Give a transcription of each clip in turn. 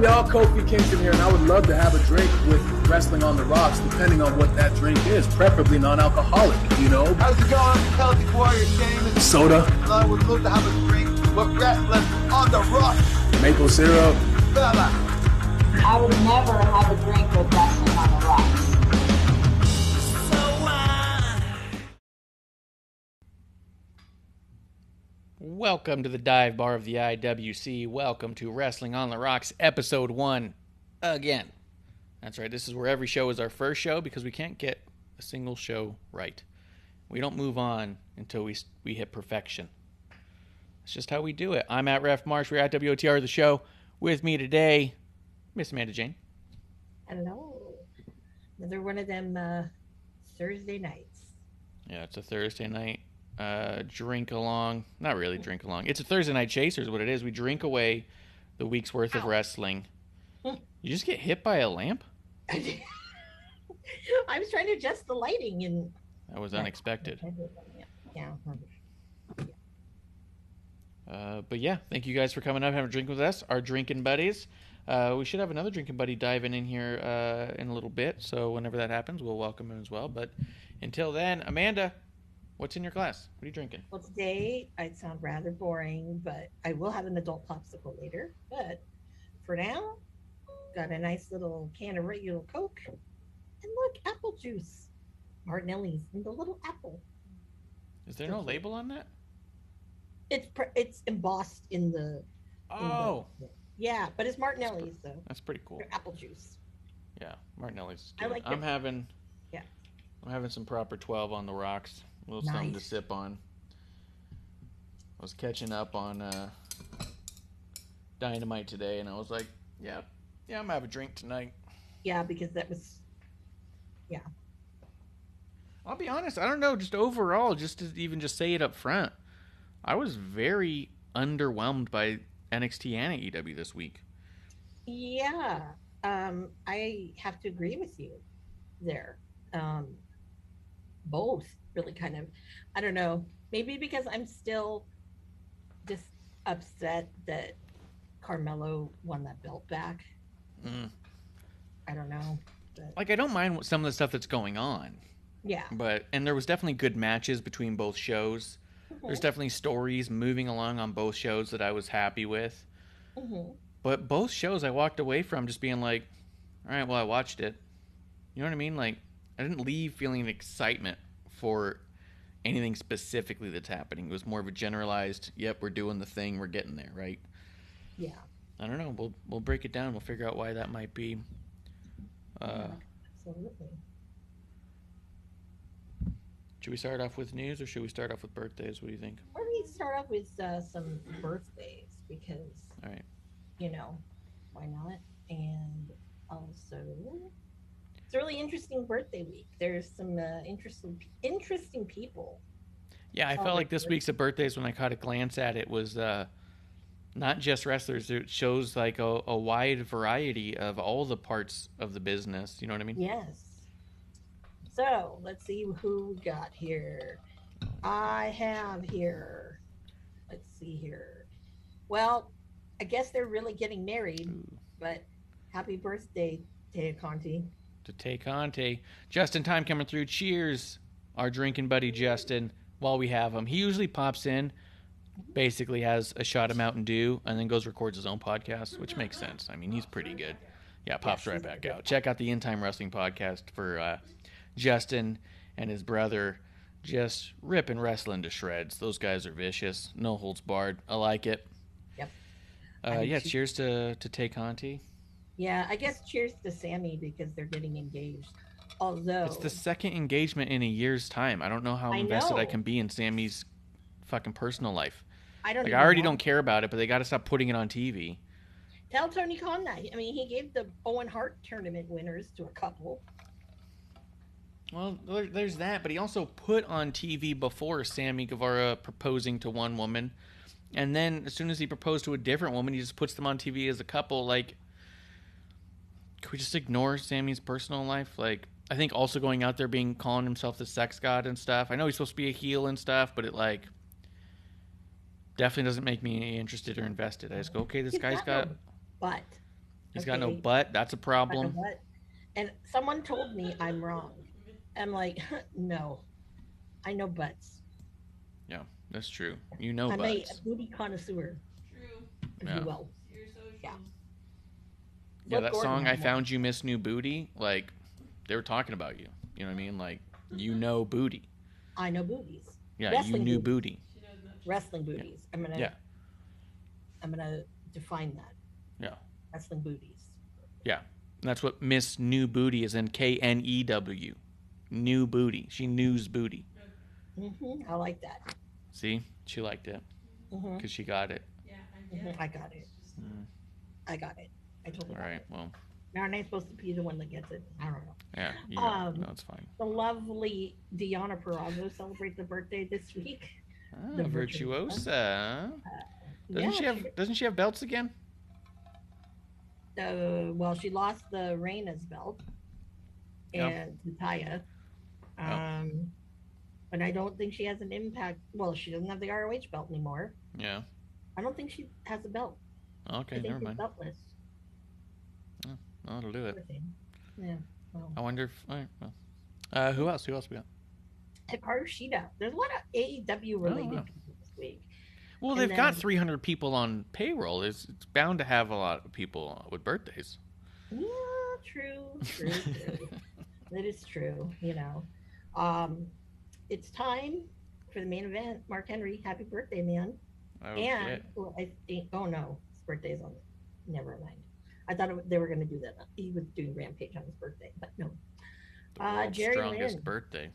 up, y'all? Kofi Kingston here, and I would love to have a drink with Wrestling on the Rocks, depending on what that drink is, preferably non-alcoholic, you know? How's it going, Celtic Warrior Shane? Soda. I would love to have a drink with Wrestling on the Rocks. Maple syrup. Fella. I would never have a drink with Wrestling on the Rocks. Welcome to the dive bar of the IWC. Welcome to Wrestling on the Rocks, episode 1 again. That's right, this is where every show is our first show because we can't get a single show right. We don't move on until we hit perfection. It's just how we do it. I'm at Ref Marsh. We're at WOTR, the show. With me today, MsAmandaJayne. Hello. Another one of them Thursday nights. Yeah, it's a Thursday night. Drink along. Not really drink along. It's a Thursday night chaser is what it is. We drink away the week's worth of wrestling. You just get hit by a lamp? I was trying to adjust the lighting and that was unexpected. Yeah. But yeah, thank you guys for coming up, having a drink with us, our drinking buddies. We should have another drinking buddy diving in here in a little bit. So whenever that happens, we'll welcome him as well. But until then, Amanda, what's in your glass? What are you drinking? Well, today I sound rather boring, but I will have an adult popsicle later. But for now, got a nice little can of regular Coke. And look, apple juice. Martinelli's and the little apple. Is there no label on that? It's embossed in the... Yeah, but it's Martinelli's, though. That's pretty cool. Apple juice. Yeah, Martinelli's. Good. I like I'm having some proper 12 on the rocks. A little something to sip on. I was catching up on Dynamite today, and I was like, yeah, I'm gonna have a drink tonight. Yeah, because that was... Yeah. I'll be honest, I don't know, just overall, just to even just say it up front, I was very underwhelmed by NXT and AEW this week. Yeah, I have to agree with you there. Both really kind of, I don't know, maybe because I'm still just upset that Carmelo won that belt back. I don't know. But... Like, I don't mind some of the stuff that's going on. Yeah. And there was definitely good matches between both shows. Mm-hmm. There's definitely stories moving along on both shows that I was happy with. Mm-hmm. But both shows I walked away from just being like, all right, well, I watched it. You know what I mean? Like, I didn't leave feeling excitement for anything specifically that's happening. It was more of a generalized, yep, we're doing the thing, we're getting there, right? Yeah. I don't know. We'll break it down. We'll figure out why that might be. Absolutely. Should we start off with news or should we start off with birthdays? What do you think? Why don't we start off with some birthdays because, all right, you know, why not? And also, it's a really interesting birthday week. There's some interesting people. Yeah, I felt like this week's of birthdays, when I caught a glance at it, was not just wrestlers. It shows like a wide variety of all the parts of the business. You know what I mean? Yes. So let's see who we got here. I have here. Let's see here. Well, I guess they're really getting married, but happy birthday, Tay Conti. To Tay Conti. Justin Time coming through. Cheers, our drinking buddy Justin, while we have him. He usually pops in, basically has a shot of Mountain Dew, and then goes records his own podcast, which makes sense. I mean, he's pretty good. Yeah, pops right back out. Check out the In Time Wrestling podcast for Justin and his brother just ripping wrestling to shreds. Those guys are vicious. No holds barred. I like it. Yep. Cheers to Tay Conti. Yeah, I guess cheers to Sammy because they're getting engaged. Although it's the second engagement in a year's time. I don't know how invested I can be in Sammy's fucking personal life. I already don't care about it, but they got to stop putting it on TV. Tell Tony Khan that. I mean, he gave the Owen Hart tournament winners to a couple. Well, there's that, but he also put on TV before Sammy Guevara proposing to one woman, and then as soon as he proposed to a different woman, he just puts them on TV as a couple. Like, can we just ignore Sammy's personal life? Like, I think also going out there calling himself the sex god and stuff. I know he's supposed to be a heel and stuff, but it like definitely doesn't make me interested or invested. I just go, okay, this guy's got. But He's got no Okay. butt. That's a I know problem. what? And someone told me I'm wrong. I'm like, no, I know butts. Yeah, that's true. You know I'm a butts. booty connoisseur, if Yeah. you will. Yeah. Yeah, Flip that Gordon song had "I more. Found You Miss New Booty," like they were talking about you. You know what I mean? Like you know booty. I know booties. Yeah, you Wrestling knew booties. booty. Wrestling booties. Yeah, I'm gonna define that. yeah, Wrestling booties. yeah. And that's what Miss New Booty is in Knew. New booty. She news booty. I like that. See, she liked it because she got it. I got it. I got it. I totally All got right. it. Well, Now, aren't I supposed to be the one that gets it? I don't know. yeah. No, it's fine. The lovely Deanna Purrazzo celebrates a birthday this week. Ah, virtuosa. Yeah, Doesn't she have belts again? well, she lost the Reina's belt and Natalia. But I don't think she has an Impact. Well, she doesn't have the ROH belt anymore. Yeah. I don't think she has a belt. Okay, I think never she's mind. beltless. Oh, that'll do it. Yeah. Well. I wonder if. All right, well. Who else? Who else we got? Hikaru Shida. There's a lot of AEW related wow. people this week. Well, And they've got then- 300 people on payroll. It's bound to have a lot of people with birthdays. Yeah, true. That is true. It's time for the main event. Mark Henry, happy birthday, man. Oh, And shit. I think, oh no, his birthday's on. Never mind. I thought they were going to do that. He was doing Rampage on his birthday, but no. The world's Jerry strongest Lynn. birthday.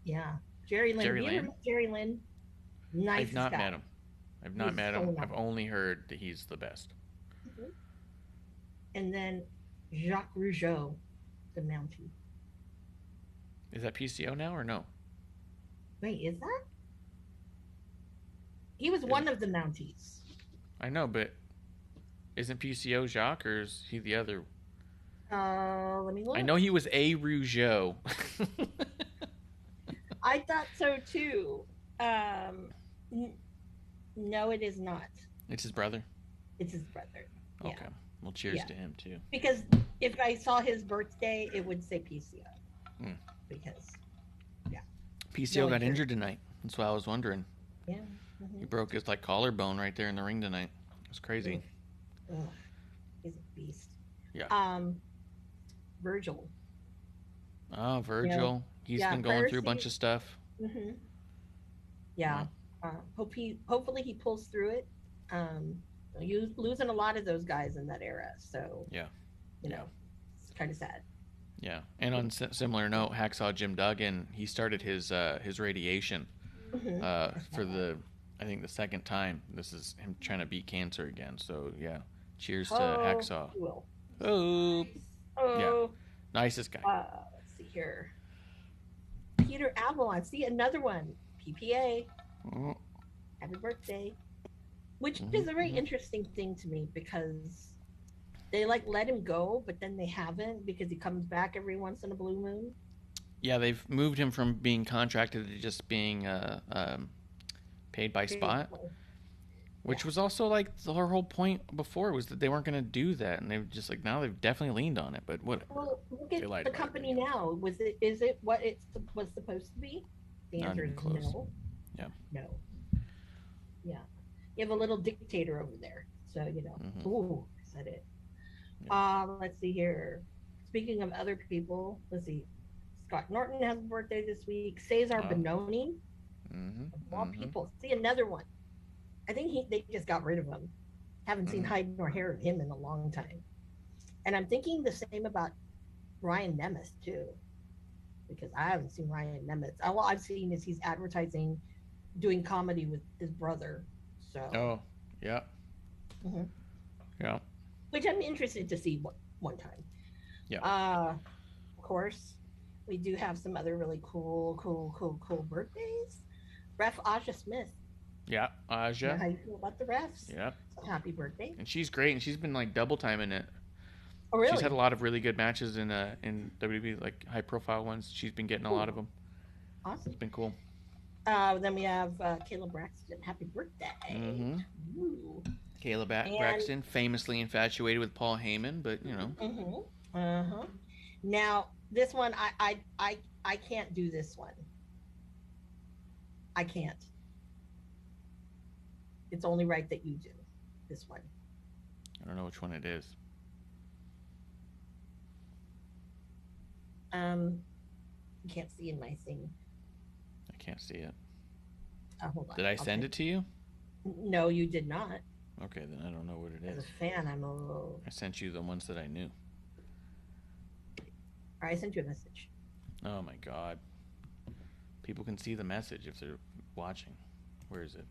Yeah, Jerry Lynn. Jerry Have you ever Lynn? met Jerry Lynn? Nice I've not guy. met him. I've not He's met so him. nice. I've only heard that he's the best. And then Jacques Rougeau, the Mountie. Is that PCO now or no? Wait, is that? He was one of the Mounties. I know, but isn't PCO Jacques or is he the other? Let me look. I know he was a Rougeau. I thought so too. No, it is not. It's his brother? It's his brother. Yeah. Okay. Well, cheers Yeah. to him, too. Because if I saw his birthday, it would say PCO. Because, PCO No, got sure. injured tonight. That's why I was wondering. yeah. He broke his collarbone right there in the ring tonight. It's crazy. Ugh, he's a beast. Yeah. Virgil. Oh, Virgil. He's Yeah, been going through a Percy- bunch of stuff. Yeah. Hopefully he pulls through it. You losing a lot of those guys in that era, so Yeah. it's kind of sad. Yeah. And on similar note, Hacksaw Jim Duggan, he started his radiation for I think the second time. This is him trying to beat cancer again. So, yeah. Cheers to Hacksaw. He will. Oh. Oh. Nicest guy. Let's see here. Peter Avalon. See, another one. PPA. Oh. Happy birthday. Which is a very interesting thing to me because they let him go, but then they haven't because he comes back every once in a blue moon. Yeah, they've moved him from being contracted to just being paid by spot, which was also the whole point before was that they weren't going to do that, and they've just now they've definitely leaned on it. But what? Well, look They at lied the about it company anyway. now. Is it what it was supposed to be? The Not answer even is close. no. Yeah. No. Yeah. You have a little dictator over there. So, Ooh, I said it. Let's see here. Speaking of other people, let's see. Scott Norton has a birthday this week. Cesar Bononi. Of all people. See, another one. I think they just got rid of him. Haven't seen hide nor hair of him in a long time. And I'm thinking the same about Ryan Nemeth, too. Because I haven't seen Ryan Nemeth. All I've seen is he's advertising, doing comedy with his brother. So. Oh, yeah. Yeah. Which I'm interested to see one time. Yeah. Of course, we do have some other really cool birthdays. Ref Aja Smith. Yeah, You know Aja. how you feel about the refs? Yeah. So happy birthday. And she's great, and she's been double timing it. Oh, really? She's had a lot of really good matches in WWE, high profile ones. She's been getting a lot of them. Awesome. It's been cool. Then we have Caleb Braxton. Happy birthday. Mm-hmm. Ooh. Kayla Braxton, famously infatuated with Paul Heyman, but you know. Now this one, I can't do this one. I can't. It's only right that you do this one. I don't know which one it is. You can't see in my thing. I can't see it. Hold on. Did I send it to you? No, you did not. Okay, then I don't know what it is. As a fan, I'm a little... I sent you the ones that I knew. Or I sent you a message. Oh my God. People can see the message if they're watching. Where is it?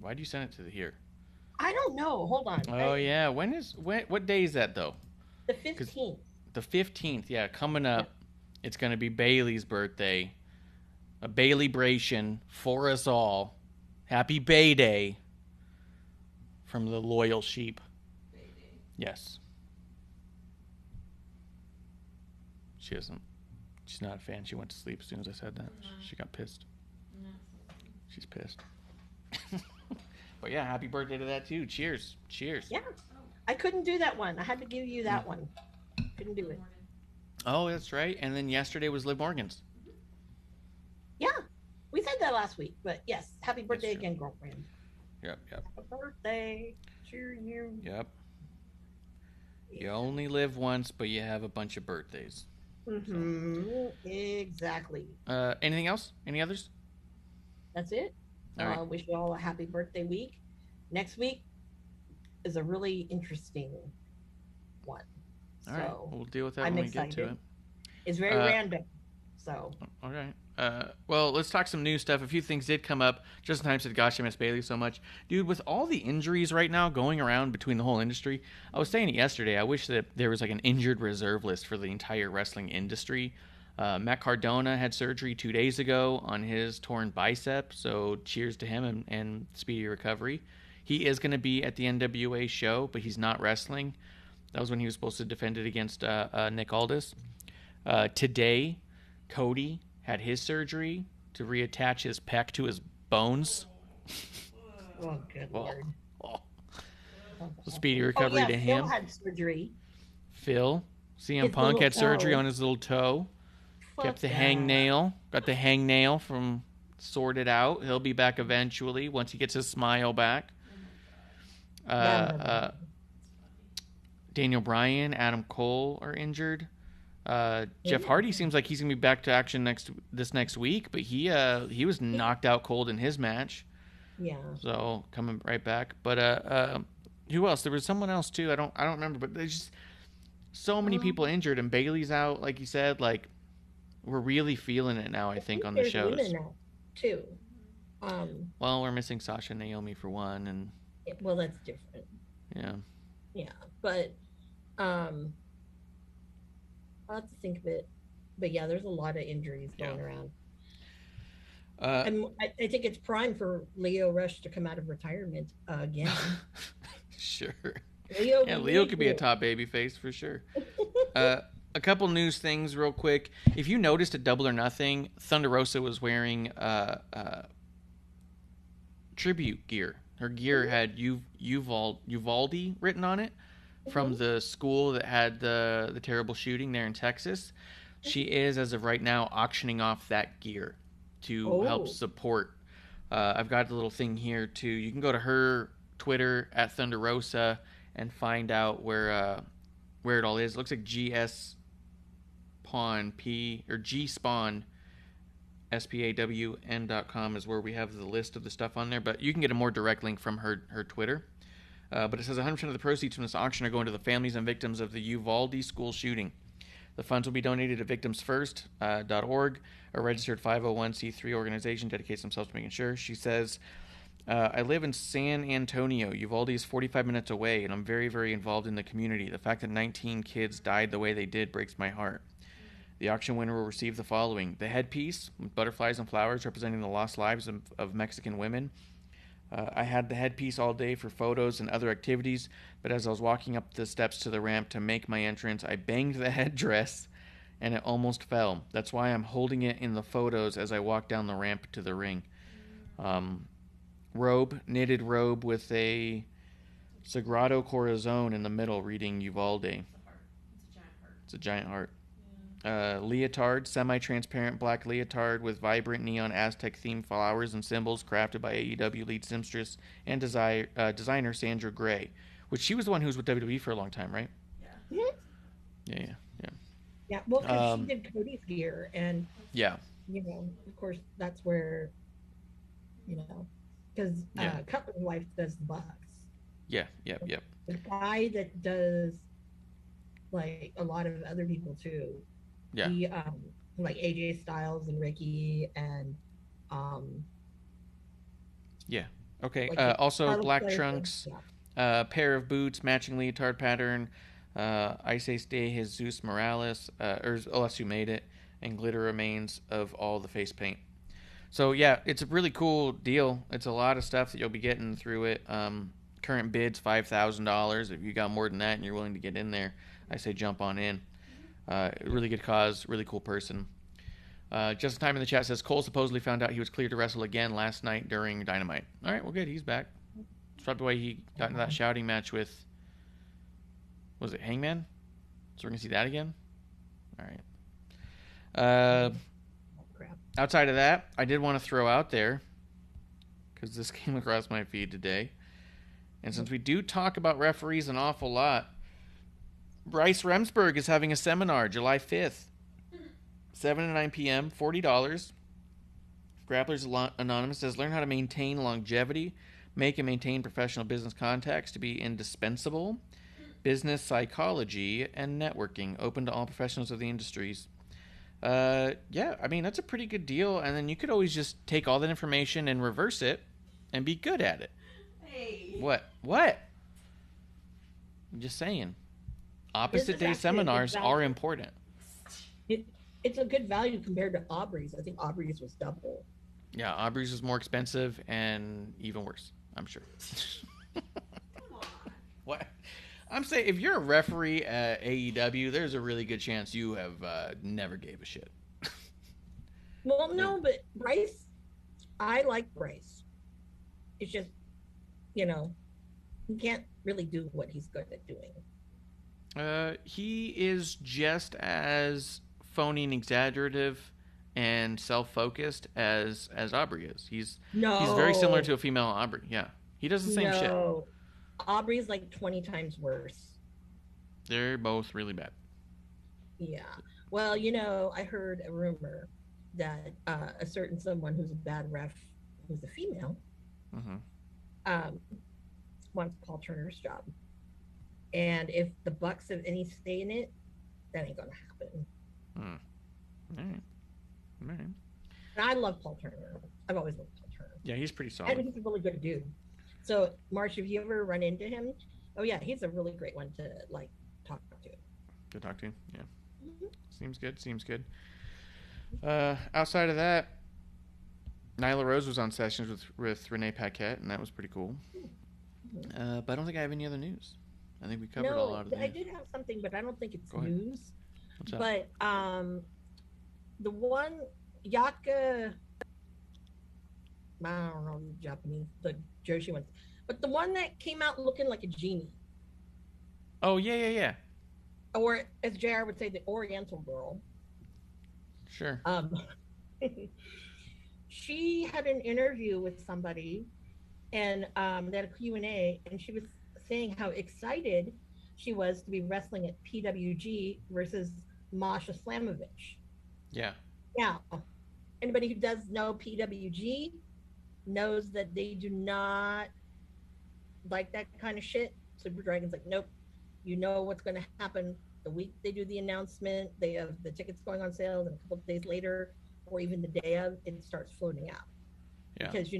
Why do you send it to here? I don't know. Hold on. Oh yeah. What day is that though? The 15th. The 15th, yeah, coming up. It's going to be Bailey's birthday. A Bailey-bration for us all. Happy Bay Day from the loyal sheep. Yes. She's not a fan. She went to sleep as soon as I said that. She got pissed. She's pissed. But yeah, happy birthday to that too. Cheers. Cheers. Yeah. I couldn't do that one. I had to give you that one. Couldn't do it. Oh, that's right. And then yesterday was Liv Morgan's. Yeah. We said that last week, but yes. Happy birthday again, girlfriend. Yep. Happy birthday to you. Yep. You only live once, but you have a bunch of birthdays. Exactly. Anything else? Any others? That's it. All right. Wish you all a happy birthday week. Next week is a really interesting one. All right. We'll deal with that I'm when excited. we get to it. It's very random. So. All right. Well, let's talk some new stuff. A few things did come up. Just in time said, gosh, I miss Bailey so much. Dude, with all the injuries right now going around between the whole industry, I was saying it yesterday, I wish that there was like an injured reserve list for the entire wrestling industry. Matt Cardona had surgery 2 days ago on his torn bicep, so cheers to him and speedy recovery. He is going to be at the NWA show, but he's not wrestling. That was when he was supposed to defend it against Nick Aldis. Today, Cody had his surgery to reattach his pec to his bones. Oh, good Lord. So speedy recovery to him. Phil had surgery. Phil, CM Punk had surgery on his little toe. Kept the hangnail. Got the hangnail from sorted out. He'll be back eventually once he gets his smile back. Daniel Bryan, Adam Cole are injured. Jeff Hardy seems like he's gonna be back to action this next week, but he was knocked out cold in his match. Yeah. So coming right back. But who else? There was someone else too. I don't remember. But there's just so many people injured, and Bailey's out, like you said. Like we're really feeling it now. I think on the shows now, too. Well, we're missing Sasha and Naomi for one, and well, that's different. Yeah. Yeah, but I'll have to think of it. But yeah, there's a lot of injuries going around. And I think it's prime for Leo Rush to come out of retirement again. Sure. Leo could be a top baby face for sure. A couple news things real quick. If you noticed at Double or Nothing, Thunder Rosa was wearing tribute gear. Her gear had Uvalde written on it from the school that had the terrible shooting there in Texas. She is, as of right now, auctioning off that gear to help support. I've got a little thing here too. You can go to her Twitter at Thunder Rosa and find out where it all is. It looks like GSpawn SPAWN.com is where we have the list of the stuff on there, but you can get a more direct link from her Twitter. But it says 100% of the proceeds from this auction are going to the families and victims of the Uvalde school shooting. The funds will be donated to victimsfirst.org, a registered 501c3 organization dedicates themselves to making sure. She says, I live in San Antonio. Uvalde is 45 minutes away, and I'm very, very involved in the community. The fact that 19 kids died the way they did breaks my heart. The auction winner will receive the following: the headpiece with butterflies and flowers representing the lost lives of Mexican women. I had the headpiece all day for photos and other activities, but as I was walking up the steps to the ramp to make my entrance, I banged the headdress and it almost fell. That's why I'm holding it in the photos as I walk down the ramp to the ring. Knitted robe with a Sagrado Corazon in the middle, reading Uvalde. It's a giant heart. Leotard, semi-transparent black leotard with vibrant neon Aztec-themed flowers and symbols, crafted by AEW lead seamstress and designer Sandra Gray, which she was the one who was with WWE for a long time, right? Yeah. Yeah. Yeah, well, because she did Cody's gear, and yeah, of course, that's where, because Cutler's wife does the Bucks. Yeah. The guy that does like a lot of other people too. Yeah. He, like AJ Styles and Ricky and yeah. Okay. Like Also black trunks, pair of boots, matching leotard pattern, Ice de Jesus Morales, unless you made it, and glitter remains of all the face paint. So yeah, it's a really cool deal. It's a lot of stuff that you'll be getting through it. Current bid's $5,000. If you got more than that and you're willing to get in there, I say jump on in. Really good cause, really cool person. Just in time in the chat says Cole supposedly found out he was cleared to wrestle again last night during Dynamite. All right, well, good. He's back. It's probably why he got into that shouting match with, was it Hangman? So we're going to see that again? All right. Outside of that, I did want to throw out there, because this came across my feed today, and since we do talk about referees an awful lot, Bryce Remsburg is having a seminar July 5th, 7 to 9 p.m., $40. Grapplers Anonymous says, learn how to maintain longevity, make and maintain professional business contacts to be indispensable, business psychology, and networking, open to all professionals of the industries. Yeah, I mean, that's a pretty good deal, and then you could always just take all that information and reverse it and be good at it. Hey. What? I'm just saying. Opposite day actually seminars are important. It's a good value compared to Aubrey's. I think Aubrey's was double. Yeah, Aubrey's was more expensive and even worse, I'm sure. What? I'm saying, if you're a referee at AEW, there's a really good chance you have never gave a shit. Well, no, but Bryce, I like Bryce. It's just, he can't really do what he's good at doing. He is just as phony and exaggerative and self-focused as Aubrey is. He's very similar to a female Aubrey. Yeah, he does the same shit. Aubrey's like 20 times worse. They're both really bad. Yeah. Well, I heard a rumor that a certain someone who's a bad ref, who's a female, wants Paul Turner's job. And if the Bucks have any say in it, that ain't gonna happen. All right. And I love Paul Turner. I've always loved Paul Turner. Yeah, he's pretty solid. And he's a really good dude. So, Marsh, have you ever run into him? Oh yeah, he's a really great one to talk to. To talk to, yeah. Seems good. Outside of that, Nyla Rose was on sessions with Renee Paquette, and that was pretty cool. But I don't think I have any other news. I think we covered a lot of the news. I did have something, but I don't think it's Go ahead. news. What's up? But the one Yaka, I don't know the Japanese, the Joshi ones, but the one that came out looking like a genie. Oh yeah. Or as JR would say, the Oriental girl. Sure. She had an interview with somebody, and they had a Q&A, and she was saying how excited she was to be wrestling at PWG versus Masha Slamovich. Yeah. Now, anybody who does know PWG knows that they do not like that kind of shit. Super Dragon's like, nope. You know what's going to happen the week they do the announcement. They have the tickets going on sale, and a couple of days later, or even the day of, it starts floating out. Yeah. Because,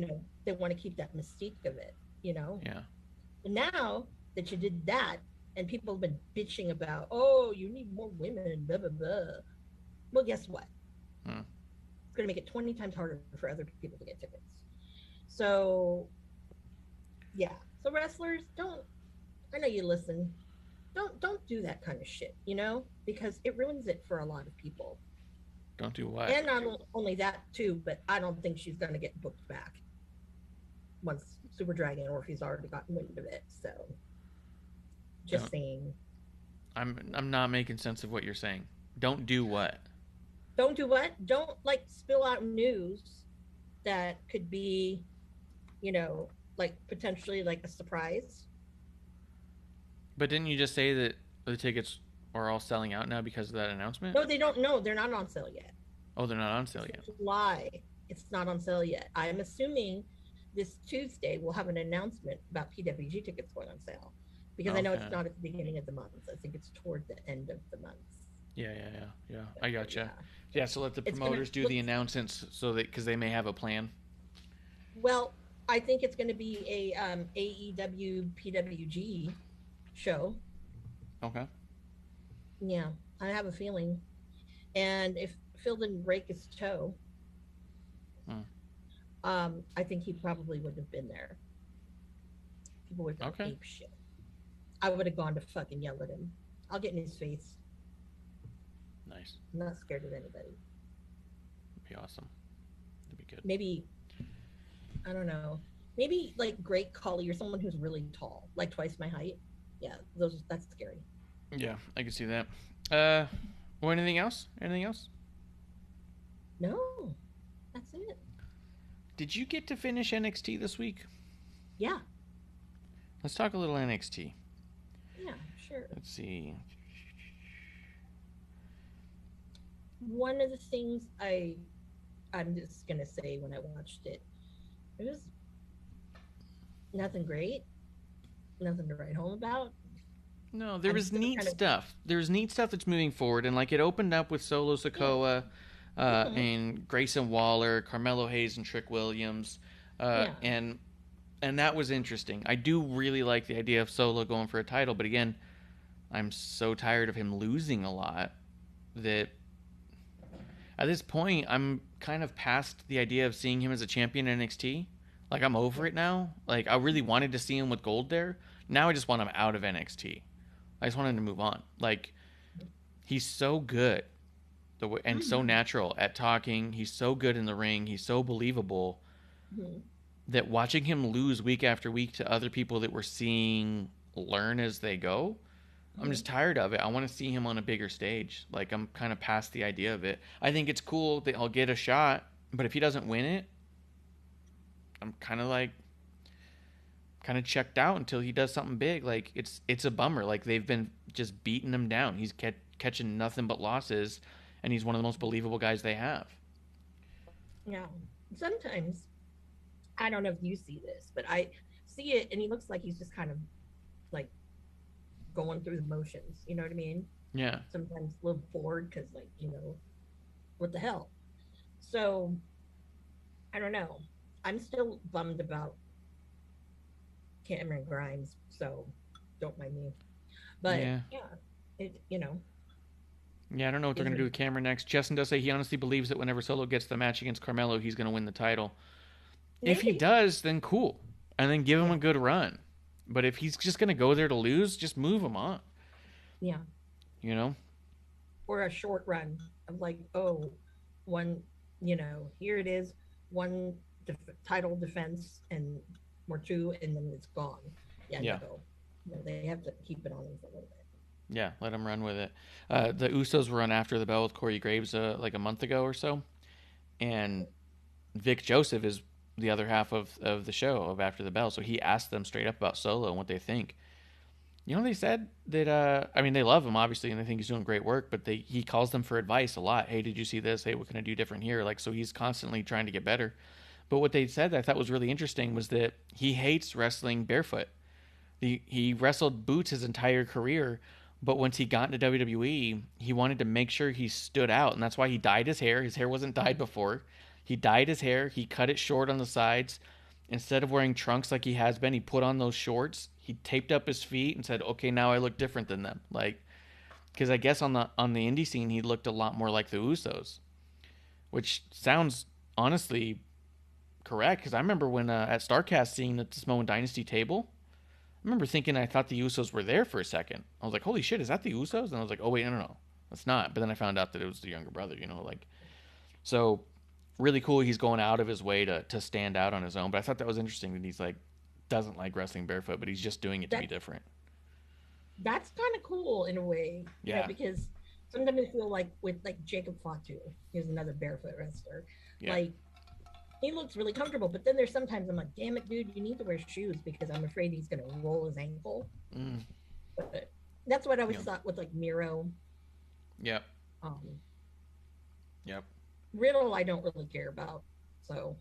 they want to keep that mystique of it, Yeah. And now that you did that, and people have been bitching about, oh, you need more women, blah, blah, blah. Well, guess what? It's going to make it 20 times harder for other people to get tickets. So, yeah. So wrestlers, I know you listen. Don't do that kind of shit, because it ruins it for a lot of people. Don't do what? And not only that too, but I don't think she's going to get booked back once Super Dragon, or if he's already gotten wind of it. So Just saying. I'm not making sense of what you're saying. Don't do what? Don't do what? Don't like spill out news that could be, like potentially like a surprise. But didn't you just say that the tickets are all selling out now because of that announcement? No, they don't know. They're not on sale yet. Oh, they're not on sale yet. July. It's not on sale yet. I'm assuming this Tuesday we'll have an announcement about PWG tickets going on sale. Because I know it's not at the beginning of the month. I think it's toward the end of the month. Yeah. I gotcha. Yeah, so let the promoters do the announcements because they may have a plan. Well, I think it's going to be a AEW PWG show. Okay. Yeah, I have a feeling. And if Phil didn't break his toe, I think he probably would have been there. People would have ape shit. I would have gone to fucking yell at him. I'll get in his face. Nice. I'm not scared of anybody. That'd be awesome. That'd be good. Maybe, I don't know. Maybe like Great Khali or someone who's really tall, like twice my height. Yeah, that's scary. Yeah, I can see that. Well, anything else? Anything else? No, that's it. Did you get to finish NXT this week? Yeah. Let's talk a little NXT. Yeah, sure. Let's see. One of the things I'm just gonna say when I watched it, it was nothing great, nothing to write home about. No, there was neat stuff. There's neat stuff that's moving forward, and like it opened up with Solo Sikoa, and Grayson Waller, Carmelo Hayes, and Trick Williams, and that was interesting. I do really like the idea of Solo going for a title, but again, I'm so tired of him losing a lot that at this point I'm kind of past the idea of seeing him as a champion in NXT. Like, I'm over it now. Like, I really wanted to see him with gold there. Now I just want him out of NXT. I just want him to move on. Like, he's so good and so natural at talking. He's so good in the ring. He's so believable that watching him lose week after week to other people that we're seeing learn as they go, I'm just tired of it. I want to see him on a bigger stage. Like, I'm kind of past the idea of it. I think it's cool that I'll get a shot, but if he doesn't win it, I'm kind of checked out until he does something big. Like, it's a bummer. Like, they've been just beating him down. He's catching nothing but losses, and he's one of the most believable guys they have. Yeah. Sometimes, I don't know if you see this, but I see it, and he looks like he's just kind of, like, going through the motions. You know what I mean? Yeah. Sometimes a little bored because, like, what the hell? So, I don't know. I'm still bummed about Cameron Grimes, so don't mind me. But yeah Yeah, I don't know what they're going to do with Cameron next. Justin does say he honestly believes that whenever Solo gets the match against Carmelo, he's going to win the title. Maybe. If he does, then cool. And then give him a good run. But if he's just going to go there to lose, just move him on. Yeah. Or a short run of like, here it is, one title defense or two, and then it's gone. Yeah. No, they have to keep it on him for a little bit. Yeah, let him run with it. The Usos were on After the Bell with Corey Graves like a month ago or so, and Vic Joseph is the other half of the show of After the Bell, so he asked them straight up about Solo and what they think. They said that they love him obviously, and they think he's doing great work, but he calls them for advice a lot. Hey, did you see this? Hey, what can I do different here? Like, so he's constantly trying to get better. But what they said that I thought was really interesting was that he hates wrestling barefoot. He wrestled boots his entire career, but once he got into WWE, he wanted to make sure he stood out, and that's why he dyed his hair. His hair wasn't dyed before. He dyed his hair. He cut it short on the sides. Instead of wearing trunks like he has been, he put on those shorts. He taped up his feet and said, okay, now I look different than them. Like, because I guess on the indie scene, he looked a lot more like the Usos, which sounds honestly correct. Because I remember when at StarCast seeing the Samoan Dynasty table, I remember thinking I thought the Usos were there for a second. I was like, holy shit, is that the Usos? And I was like, oh, wait, no, that's not. But then I found out that it was the younger brother, So, really cool he's going out of his way to stand out on his own. But I thought that was interesting that he's like, doesn't like wrestling barefoot, but he's just doing it to be different. that's kind of cool in a way. Yeah. Because sometimes I feel like with like Jacob Fatu, he's another barefoot wrestler. Yeah. Like he looks really comfortable, but then there's sometimes I'm like, damn it, dude, you need to wear shoes because I'm afraid he's gonna roll his ankle. But that's what I always thought with like Miro. Yep. Um, Yep. Riddle, I don't really care about, so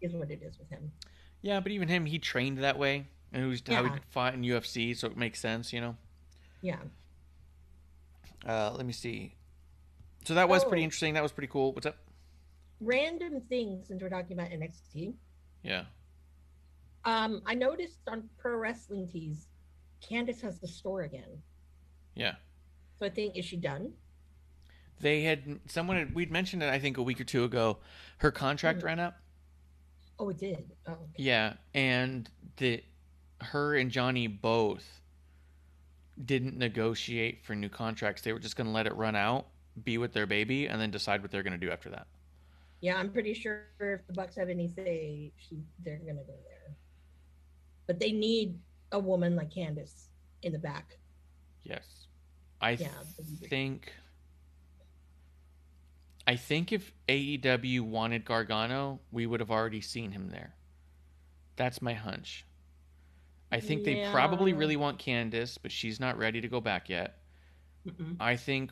is what it is with him. Yeah, but even him, he trained that way, and it was how he fought in UFC, so it makes sense, you know. Yeah. Let me see. So that was pretty interesting. That was pretty cool. What's up? Random things since we're talking about NXT. Yeah. I noticed on Pro Wrestling Tees, Candice has the store again. Yeah. So I think, is she done? We'd mentioned it, I think, a week or two ago. Her contract ran up. Oh, it did. Oh, okay. Yeah, and her and Johnny both didn't negotiate for new contracts. They were just going to let it run out, be with their baby, and then decide what they're going to do after that. Yeah, I'm pretty sure if the Bucks have any say, they're going to go there. But they need a woman like Candice in the back. Yes. I think if AEW wanted Gargano, we would have already seen him there. That's my hunch. I think they probably really want Candice, but she's not ready to go back yet. I think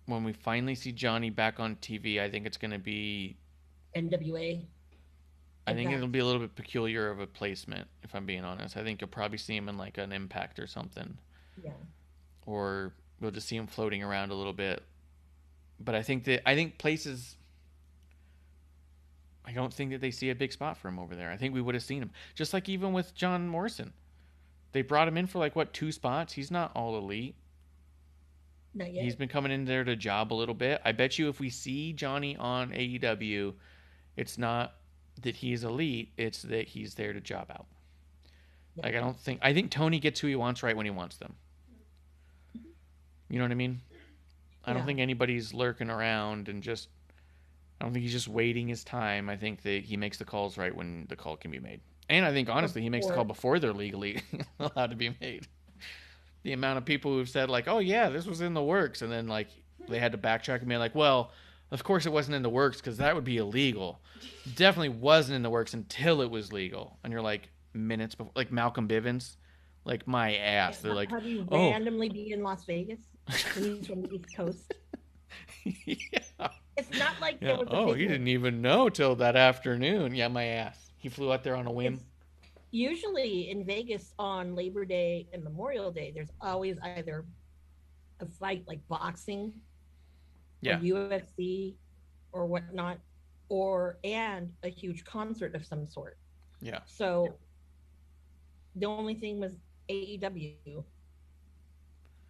when we finally see Johnny back on TV, I think it's going to be NWA. I think it'll be a little bit peculiar of a placement, if I'm being honest. I think you'll probably see him in like an Impact or something. Yeah. Or we'll just see him floating around a little bit. But I think places, I don't think that they see a big spot for him over there. I think we would have seen him. Just like even with John Morrison. They brought him in for like, 2 spots? He's not all elite. Not yet. He's been coming in there to job a little bit. I bet you if we see Johnny on AEW, it's not that he's elite, it's that he's there to job out. Yeah. Like, I think Tony gets who he wants right when he wants them. You know what I mean? I don't think anybody's lurking around and I don't think he's just waiting his time. I think that he makes the calls right when the call can be made. And I think, honestly, he makes the call before they're legally allowed to be made. The amount of people who've said, like, oh, yeah, this was in the works. And then, like, they had to backtrack and be like, well, of course it wasn't in the works because that would be illegal. Definitely wasn't in the works until it was legal. And you're like, minutes before. Like Malcolm Bivens. Like, my ass. They're like, how do you randomly be in Las Vegas when he's from the East Coast? Yeah. It's not like there was he didn't even know till that afternoon. Yeah, my ass. He flew out there on a whim. Usually in Vegas on Labor Day and Memorial Day, there's always either a fight like boxing or UFC or whatnot, and a huge concert of some sort. Yeah. So the only thing was AEW.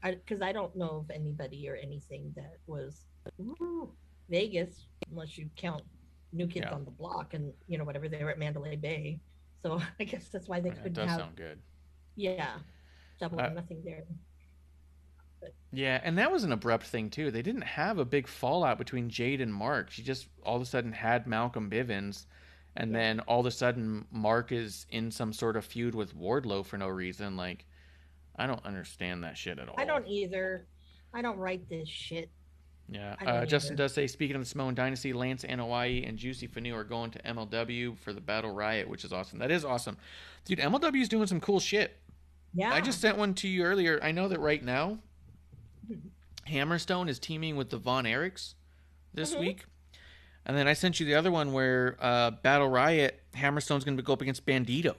Because I don't know of anybody or anything that was Vegas, unless you count New Kids on the Block and whatever, they were at Mandalay Bay. So I guess that's why they couldn't have. That does sound good. Yeah, double nothing there. But, yeah, and that was an abrupt thing too. They didn't have a big fallout between Jade and Mark. She just all of a sudden had Malcolm Bivens, and then all of a sudden Mark is in some sort of feud with Wardlow for no reason. Like, I don't understand that shit at all. I don't either. I don't write this shit. Yeah. Justin does say, speaking of the Samoan Dynasty, Lance Anoa'i and Juicy Fanu are going to MLW for the Battle Riot, which is awesome. That is awesome. Dude, MLW is doing some cool shit. Yeah. I just sent one to you earlier. I know that right now, Hammerstone is teaming with the Von Erichs this week. And then I sent you the other one where Battle Riot, Hammerstone's going to go up against Bandito.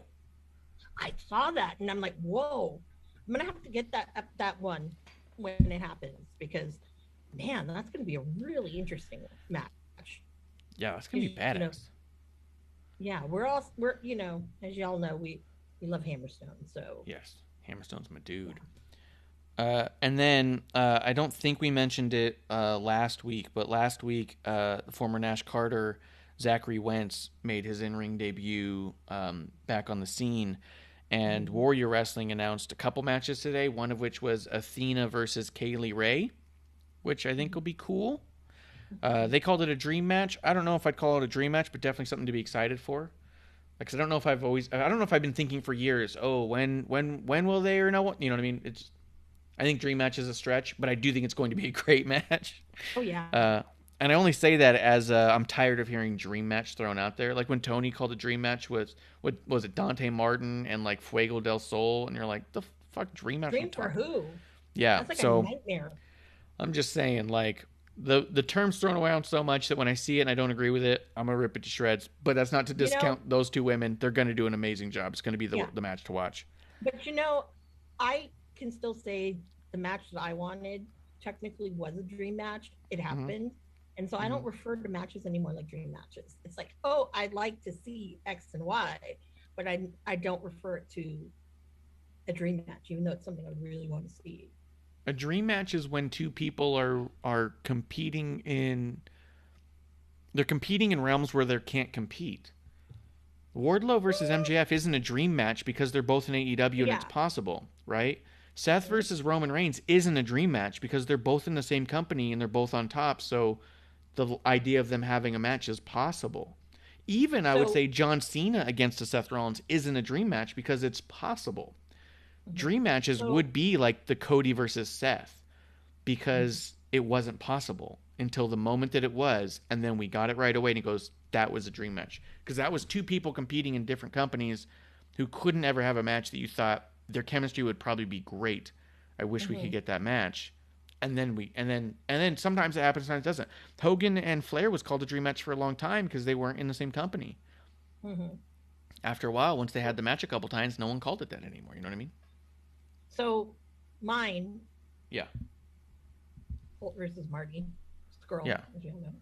I saw that, and I'm like, whoa. I'm going to have to get that one when it happens, because man, that's going to be a really interesting match. Yeah, it's going to be badass. We're as y'all know, we love Hammerstone. So yes, Hammerstone's my dude. And then I don't think we mentioned it last week, but last week former Nash Carter, Zachary Wentz, made his in-ring debut back on the scene. And Warrior Wrestling announced a couple matches today, one of which was Athena versus Kaylee Ray, which I think will be cool. They called it a dream match. I don't know if I'd call it a dream match, but definitely something to be excited for. Like, 'cause I don't know if I've been thinking for years, oh, when will they or no? You know what I mean? I think dream match is a stretch, but I do think it's going to be a great match. Oh yeah. And I only say that as I'm tired of hearing dream match thrown out there. Like when Tony called a dream match with, what was it, Dante Martin and like Fuego del Sol, and you're like, the fuck dream match? Dream for who? Yeah. That's like so a nightmare. I'm just saying, like, the term's thrown around so much that when I see it and I don't agree with it, I'm gonna rip it to shreds. But that's not to discount those two women. They're gonna do an amazing job. It's gonna be the match to watch. But I can still say the match that I wanted technically was a dream match. It happened. And so I don't refer to matches anymore like dream matches. It's like, oh, I'd like to see X and Y, but I don't refer it to a dream match, even though it's something I really want to see. A dream match is when two people are competing in realms where they can't compete. Wardlow versus MJF isn't a dream match because they're both in AEW and it's possible, right? Seth versus Roman Reigns isn't a dream match because they're both in the same company and they're both on top, so the idea of them having a match is possible. Even I would say John Cena against a Seth Rollins isn't a dream match because it's possible. Dream matches would be like the Cody versus Seth because it wasn't possible until the moment that it was, and then we got it right away and he goes, that was a dream match. Because that was two people competing in different companies who couldn't ever have a match that you thought their chemistry would probably be great. I wish we could get that match. And then sometimes it happens, sometimes it doesn't. Hogan and Flair was called a dream match for a long time because they weren't in the same company. After a while, once they had the match a couple times, no one called it that anymore. You know what I mean? So mine. Yeah. Colt versus Marty. Girl. Yeah. As you all know.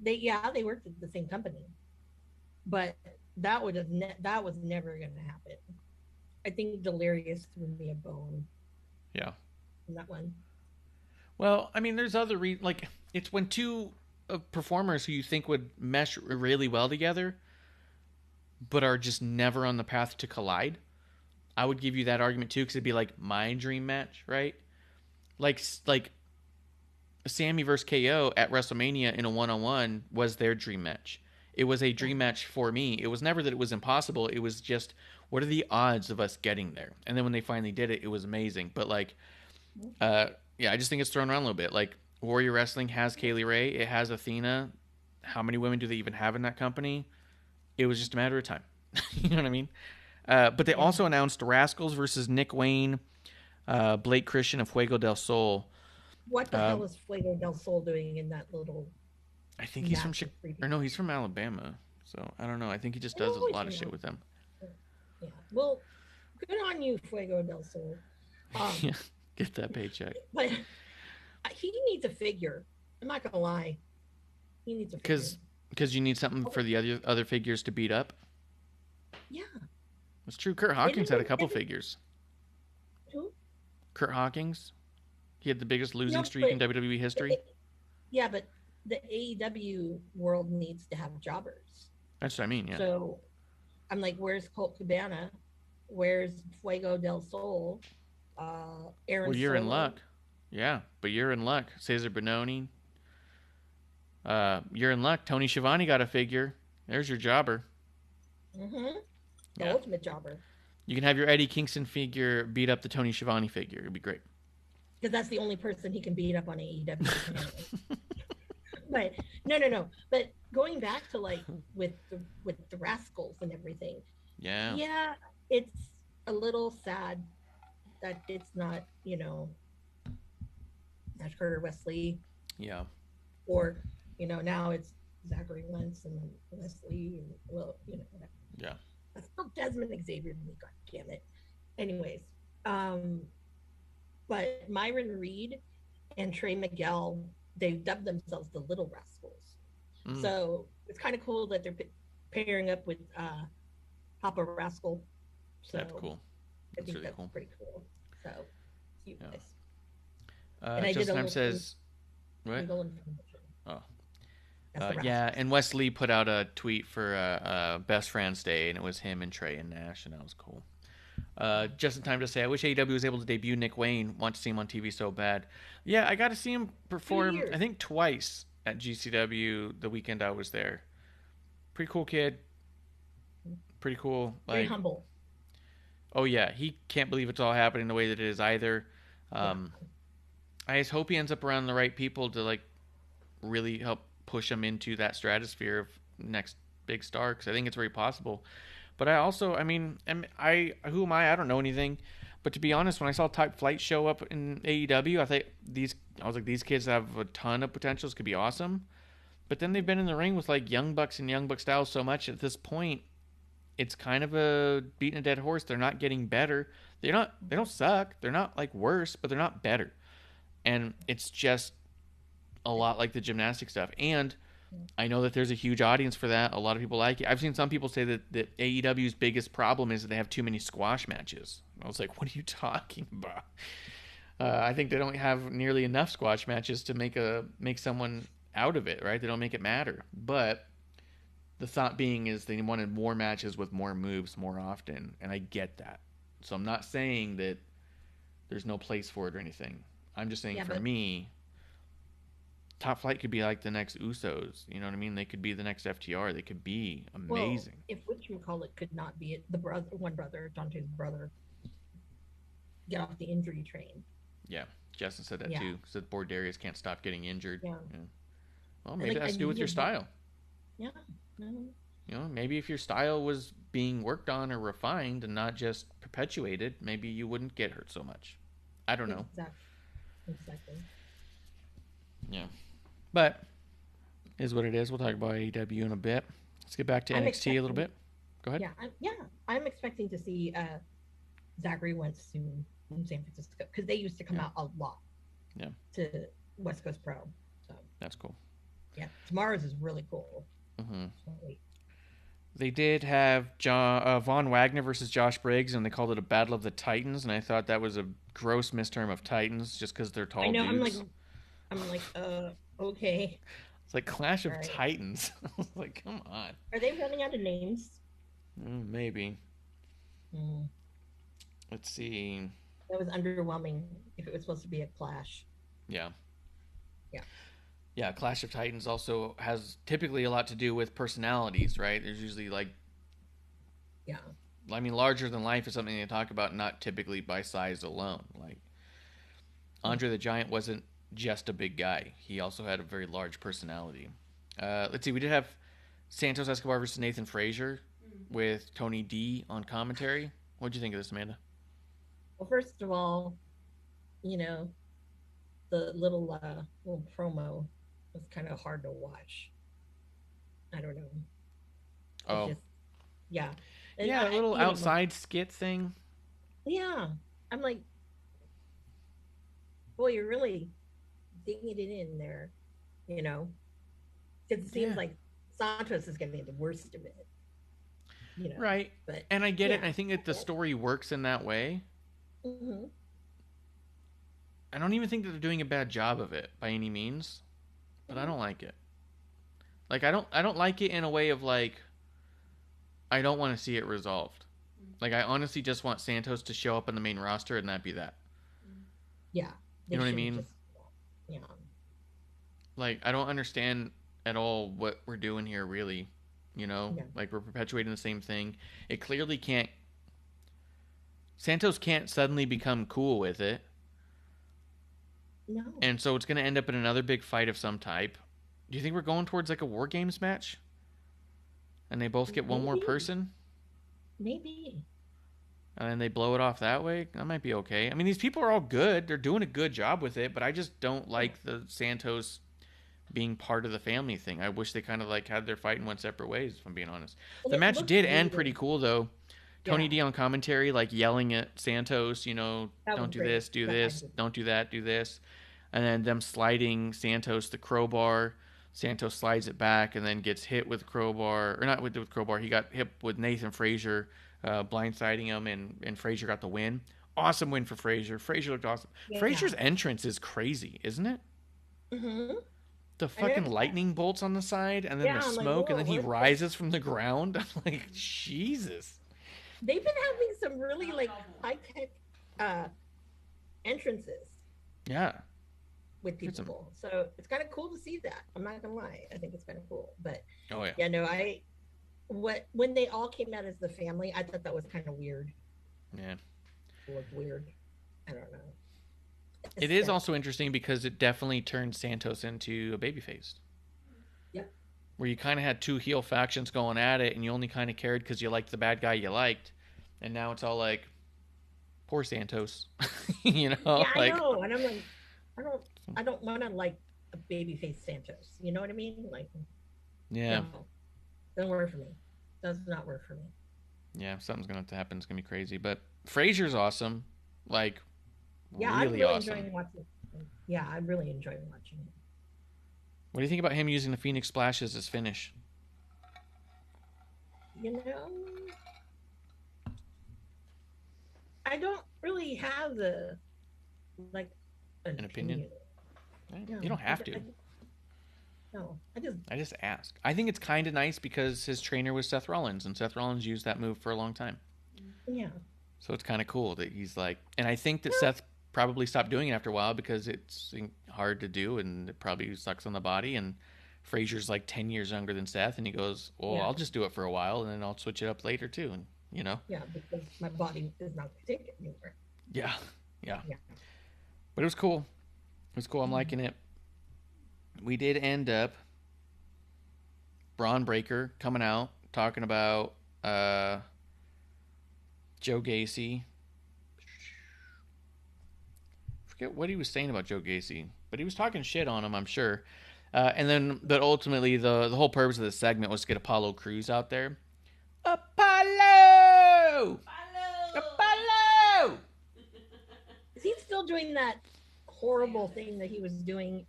They worked at the same company, but that was never going to happen. I think Delirious threw me a bone. Yeah. In that one. Well, I mean, there's other like it's when two performers who you think would mesh really well together, but are just never on the path to collide. I would give you that argument too, because it'd be like my dream match, right? Like Sammy versus KO at WrestleMania in a 1-on-1 was their dream match. It was a dream match for me. It was never that it was impossible. It was just, what are the odds of us getting there? And then when they finally did it, it was amazing. But like, I just think it's thrown around a little bit. Like Warrior Wrestling has Kaylee Ray. It has Athena. How many women do they even have in that company? It was just a matter of time. You know what I mean? But they also announced Rascals versus Nick Wayne, Blake Christian of Fuego del Sol. What the hell is Fuego del Sol doing in that little? I think he's from he's from Alabama. So I don't know. I think he just does a lot of shit with them. Yeah. Well, good on you, Fuego del Sol. Yeah, get that paycheck. But he needs a figure. I'm not gonna lie. He needs a figure. Because you need something for the other figures to beat up. Yeah. It's true. Kurt Hawkins had a couple figures. Who? Kurt Hawkins. He had the biggest losing streak in WWE history. But the AEW world needs to have jobbers. That's what I mean, yeah. So I'm like, where's Colt Cabana? Where's Fuego del Sol? Aaron Well, you're Solo? in luck. Yeah, but you're in luck. Cesar Bononi. You're in luck. Tony Schiavone got a figure. There's your jobber. The ultimate jobber. You can have your Eddie Kingston figure beat up the Tony Schiavone figure. It'd be great. Because that's the only person he can beat up on AEW. But no. But going back to like with the Rascals and everything. Yeah. Yeah, it's a little sad that it's not, Nash Carter Wesley. Yeah. Or, now it's Zachary Wentz and Wesley and whatever. Yeah. That's still Desmond Xavier to me, god damn it. Anyways, but Myron Reed and Trey Miguel, they dubbed themselves the Little Rascals. So it's kind of cool that they're pairing up with Papa Rascal. So that's cool. I think that's cool. pretty cool. So cute guys. And Justin Time says, what? Oh. And Wesley put out a tweet for Best Friends Day, and it was him and Trey and Nash, and that was cool. Just in time to say, I wish AEW was able to debut Nick Wayne. Want to see him on TV so bad. Yeah, I got to see him perform, I think twice at GCW the weekend I was there. Pretty cool kid. pretty cool. Very Like, humble. oh yeah, he can't believe it's all happening the way that it is either. I just hope he ends up around the right people to like really help push him into that stratosphere of next big star, because I think it's very possible. But I also, I mean, who am I? I don't know anything. But to be honest, when I saw Type Flight show up in AEW, I was like, these kids have a ton of potential. This could be awesome. But then they've been in the ring with like Young Bucks and Young Buck Styles so much at this point, it's kind of a beating a dead horse. They're not getting better. They don't suck. They're not like worse, but they're not better. And it's just a lot like the gymnastic stuff. And I know that there's a huge audience for that. A lot of people like it. I've seen some people say that AEW's biggest problem is that they have too many squash matches. I was like, what are you talking about? I think they don't have nearly enough squash matches to make someone out of it, right? They don't make it matter. But the thought being is they wanted more matches with more moves more often, and I get that. So I'm not saying that there's no place for it or anything. I'm just saying for me, Top Flight could be like the next Usos. You know what I mean? They could be the next FTR. They could be amazing. Well, if whatchamacallit could not be it, one brother, Dante's brother, get off the injury train. Yeah, Justin said that too. Said poor Darius can't stop getting injured. Yeah. Well, maybe that's to do with your style. Yeah. You know, maybe if your style was being worked on or refined and not just perpetuated, maybe you wouldn't get hurt so much. I don't know. Exactly. Yeah. But is what it is. We'll talk about AEW in a bit. Let's get back to NXT a little bit. Go ahead. I'm expecting to see Zachary Wentz soon in San Francisco, because they used to come out a lot. Yeah. To West Coast Pro. So that's cool. Yeah, tomorrow's is really cool. Mm-hmm. They did have Von Wagner versus Josh Briggs, and they called it a Battle of the Titans, and I thought that was a gross misterm of Titans just because they're tall dudes. I'm like, okay. It's like Clash of Titans. I was like, come on. Are they running out of names? Maybe. Let's see. That was underwhelming if it was supposed to be a clash. Yeah. Yeah, Clash of Titans also has typically a lot to do with personalities, right? There's usually like... Yeah. I mean, larger than life is something they talk about, not typically by size alone. Like, Andre the Giant wasn't just a big guy. He also had a very large personality. Let's see, we did have Santos Escobar versus Nathan Frazier with Tony D on commentary. What'd you think of this, Amanda? Well, first of all, you know, the little promo was kind of hard to watch. I don't know. Yeah. And a little outside skit thing. Yeah. I'm like, boy, you're really digging it in there, you know? Because it seems like Santos is getting the worst of it. You know? Right. And I get it, and I think that the story works in that way. Mm-hmm. I don't even think that they're doing a bad job of it by any means, but I don't like it. Like, I don't like it in a way of like, I don't want to see it resolved. Like, I honestly just want Santos to show up on the main roster and that be that. Yeah. You know what I mean? Like, I don't understand at all what we're doing here, really. You know? Yeah. Like, we're perpetuating the same thing. It clearly can't... Santos can't suddenly become cool with it. No. And so it's going to end up in another big fight of some type. Do you think we're going towards like a War Games match? And they both get one more person? Maybe. And then they blow it off that way? That might be okay. I mean, these people are all good. They're doing a good job with it, but I just don't like the Santos being part of the family thing. I wish they kind of like had their fight and went separate ways, if I'm being honest. The match did end pretty cool, though. Tony D on commentary, like yelling at Santos, you know, don't do this, do this, don't do that, do this. And then them sliding Santos the crowbar. Santos slides it back and then gets hit with crowbar. Or not with crowbar. He got hit with Nathan Frazier blindsiding him, and Frazier got the win. Awesome win for Frazier. Frazier looked awesome. Yeah. Frazier's entrance is crazy, isn't it? Mm-hmm. The fucking lightning bolts on the side and then the smoke, and then he rises from the ground. I'm like, Jesus. They've been having some really like high-tech entrances. Yeah. With people. So it's kind of cool to see that. I'm not going to lie. I think it's kind of cool. But oh, yeah. Yeah, no, I when they all came out as the family, I thought that was kind of weird. Yeah. It looked weird. I don't know. It is also interesting because it definitely turned Santos into a babyface. Yep. Where you kind of had two heel factions going at it, and you only kind of cared because you liked the bad guy you liked, and now it's all like, poor Santos, you know? Yeah, like, I know, and I'm like, I don't want to like a babyface Santos. You know what I mean? Like, yeah, no, doesn't work for me. Does not work for me. Yeah, something's gonna have to happen. It's gonna be crazy, but Frazier's awesome. Like, yeah, really I'm really awesome. enjoying watching. Yeah, I'm really enjoying watching it. What do you think about him using the Phoenix Splash as his finish? You know, I don't really have the like An opinion? No, You don't have to. No, I just ask. I think it's kind of nice because his trainer was Seth Rollins, and Seth Rollins used that move for a long time. Yeah. So it's kind of cool that he's like, and I think that Seth probably stopped doing it after a while because it's hard to do and it probably sucks on the body. And Frazier's like 10 years younger than Seth, and he goes, well, I'll just do it for a while and then I'll switch it up later too. And, you know? Yeah, because my body is not going to take it anymore. Yeah. But it was cool. It was cool. I'm liking it. We did end up Braun Breaker coming out talking about Joe Gacy. Forget what he was saying about Joe Gacy, but he was talking shit on him, I'm sure. But ultimately, the whole purpose of this segment was to get Apollo Crews out there. Apollo! Is he still doing that horrible thing that he was doing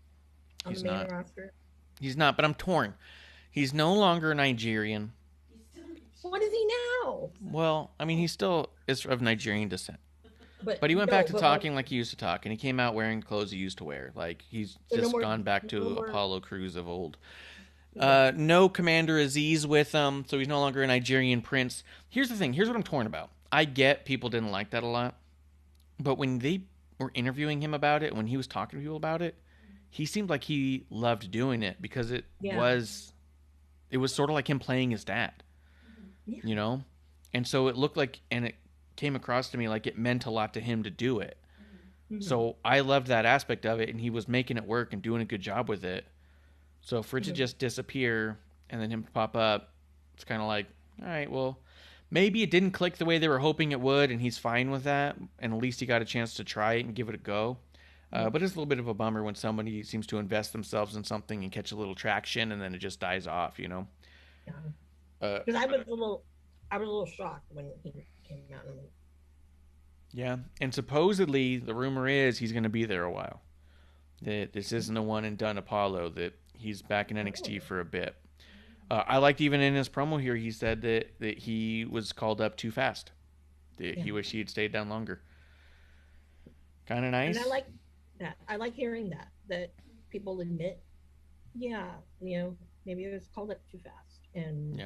on the main roster? He's not, but I'm torn. He's no longer Nigerian. What is he now? Well, I mean, he still is of Nigerian descent. But he went back to talking like he used to talk, and he came out wearing clothes he used to wear. Like, he's just gone back to Apollo Crews of old. No Commander Aziz with him, so he's no longer a Nigerian prince. Here's the thing. Here's what I'm torn about. I get people didn't like that a lot, but when they were interviewing him about it, when he was talking to people about it, he seemed like he loved doing it because it was sort of like him playing his dad, you know? And so it looked like, and it came across to me like it meant a lot to him to do it. Mm-hmm. So I loved that aspect of it, and he was making it work and doing a good job with it. So for it to just disappear and then him to pop up, it's kind of like, all right, well, maybe it didn't click the way they were hoping it would, and he's fine with that, and at least he got a chance to try it and give it a go. But it's a little bit of a bummer when somebody seems to invest themselves in something and catch a little traction, and then it just dies off, you know? Yeah. Because I was a little shocked when he came out. Yeah, and supposedly the rumor is he's going to be there a while. That this isn't a one and done Apollo. That he's back in NXT for a bit. I liked even in his promo here, he said that he was called up too fast. That he wished he had stayed down longer. Kind of nice. And I like that. I like hearing that people admit, you know, maybe it was called up too fast. And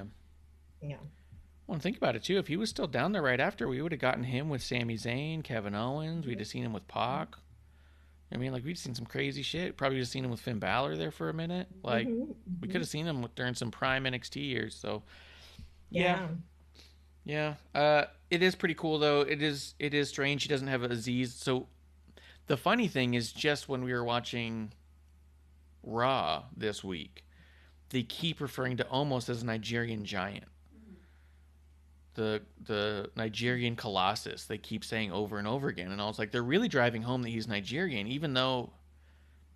Well, and think about it too. If he was still down there right after, we would have gotten him with Sami Zayn, Kevin Owens. We'd have seen him with Pac. I mean, like, we'd seen some crazy shit. Probably just seen him with Finn Balor there for a minute. Like, we could have seen him during some prime NXT years. So, yeah. It is pretty cool though. It is strange he doesn't have Aziz. So, the funny thing is, just when we were watching Raw this week, they keep referring to Omos as a Nigerian giant. The Nigerian Colossus, they keep saying over and over again. And I was like, they're really driving home that he's Nigerian, even though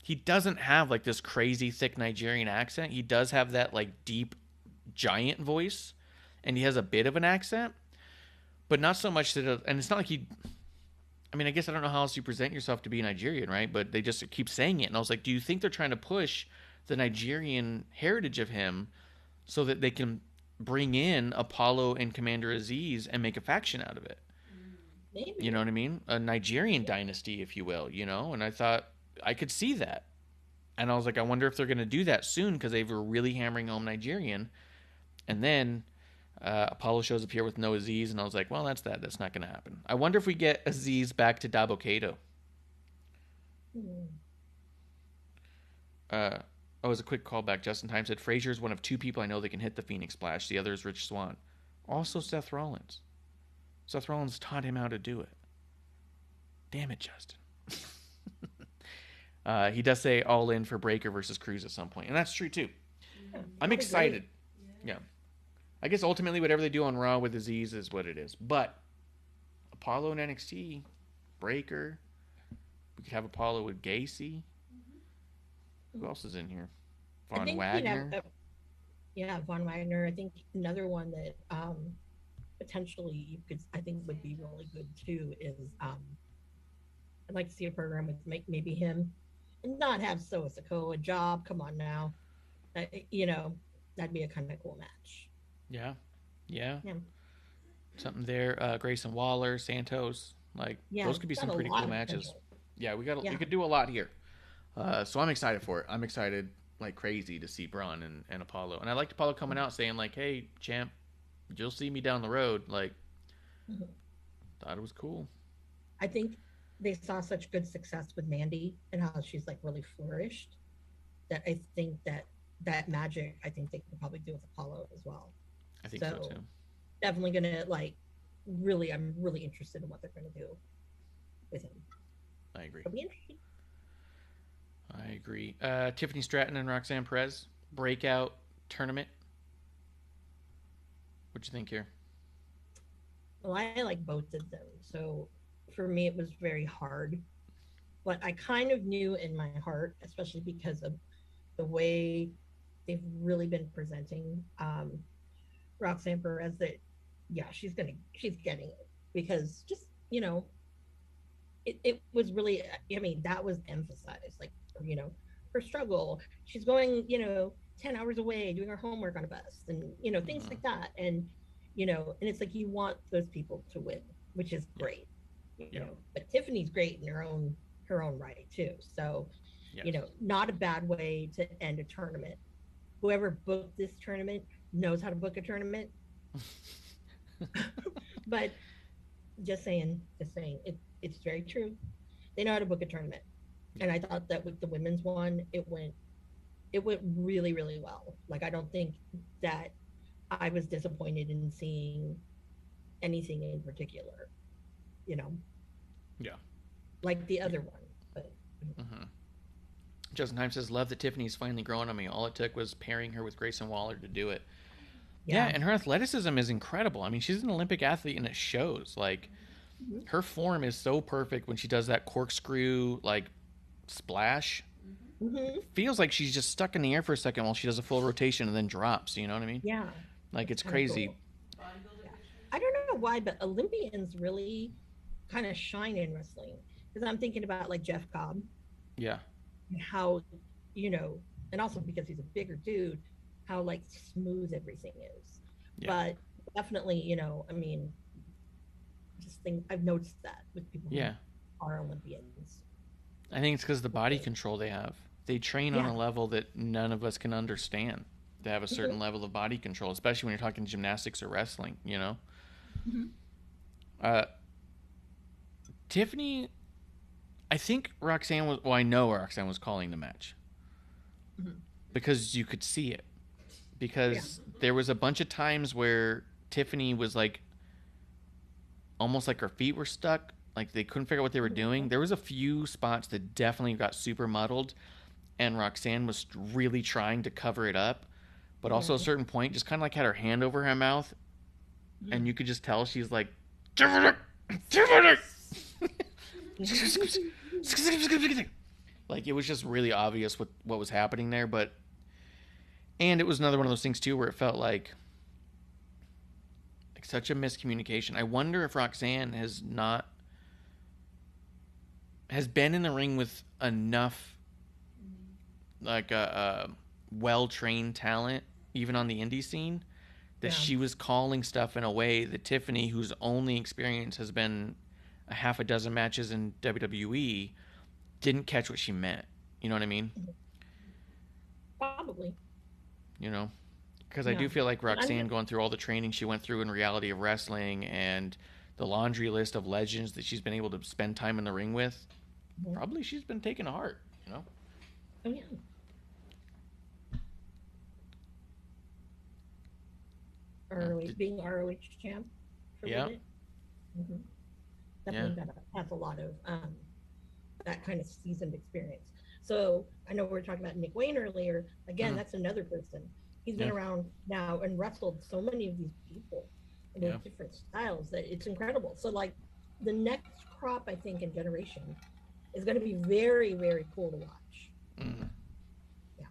he doesn't have like this crazy thick Nigerian accent. He does have that like deep giant voice, and he has a bit of an accent, but not so much that, and it's not like I mean, I guess I don't know how else you present yourself to be Nigerian, right? But they just keep saying it. And I was like, do you think they're trying to push the Nigerian heritage of him so that they can bring in Apollo and Commander Aziz and make a faction out of it? Maybe. You know what I mean? A Nigerian dynasty, if you will, you know? And I thought I could see that. And I was like, I wonder if they're going to do that soon, because they were really hammering home Nigerian. And then Apollo shows up here with no Aziz, and I was like, well, that's not going to happen. I wonder if we get Aziz back to Dabbo-Kato. Oh, as a quick callback, Justin Time said, Frazier is one of 2 people I know that can hit the Phoenix Splash. The other is Rich Swann. Also Seth Rollins. Seth Rollins taught him how to do it. Damn it, Justin. He does say all in for Breaker versus Cruz at some point. And that's true, too. I'm excited. Yeah. I guess ultimately whatever they do on Raw with Aziz is what it is. But Apollo and NXT, Breaker. We could have Apollo with Gacy. Who else is in here? Von Wagner. Von Wagner. I think another one that potentially you could, I think, would be really good too is I'd like to see a program with maybe him and not have Solo Sikoa a job. Come on now, you know, that'd be a kind of cool match. Yeah. Something there. Grayson Waller, Santos, those could be some pretty cool matches. Yeah, we could do a lot here. So I'm excited for it. I'm excited like crazy to see Braun and Apollo. And I liked Apollo coming out saying like, hey, champ, you'll see me down the road. Thought it was cool. I think they saw such good success with Mandy and how she's like really flourished that I think that magic, I think they could probably do with Apollo as well. I think so too. Definitely going to I'm really interested in what they're going to do with him. I agree. It'll be interesting. I agree. Tiffany Stratton and Roxanne Perez breakout tournament. What you think here? Well, I like both of them. So for me, it was very hard. But I kind of knew in my heart, especially because of the way they've really been presenting Roxanne Perez, that, yeah, she's getting it. Because just, you know, it was really, I mean, that was emphasized. Like, you know, her struggle. She's going, 10 hours away doing her homework on a bus and, things like that. And, and it's like you want those people to win, which is great. You know, but Tiffany's great in her own right too. So, not a bad way to end a tournament. Whoever booked this tournament knows how to book a tournament. But just saying, it's very true. They know how to book a tournament. And I thought that with the women's one, it went really, really well. Like, I don't think that I was disappointed in seeing anything in particular, Yeah. like the other one. But Justin Time says, love that Tiffany's finally growing on me. All it took was pairing her with Grayson Waller to do it. Yeah, and her athleticism is incredible. I mean, she's an Olympic athlete, and it shows. Like, her form is so perfect when she does that corkscrew, like, splash. Feels like she's just stuck in the air for a second while she does a full rotation and then drops. You know what I mean? Yeah. Like, it's crazy. Cool. I don't know why, but Olympians really kind of shine in wrestling. Because I'm thinking about, like, Jeff Cobb. Yeah. And how, and also because he's a bigger dude, how, like, smooth everything is. Yeah. But definitely, I mean, I've noticed that with people who are Olympians. I think it's because the body control they have. They train on a level that none of us can understand. They have a certain level of body control, especially when you're talking gymnastics or wrestling, Tiffany, I think Roxanne was, I know Roxanne was calling the match. Because you could see it. Because there was a bunch of times where Tiffany was like, almost like her feet were stuck. Like, they couldn't figure out what they were doing. There was a few spots that definitely got super muddled, and Roxanne was really trying to cover it up. But also at a certain point, just kind of like had her hand over her mouth, and you could just tell she's like, like, it was just really obvious what was happening there. And it was another one of those things, too, where it felt like such a miscommunication. I wonder if Roxanne has been in the ring with enough like well-trained talent, even on the indie scene, that she was calling stuff in a way that Tiffany, whose only experience has been a half a dozen matches in WWE, didn't catch what she meant. You know what I mean? Probably. Because I do feel like Roxanne, going through all the training she went through in Reality of Wrestling and the laundry list of legends that she's been able to spend time in the ring with, probably she's been taken to heart, Oh, yeah. being ROH champ for a Yeah. minute. Mm-hmm. Definitely has a lot of that kind of seasoned experience. So I know we were talking about Nick Wayne earlier. Again, that's another person. He's been around now and wrestled so many of these people with different styles that it's incredible. So like the next crop, I think, in generation is going to be very, very cool to watch. Mm-hmm. Yeah.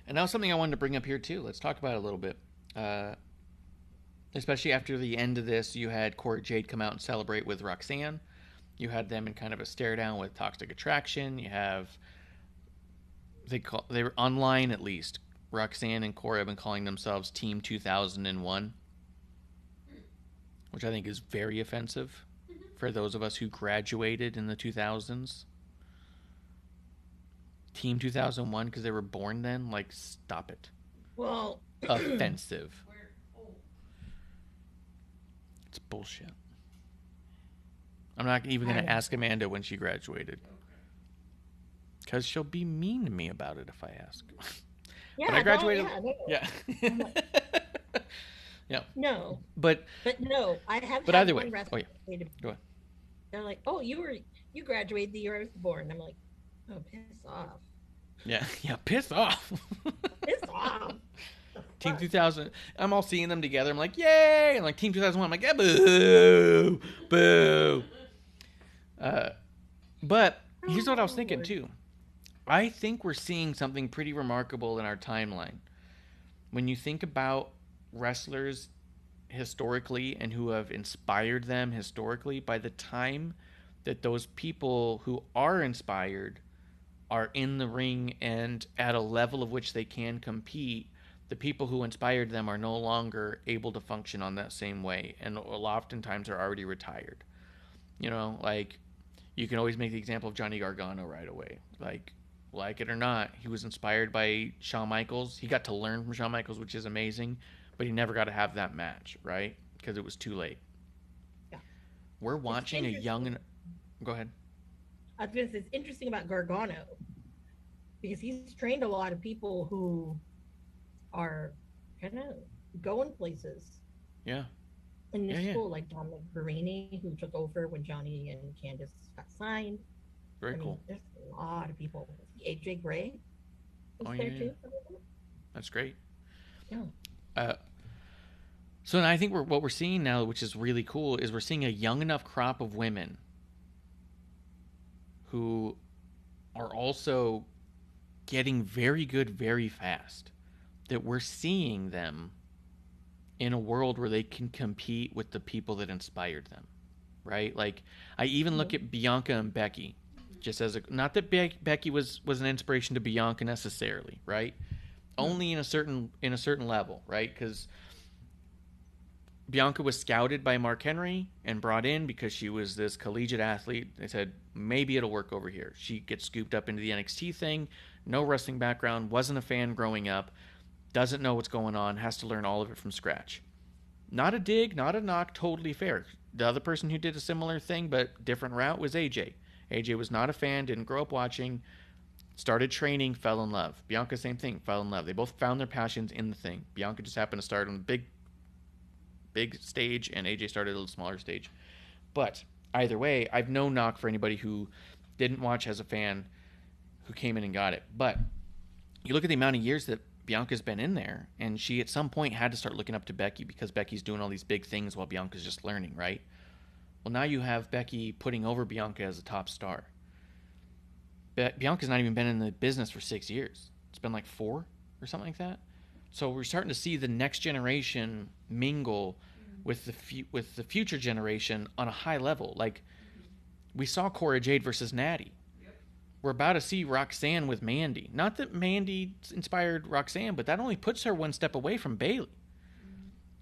And now something I wanted to bring up here too. Let's talk about it a little bit. Especially after the end of this, you had Cora Jade come out and celebrate with Roxanne. You had them in kind of a stare down with Toxic Attraction. You have they were online at least. Roxanne and Cora have been calling themselves Team 2001, which I think is very offensive for those of us who graduated in the 2000s. Team 2001 because they were born then? Like, stop it. Well, offensive. It's bullshit. I'm not even going to ask Amanda when she graduated. Because she'll be mean to me about it if I ask. Yeah, but I graduated. Yeah. Yeah. No. But no, I have. But either way. Oh yeah. Go ahead. They're like, oh, you graduated the year I was born. I'm like, oh, piss off. Yeah. Piss off. Piss off. Team 2000. I'm all seeing them together. I'm like, yay! And like Team 2001. I'm like, yeah, boo, boo. But here's what I was thinking too. I think we're seeing something pretty remarkable in our timeline. When you think about wrestlers historically and who have inspired them historically, by the time that those people who are inspired are in the ring and at a level of which they can compete, the people who inspired them are no longer able to function on that same way, and oftentimes are already retired. You know, like, you can always make the example of Johnny Gargano right away. Like it or not, he was inspired by Shawn Michaels. He got to learn from Shawn Michaels, which is amazing, but he never got to have that match, right? Because it was too late. Yeah. We're watching a young and... Go ahead. I was going to say, it's interesting about Gargano because he's trained a lot of people who are kind of going places. Yeah. In this school, like Dominic Guarini, who took over when Johnny and Candice got signed. Very cool. There's a lot of people. AJ Gray was there too. That's great. Yeah. So I think what we're seeing now, which is really cool, is we're seeing a young enough crop of women who are also getting very good very fast, that we're seeing them in a world where they can compete with the people that inspired them, right? Like, I even look at Bianca and Becky, just as not that Becky was an inspiration to Bianca necessarily, right? Only in a certain level, right? Because Bianca was scouted by Mark Henry and brought in because she was this collegiate athlete. They said, maybe it'll work over here. She gets scooped up into the NXT thing, no wrestling background, wasn't a fan growing up, doesn't know what's going on, has to learn all of it from scratch. Not a dig, not a knock, totally fair. The other person who did a similar thing but different route was AJ. AJ was not a fan, didn't grow up watching, started training, fell in love. Bianca, same thing, fell in love. They both found their passions in the thing. Bianca just happened to start on the big stage, and AJ started at a little smaller stage. But either way, I've no knock for anybody who didn't watch as a fan, who came in and got it. But you look at the amount of years that Bianca's been in there, and she at some point had to start looking up to Becky because Becky's doing all these big things while Bianca's just learning, right? Well, now you have Becky putting over Bianca as a top star. Bianca's not even been in the business for 6 years. It's been like 4 or something like that. So we're starting to see the next generation mingle with the future generation on a high level. Like, we saw Cora Jade versus Natty. We're about to see Roxanne with Mandy. Not that Mandy inspired Roxanne, but that only puts her one step away from Bayley.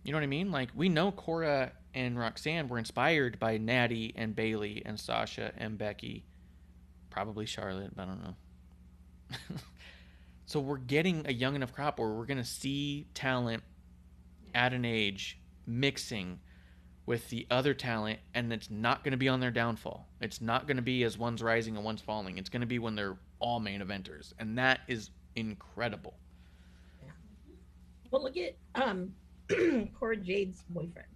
You know what I mean? Like, we know Cora and Roxanne were inspired by Natty and Bayley and Sasha and Becky. Probably Charlotte, but I don't know. So we're getting a young enough crop where we're going to see talent at an age mixing with the other talent, and it's not going to be on their downfall. It's not going to be as one's rising and one's falling. It's going to be when they're all main eventers, and that is incredible. Yeah. Well, look at Cora Jade's boyfriend,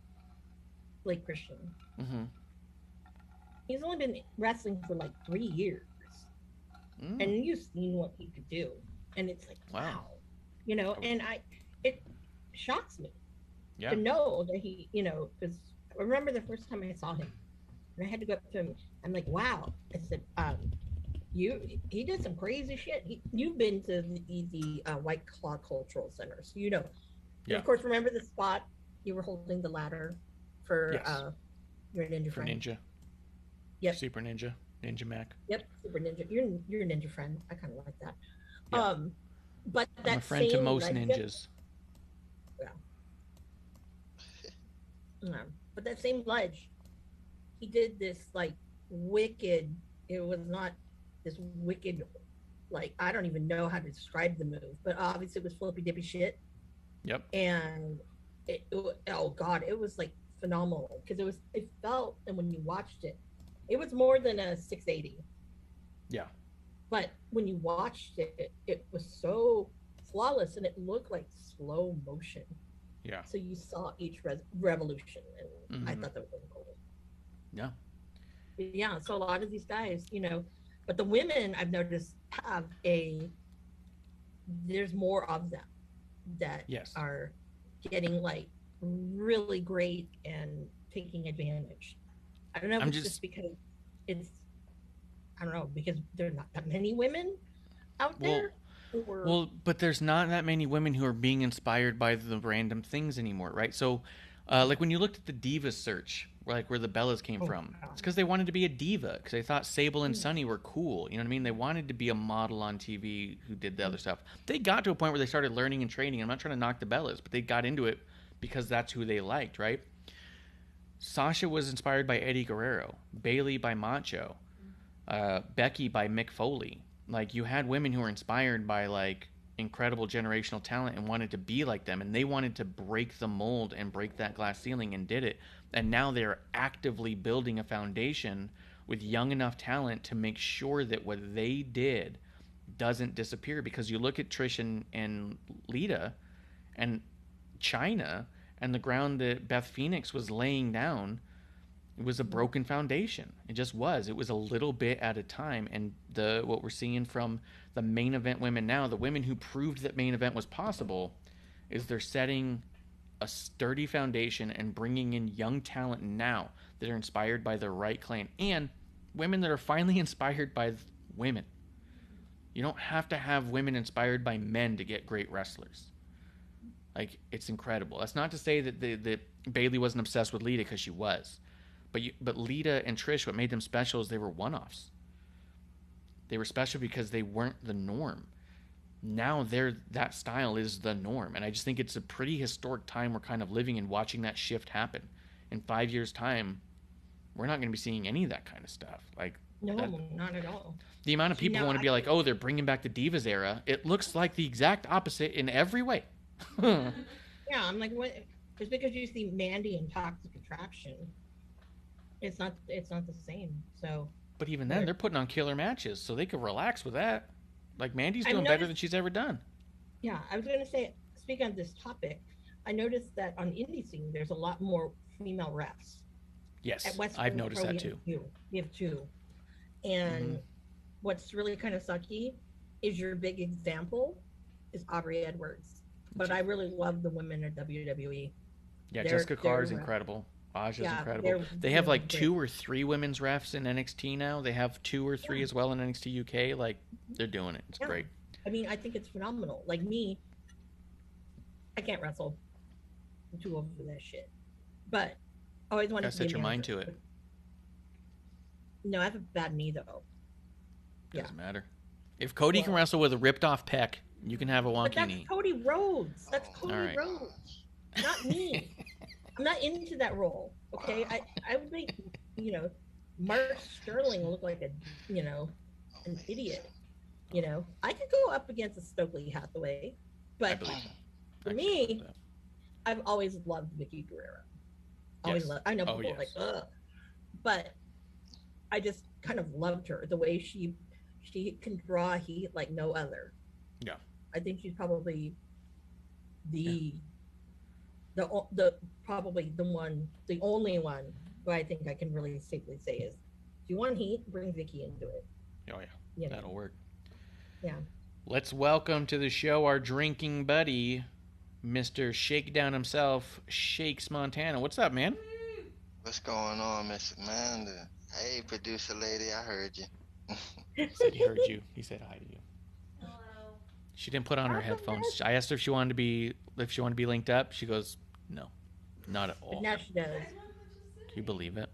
Blake Christian. Mm-hmm. He's only been wrestling for like 3 years, and you've seen what he could do, and it's like, wow, And it shocks me to know that he, because I remember the first time I saw him, and I had to go up to him. I'm like, wow. I said, he did some crazy shit. You've been to the White Claw Cultural Center, so you know. Yeah. And of course, remember the spot you were holding the ladder for your ninja friend. For Ninja. Yep. Super Ninja. Ninja Mac. Yep. Super Ninja. You're a ninja friend. I kind of like that. Yeah. But I'm a friend to most ninjas. Yeah. But that same ledge, he did this like wicked. It was not this wicked, like, I don't even know how to describe the move, but obviously it was flippy dippy shit. Yep. And it was like phenomenal, because it felt, and when you watched it, it was more than a 680. Yeah. But when you watched it, it was so flawless, and it looked like slow motion. Yeah. So you saw each revolution, and I thought that was really cool. Yeah. Yeah. So a lot of these guys, but the women I've noticed have there's more of them that are getting like really great and taking advantage. I don't know if it's just because because there are not that many women out there. Well, but there's not that many women who are being inspired by the random things anymore, right? So, like when you looked at the diva search, like where the Bellas came from, it's because they wanted to be a diva, because they thought Sable and Sunny were cool. You know what I mean? They wanted to be a model on TV who did the other stuff. They got to a point where they started learning and training. I'm not trying to knock the Bellas, but they got into it because that's who they liked, right? Sasha was inspired by Eddie Guerrero, Bayley by Macho, Becky by Mick Foley. Like, you had women who were inspired by like incredible generational talent and wanted to be like them, and they wanted to break the mold and break that glass ceiling, and did it. And now they're actively building a foundation with young enough talent to make sure that what they did doesn't disappear. Because you look at Trish and Lita and Chyna, and the ground that Beth Phoenix was laying down, it was a broken foundation. It just was. It was a little bit at a time. And what we're seeing from the main event women now, the women who proved that main event was possible, is they're setting a sturdy foundation and bringing in young talent now that are inspired by the right clan, and women that are finally inspired by women. You don't have to have women inspired by men to get great wrestlers. Like, it's incredible. That's not to say that Bayley wasn't obsessed with Lita, because she was. But Lita and Trish, what made them special is they were one-offs. They were special because they weren't the norm. Now that style is the norm. And I just think it's a pretty historic time we're kind of living in, watching that shift happen. In 5 years' time, we're not going to be seeing any of that kind of stuff. Like, no, not at all. The amount of people who want to be like, oh, they're bringing back the Divas era. It looks like the exact opposite in every way. Yeah, I'm like, what? Just because you see Mandy in Toxic Attraction, it's not the same. So. But even then, they're putting on killer matches, so they could relax with that. Like, Mandy's doing better than she's ever done. Yeah, I was going to say, speaking of this topic, I noticed that on the indie scene, there's a lot more female refs. Yes, I've noticed that too. We have two. And what's really kind of sucky is your big example is Aubrey Edwards. But I really love the women at WWE. Yeah, Jessica Carr is incredible. Aja's incredible. They have like 2 or 3 women's refs in NXT now. They have 2 or 3 as well in NXT UK. Like, they're doing it. It's great. I mean, I think it's phenomenal. Like me, I can't wrestle. I'm too old for that shit. But I always wanted to set your mind to it. No, I have a bad knee though. Doesn't matter. If Cody can wrestle with a ripped off pec, you can have a wonky knee. That's Cody Rhodes. That's Cody Rhodes. Not me. I'm not into that role. Okay, I would make Marsh Sterling look like an idiot. I could go up against a Stokely Hathaway, but for me, I've always loved Vicky Guerrero. Always loved. I know people are like, ugh, but I just kind of loved her. The way she can draw heat like no other. Yeah, I think she's probably the the probably the only one who I think I can really safely say is, if you want heat, bring Vicky into it. Oh yeah, You know? that'll work. Yeah. Let's welcome to the show our drinking buddy, Mr. Shakedown himself, Shakes Montana. What's up, man? What's going on, Miss Amanda? Hey, producer lady, I heard you. He said he heard you. He said hi to you. Hello. She didn't put on her headphones. I asked her if she wanted to be linked up. She goes, no, not at all. But now she does. Can you believe it?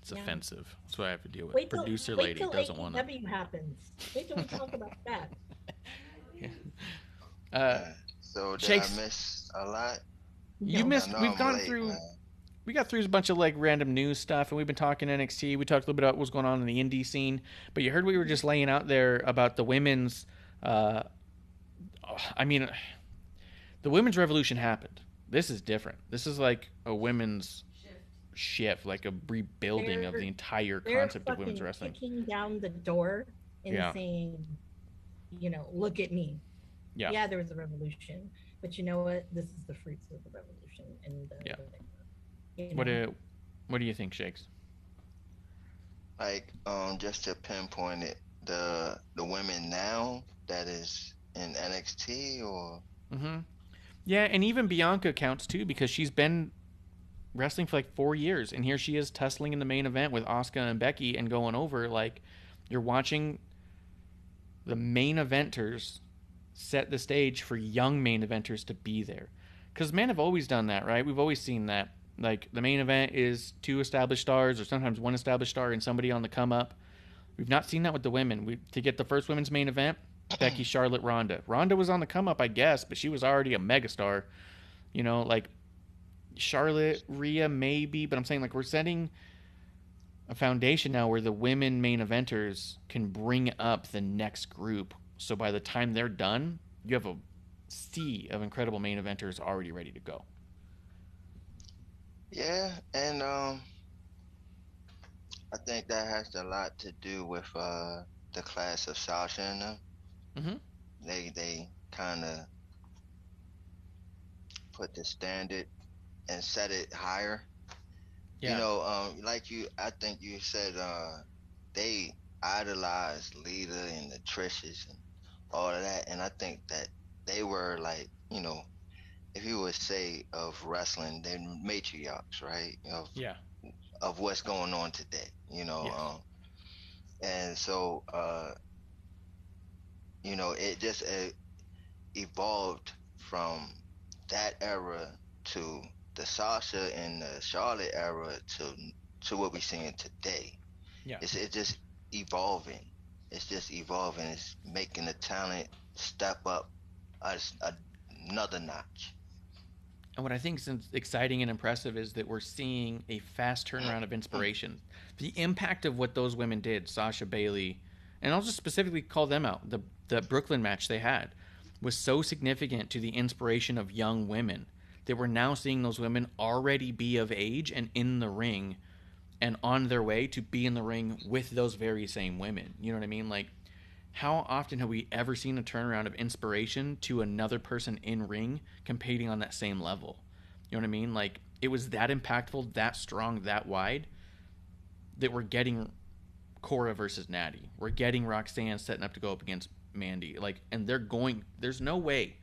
It's offensive. That's what I have to deal with. Wait Producer till lady doesn't want to. AEW happens. Wait till we talk about that. Yeah. So did Shakes, I miss a lot? You No. missed. I know We've I'm gone late, through. man. We got through a bunch of like random news stuff, and we've been talking NXT. We talked a little bit about what's going on in the indie scene, but you heard we were just laying out there about the women's. The women's revolution happened. This is different. This is like a women's shift, like a rebuilding of the entire concept of women's wrestling. Kicking down the door and saying, look at me. Yeah, there was a revolution, but you know what? This is the fruits of the revolution. And What do you think, Shakes? Like, just to pinpoint it, the women now that is in NXT or. Mm-hmm. Yeah, and even Bianca counts too, because she's been wrestling for like 4 years, and here she is tussling in the main event with Asuka and Becky and going over. Like, you're watching the main eventers set the stage for young main eventers to be there, because men have always done that, right? We've always seen that. Like, the main event is 2 established stars, or sometimes 1 established star and somebody on the come up. We've not seen that with the women. To get the first women's main event, Becky, Charlotte, Ronda. Ronda was on the come up, I guess, but she was already a megastar. Like Charlotte, Rhea, maybe, but I'm saying, like, we're setting a foundation now where the women main eventers can bring up the next group. So by the time they're done, you have a sea of incredible main eventers already ready to go. Yeah, and I think that has a lot to do with the class of Sasha and them. Mm-hmm. They kind of put the standard and set it higher. Yeah. I think you said they idolized Lita and the Trish's and all of that, and I think that they were like, if you would say of wrestling, they're matriarchs, right? Of what's going on today, and so it just evolved from that era to the Sasha and the Charlotte era to what we're seeing today. Yeah. It's just evolving. It's just evolving. It's making the talent step up another notch. And what I think is exciting and impressive is that we're seeing a fast turnaround of inspiration. The impact of what those women did, Sasha, Bayley, and I'll just specifically call them out, the Brooklyn match they had, was so significant to the inspiration of young women that we're now seeing those women already be of age and in the ring and on their way to be in the ring with those very same women. You know what I mean? Like, how often have we ever seen a turnaround of inspiration to another person in ring competing on that same level? You know what I mean? Like, it was that impactful, that strong, that wide, that we're getting Cora versus Natty. We're getting Roxanne setting up to go up against Mandy. Like, and there's no way,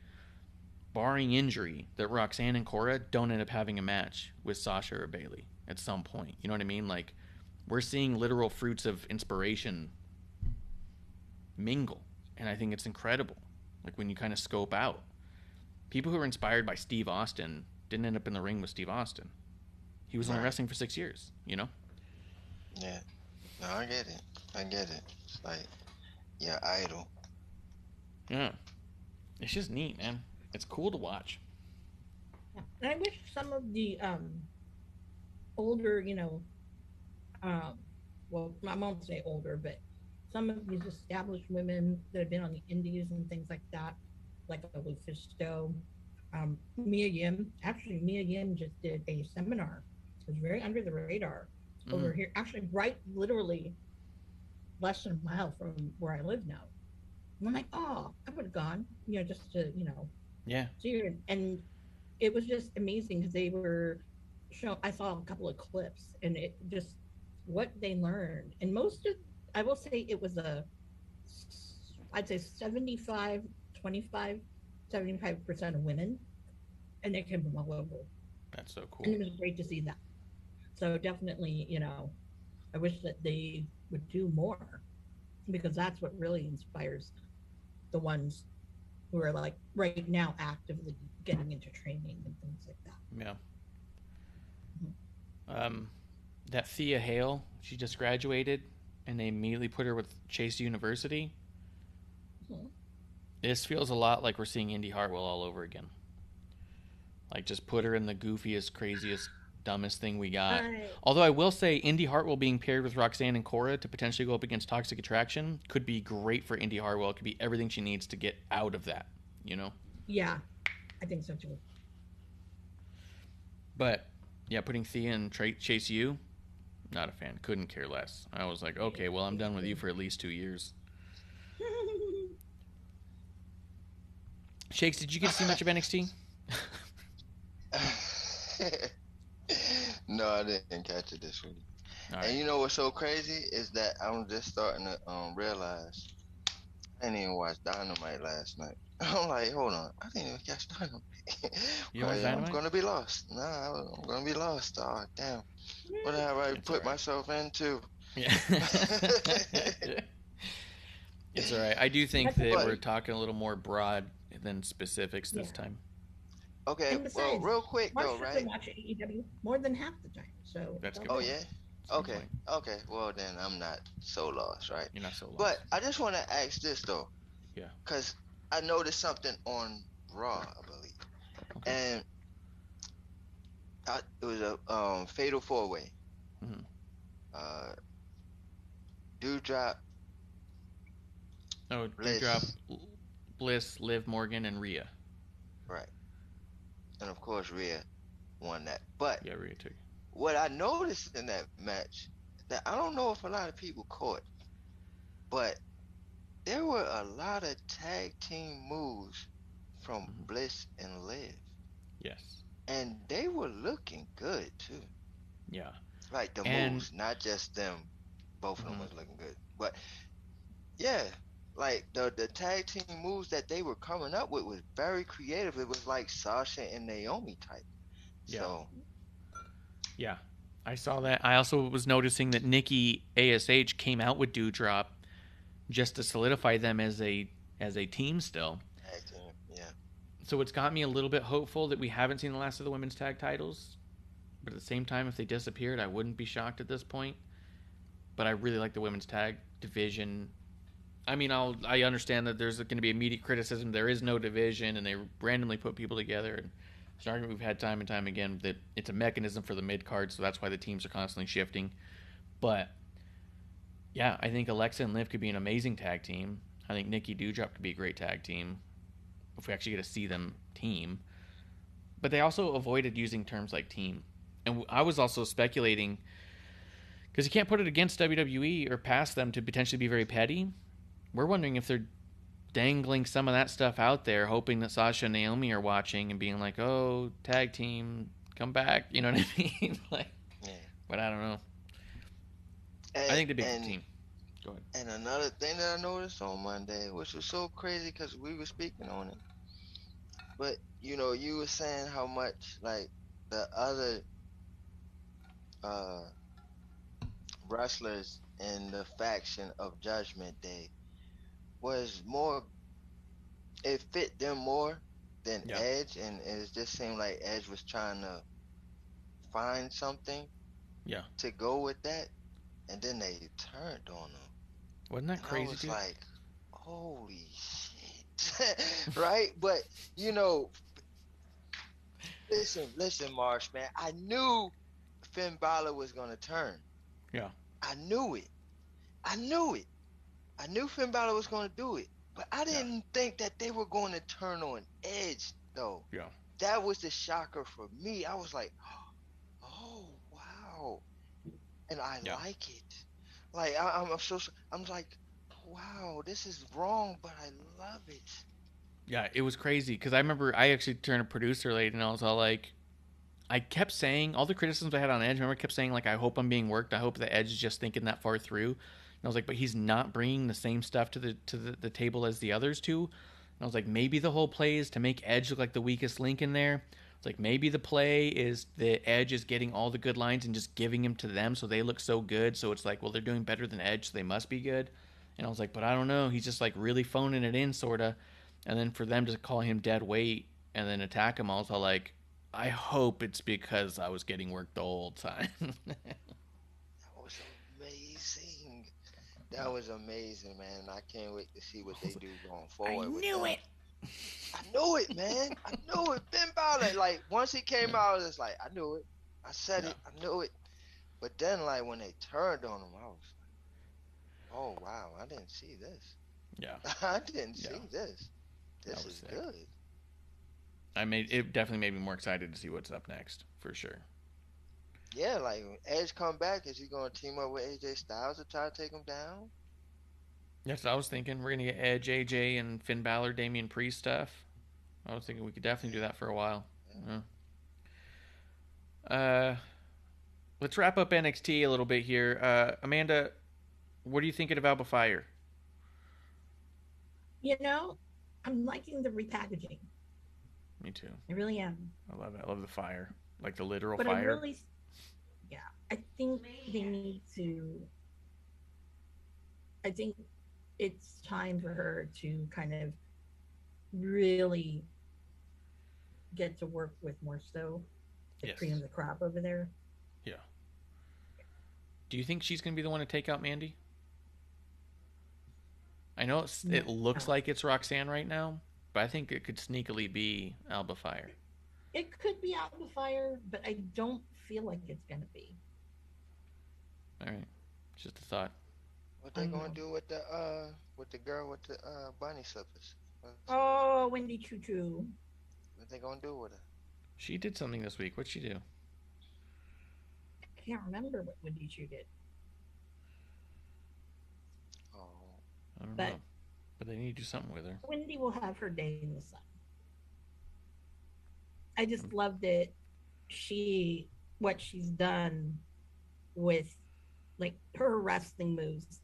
barring injury, that Roxanne and Cora don't end up having a match with Sasha or Bayley at some point. You know what I mean? Like, we're seeing literal fruits of inspiration mingle, and I think it's incredible. Like, when you kind of scope out, people who were inspired by Steve Austin didn't end up in the ring with Steve Austin. He was only wrestling for 6 years, Yeah. No, I get it. It's like, yeah, idol. Yeah. It's just neat, man. It's cool to watch. Yeah. And I wish some of the older, well, I won't say older, but some of these established women that have been on the indies and things like that, like a Lufisto, Mia Yim. Actually, Mia Yim just did a seminar. It was very under the radar over here. Actually, right, literally less than a mile from where I live now. And I'm like, oh, I would have gone, just to, Yeah. see her. And it was just amazing because they were show. I saw a couple of clips, and it just what they learned. And most of, I will say, it was I'd say 75, 25, 75% of women, and they came from all over. That's so cool. And it was great to see that. So definitely, I wish that they would do more, because that's what really inspires the ones who are like right now actively getting into training and things like that. Yeah. That Thea Hale, she just graduated, and they immediately put her with Chase University. This feels a lot like we're seeing Indy Hartwell all over again. Like, just put her in the goofiest, craziest, dumbest thing we got. Right. Although I will say, Indy Hartwell being paired with Roxanne and Cora to potentially go up against Toxic Attraction could be great for Indy Hartwell. It could be everything she needs to get out of that, Yeah, I think so too. But, yeah, putting Thea and Chase U, not a fan. Couldn't care less. I was like, okay, well, I'm done with you for at least 2 years. Shakes, did you get to see much of NXT? No, I didn't catch it this week. Right. And you know what's so crazy is that I'm just starting to realize I didn't even watch Dynamite last night. I'm like, hold on, I didn't even catch Dynamite. You watch Dynamite? I'm gonna be lost. Nah, I'm gonna be lost. Oh damn, what have I put myself into? Yeah. It's all right. I do think that we're talking a little more broad than specifics this time. Okay, And besides, well, real quick Marsh though, has right? been watching AEW more than half the time, so That's good. Oh yeah. Okay. point. Okay. Well, then I'm not so lost, right? You're not so lost. But I just want to ask this though. Yeah. Because I noticed something on Raw, I believe, and it was a fatal 4-way. Mm-hmm. Dewdrop. Oh, Dewdrop, Bliss, Liv Morgan, and Rhea. Right. And of course, Rhea won that. But yeah, Rhea too. What I noticed in that match that I don't know if a lot of people caught, but there were a lot of tag team moves from Bliss and Liv. Yes. And they were looking good too. Yeah. Like the moves, not just them. Both of them was looking good. But yeah, like the tag team moves that they were coming up with was very creative. It was like Sasha and Naomi type. Yeah. So yeah, I saw that. I also was noticing that Nikki ASH came out with Dewdrop just to solidify them as a team still. Tag team, yeah. So it's got me a little bit hopeful that we haven't seen the last of the women's tag titles. But at the same time, if they disappeared, I wouldn't be shocked at this point. But I really like the women's tag division. I mean, I understand that there's going to be immediate criticism. There is no division, and they randomly put people together. And it's an argument we've had time and time again that it's a mechanism for the mid-card, so that's why the teams are constantly shifting. But, yeah, I think Alexa and Liv could be an amazing tag team. I think Nikki Dewdrop could be a great tag team if we actually get to see them team. But they also avoided using terms like team. And I was also speculating, because you can't put it against WWE or past them to potentially be very petty. We're wondering if they're dangling some of that stuff out there, hoping that Sasha and Naomi are watching and being like, oh, tag team, come back. You know what I mean? But I don't know. I think they'd be a good team. Go ahead. And another thing that I noticed on Monday, which was so crazy because we were speaking on it, but, you were saying how much, like, the other wrestlers in the faction of Judgment Day was more, it fit them more than Edge, and it just seemed like Edge was trying to find something to go with that, and then they turned on him. Wasn't that crazy? I was like, holy shit. Right? But, listen, Marsh, man, I knew Finn Balor was going to turn. Yeah. I knew it. I knew Finn Balor was going to do it. But I didn't think that they were going to turn on Edge, though. Yeah. That was the shocker for me. I was like, oh, wow. And I like it. Like, I'm like, wow, this is wrong, but I love it. Yeah, it was crazy because I remember I actually turned a producer late and I was all like, I kept saying all the criticisms I had on Edge. Remember, I kept saying like, I hope I'm being worked. I hope the Edge is just thinking that far through. And I was like, but he's not bringing the same stuff to the table as the others do. And I was like, maybe the whole play is to make Edge look like the weakest link in there. It's like maybe the play is the Edge is getting all the good lines and just giving them to them so they look so good. So it's like, well, they're doing better than Edge, so they must be good. And I was like, but I don't know. He's just like really phoning it in, sort of. And then for them to call him dead weight and then attack him, I was all like, I hope it's because I was getting worked the whole time. That was amazing. That was amazing, man. I can't wait to see what they do going forward. I knew it, man. I knew it. Ben Balor, like, once he came out, it was like, I knew it. I said it. I knew it. But then, like, when they turned on him, I was like, oh, wow, I didn't see this. Yeah. I didn't see this. This is good. It definitely made me more excited to see what's up next, for sure. Yeah, like when Edge come back, is he gonna team up with AJ Styles to try to take him down? That's what I was thinking. We're gonna get Edge, AJ, and Finn Balor, Damian Priest stuff. I was thinking we could definitely do that for a while. Yeah. Let's wrap up NXT a little bit here. Amanda, what are you thinking of Alba Fire? You know, I'm liking the repackaging. Me too. I really am. I love it. I love the fire, like the literal but fire. I think they need to. I think it's time for her to kind of really get to work with more so the cream of the crop over there. Yeah. Do you think she's going to be the one to take out Mandy? I know it looks like it's Roxanne right now, but I think it could sneakily be Alba Fire. It could be Alba Fire, but I don't feel like it's going to be. All right. Just a thought. What they going to do with the girl with the bunny slippers? Oh, Wendy Choo Choo. What they going to do with her? She did something this week. What'd she do? I can't remember what Wendy Choo did. I don't know. But they need to do something with her. Wendy will have her day in the sun. I just loved it. What she's done with like her wrestling moves.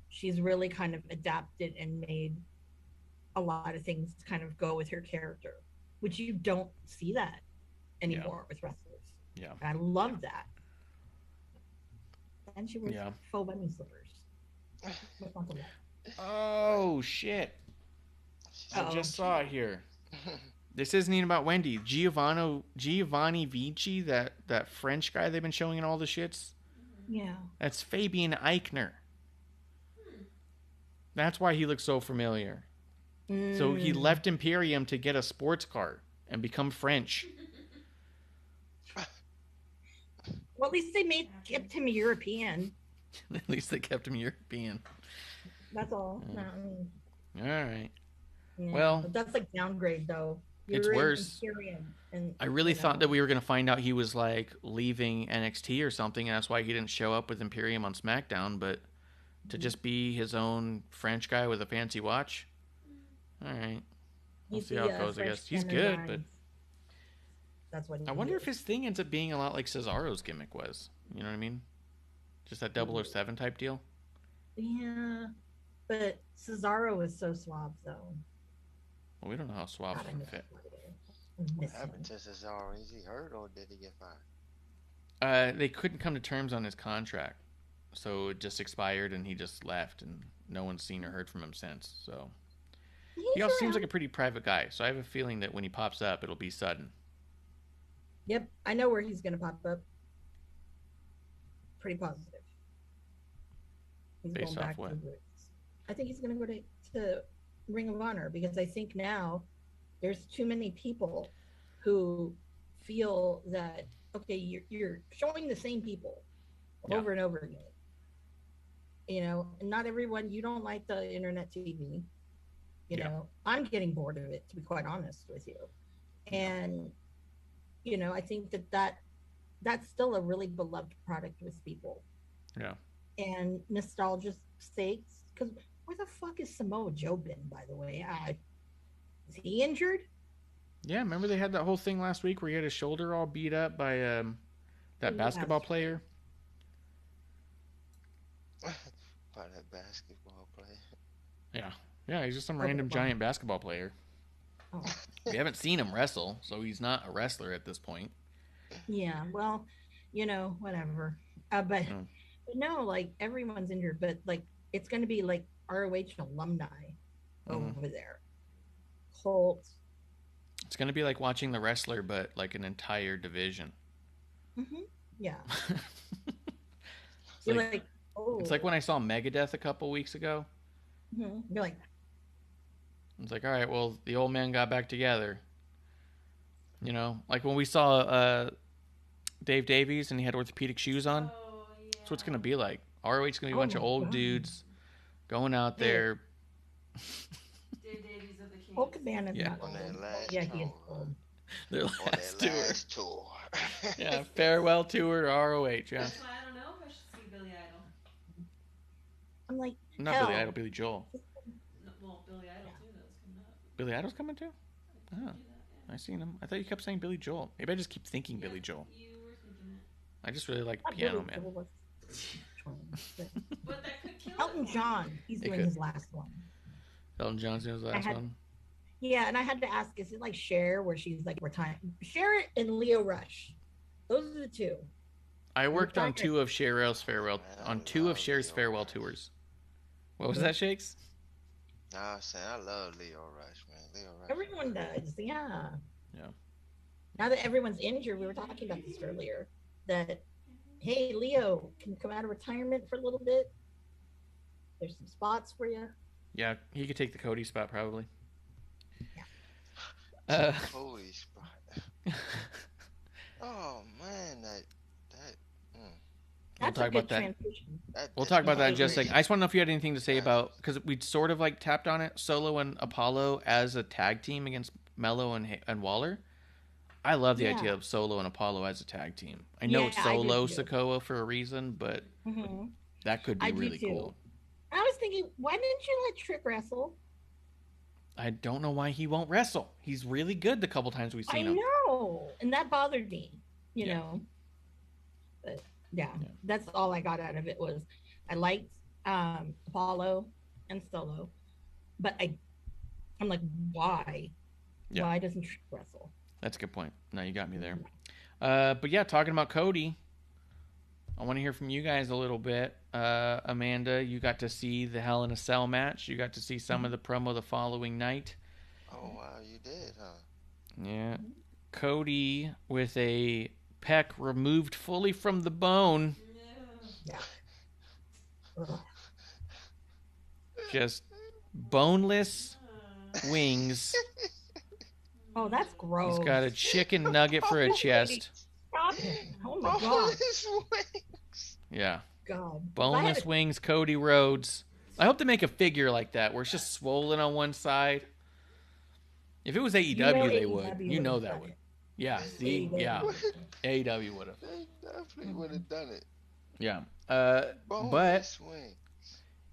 She's really kind of adapted and made a lot of things kind of go with her character, which you don't see that anymore with wrestlers. Yeah. And I love that. And she wears faux bunny slippers. Oh shit! I just saw it here. This isn't even about Wendy. Giovanni Vici, that French guy they've been showing in all the shits. Yeah. That's Fabian Eichner. That's why he looks so familiar. So he left Imperium to get a sports car and become French. Well, at least they kept him European. At least they kept him European. That's all. All right. Yeah. Well, but that's like downgrade though. It's worse. And I really thought that we were going to find out he was like leaving NXT or something, and that's why he didn't show up with Imperium on SmackDown. But to just be his own French guy with a fancy watch, all right. We'll see how it goes. I guess he's good, but that's what. I wonder if his thing ends up being a lot like Cesaro's gimmick was. You know what I mean? Just that 007 type deal. Yeah, but Cesaro is so suave though. Well, we don't know how suave he fit. What happened to Cesaro? Is he hurt or did he get fired? They couldn't come to terms on his contract, so it just expired and he just left, and no one's seen or heard from him since. So he also seems like a pretty private guy, so I have a feeling that when he pops up, it'll be sudden. Yep, I know where he's gonna pop up. Pretty positive. He's Based going off back what? to the roots. I think he's gonna go to Ring of Honor because I think now there's too many people who feel that you're showing the same people over and over again. You know, and not everyone. You don't like the internet TV. You know, I'm getting bored of it, to be quite honest with you. And you know, I think that's still a really beloved product with people. Yeah. And nostalgia's sakes, because where the fuck is Samoa Joe been, by the way? Is he injured? Yeah, remember they had that whole thing last week where he had his shoulder all beat up by that basketball player? By that basketball player. Yeah. Yeah, he's just some random giant basketball player. Oh. We haven't seen him wrestle, so he's not a wrestler at this point. Yeah, well, whatever. But no, like everyone's injured, but like it's going to be like ROH alumni over there. Colts. It's going to be like watching The Wrestler, but like an entire division. Mm-hmm. Yeah. It's like when I saw Megadeth a couple weeks ago. Mm-hmm. You're like, it's like, all right, well, the old man got back together. Like when we saw Dave Davies and he had orthopedic shoes on. Oh, yeah. That's what it's going to be like. ROH is going to be a bunch of old dudes going out there. Dave Davies of the Kings. Hulk Cabana's not On old. their last Yeah, he is tour. old. Their On last their tour. last tour. Yeah, farewell tour to ROH. Yeah. That's why I don't know if I should see Billy Idol. I'm like, Not hell. Billy Idol, Billy Joel. No, well, Billy Idol too. That's coming up. Billy Idol's coming too? Oh, Do that, yeah. I seen him. I thought you kept saying Billy Joel. Maybe I just keep thinking Billy Joel. You were thinking it. I just really like Not Piano Billy Man. Joel, But that could kill Elton it. John. He's It doing could. his last one. Elton John's his last had- one. Yeah, and I had to ask, is it like Cher where she's like retiring? Cher and Leo Rush. Those are the two. I worked on Retired. two of Cher's farewell Cher's Leo farewell Rush. tours. What was that, Shakes? Nah, I'm saying I love Leo Rush, man. Leo Rush. Everyone does. Yeah. Yeah. Now that everyone's injured, we were talking about this earlier, that, hey, Leo, can you come out of retirement for a little bit? There's some spots for you. Yeah, he could take the Cody spot probably. Holy spot. Oh man, that We'll That's talk a good about that. transition. We'll talk about that in just a second. I I just want to know if you had anything to say about, because we sort of like tapped on it, Solo and Apollo as a tag team against Mello and Waller. I love the Yeah. idea of Solo and Apollo as a tag team. I know Yeah, it's I do Solo too. Sikoa for a reason, but Mhm. that could be I do really too. cool. I was thinking, why didn't you let Trick wrestle? I don't know why he won't wrestle. He's really good the couple times we've I seen him. know, and that bothered me, you Yeah. know. But yeah, Yeah. that's all I got out of it was I liked Apollo and Solo, but I'm like, why? Yeah. Why doesn't Trick wrestle? That's a good point. No, you got me there. But yeah, talking about Cody, I want to hear from you guys a little bit. Amanda, you got to see the Hell in a Cell match. You got to see some of the promo the following night. Oh wow, you did, huh? Yeah. Cody with a pec removed fully from the bone. Yeah. Ugh. Just boneless wings. Oh, that's gross. He's got a chicken nugget for a chest. Stop it. Oh my god. Boneless wings. Yeah. God. Boneless wings, Cody Rhodes. I hope they make a figure like that where it's just swollen on one side. If it was AEW, they would. You know that would. Yeah. See? Yeah. AEW would have. They definitely would have done it. Yeah. Boneless wings.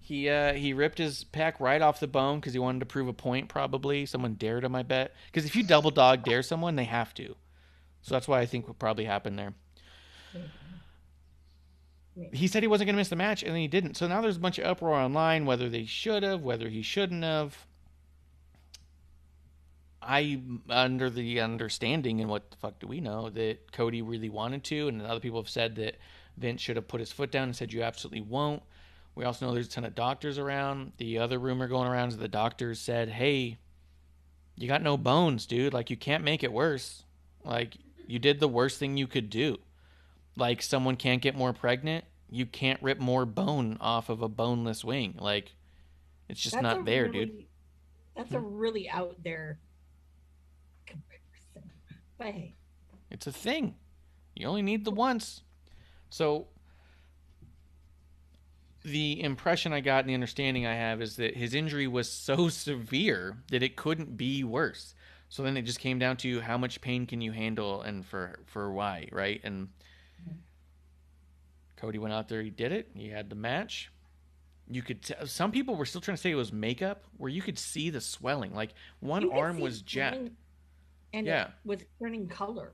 He ripped his pack right off the bone because he wanted to prove a point, probably. Someone dared him, I bet. Because if you double dog dare someone, they have to. So that's why I think what probably happened there. He said he wasn't going to miss the match, and then he didn't. So now there's a bunch of uproar online, whether they should have, whether he shouldn't have. I'm under the understanding, and what the fuck do we know, that Cody really wanted to, and other people have said that Vince should have put his foot down and said, you absolutely won't. We also know there's a ton of doctors around. The other rumor going around is the doctors said, hey, you got no bones, dude. Like, you can't make it worse. Like, you did the worst thing you could do. Like, someone can't get more pregnant. You can't rip more bone off of a boneless wing. Like, it's just not there, dude. That's a really out there comparison. But hey. It's a thing. You only need the once. So the impression I got and the understanding I have is that his injury was so severe that it couldn't be worse. So then it just came down to how much pain can you handle and for why, right? And Cody went out there, he did it. He had the match. you could some people were still trying to say it was makeup, where you could see the swelling. Like one You could arm see was jacked. swelling, and Yeah. it was turning color.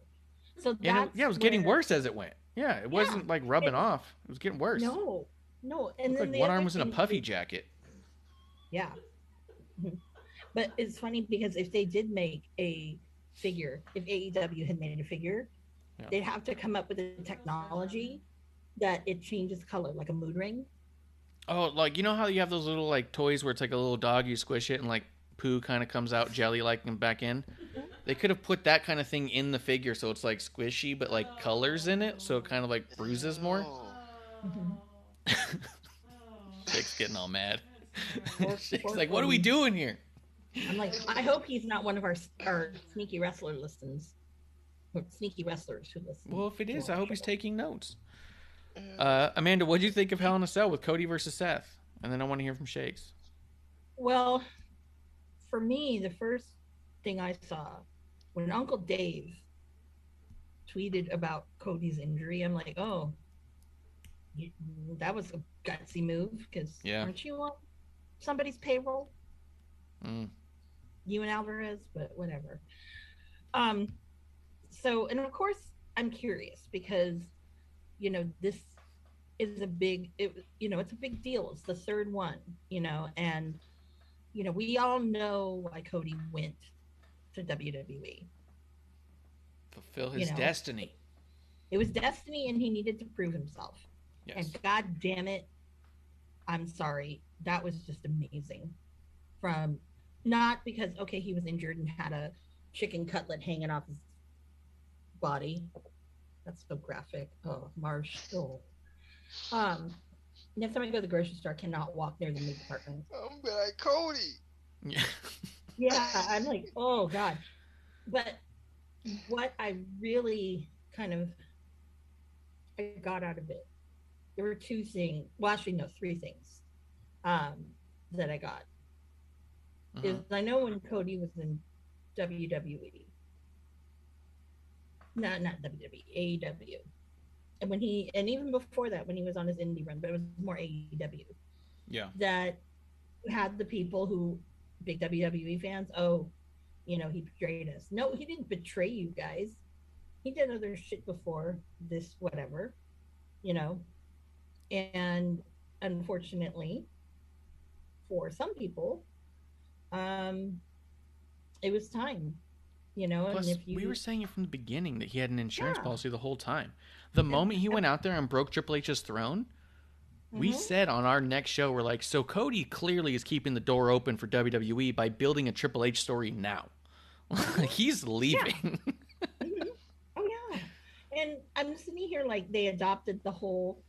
So Yeah, that's it was getting where- worse as it went. Yeah, it wasn't like rubbing and- off. It was getting worse. No, and Looked then like the one other arm was in a thing puffy is- jacket. Yeah. But it's funny because if they did make a figure, if AEW had made a figure, Yeah. they'd have to come up with a technology that it changes color, like a mood ring. Oh, like you know how you have those little like toys where it's like a little dog, you squish it and like poo kind of comes out jelly like and back in. They could have put that kind of thing in the figure so it's like squishy but like colors in it, so it kind of like bruises more. Jake's getting all mad. Jake's like, "What are we doing here?" I'm like, I hope he's not one of our sneaky wrestler listens. Sneaky wrestlers who listen. Well, if it is, I hope he's taking notes. Amanda, what do you think of Hell in a Cell with Cody versus Seth? And then I want to hear from Shakes. Well, for me, the first thing I saw when Uncle Dave tweeted about Cody's injury, I'm like, oh, that was a gutsy move because aren't you on somebody's payroll? You and Alvarez, but whatever. So, and of course, I'm curious because, this is a big, it's a big deal. It's the third one, and, we all know why Cody went to WWE. Fulfill his destiny. It was destiny, and he needed to prove himself. Yes. And God damn it, I'm sorry. That was just amazing. From not because, okay, he was injured and had a chicken cutlet hanging off his body. That's so graphic. Oh, Marsh. Oh. Next time I go to the grocery store, I cannot walk near the meat department. I'm like Cody. Yeah. Yeah, I'm like, oh God. But what I really I got out of it, there were two things. Well, actually, no, three things that I got. Is I know when Cody was in WWE, not WWE, AEW, and even before that, when he was on his indie run, but it was more AEW. Yeah. That had the people who big WWE fans. Oh, he betrayed us. No, he didn't betray you guys. He did other shit before this, whatever, and unfortunately, for some people, it was time, Plus, and if we were saying it from the beginning that he had an insurance Yeah. policy the whole time. The moment he went out there and broke Triple H's throne, we said on our next show, we're like, so Cody clearly is keeping the door open for WWE by building a Triple H story now. He's leaving. Oh yeah, and I'm sitting here like they adopted the whole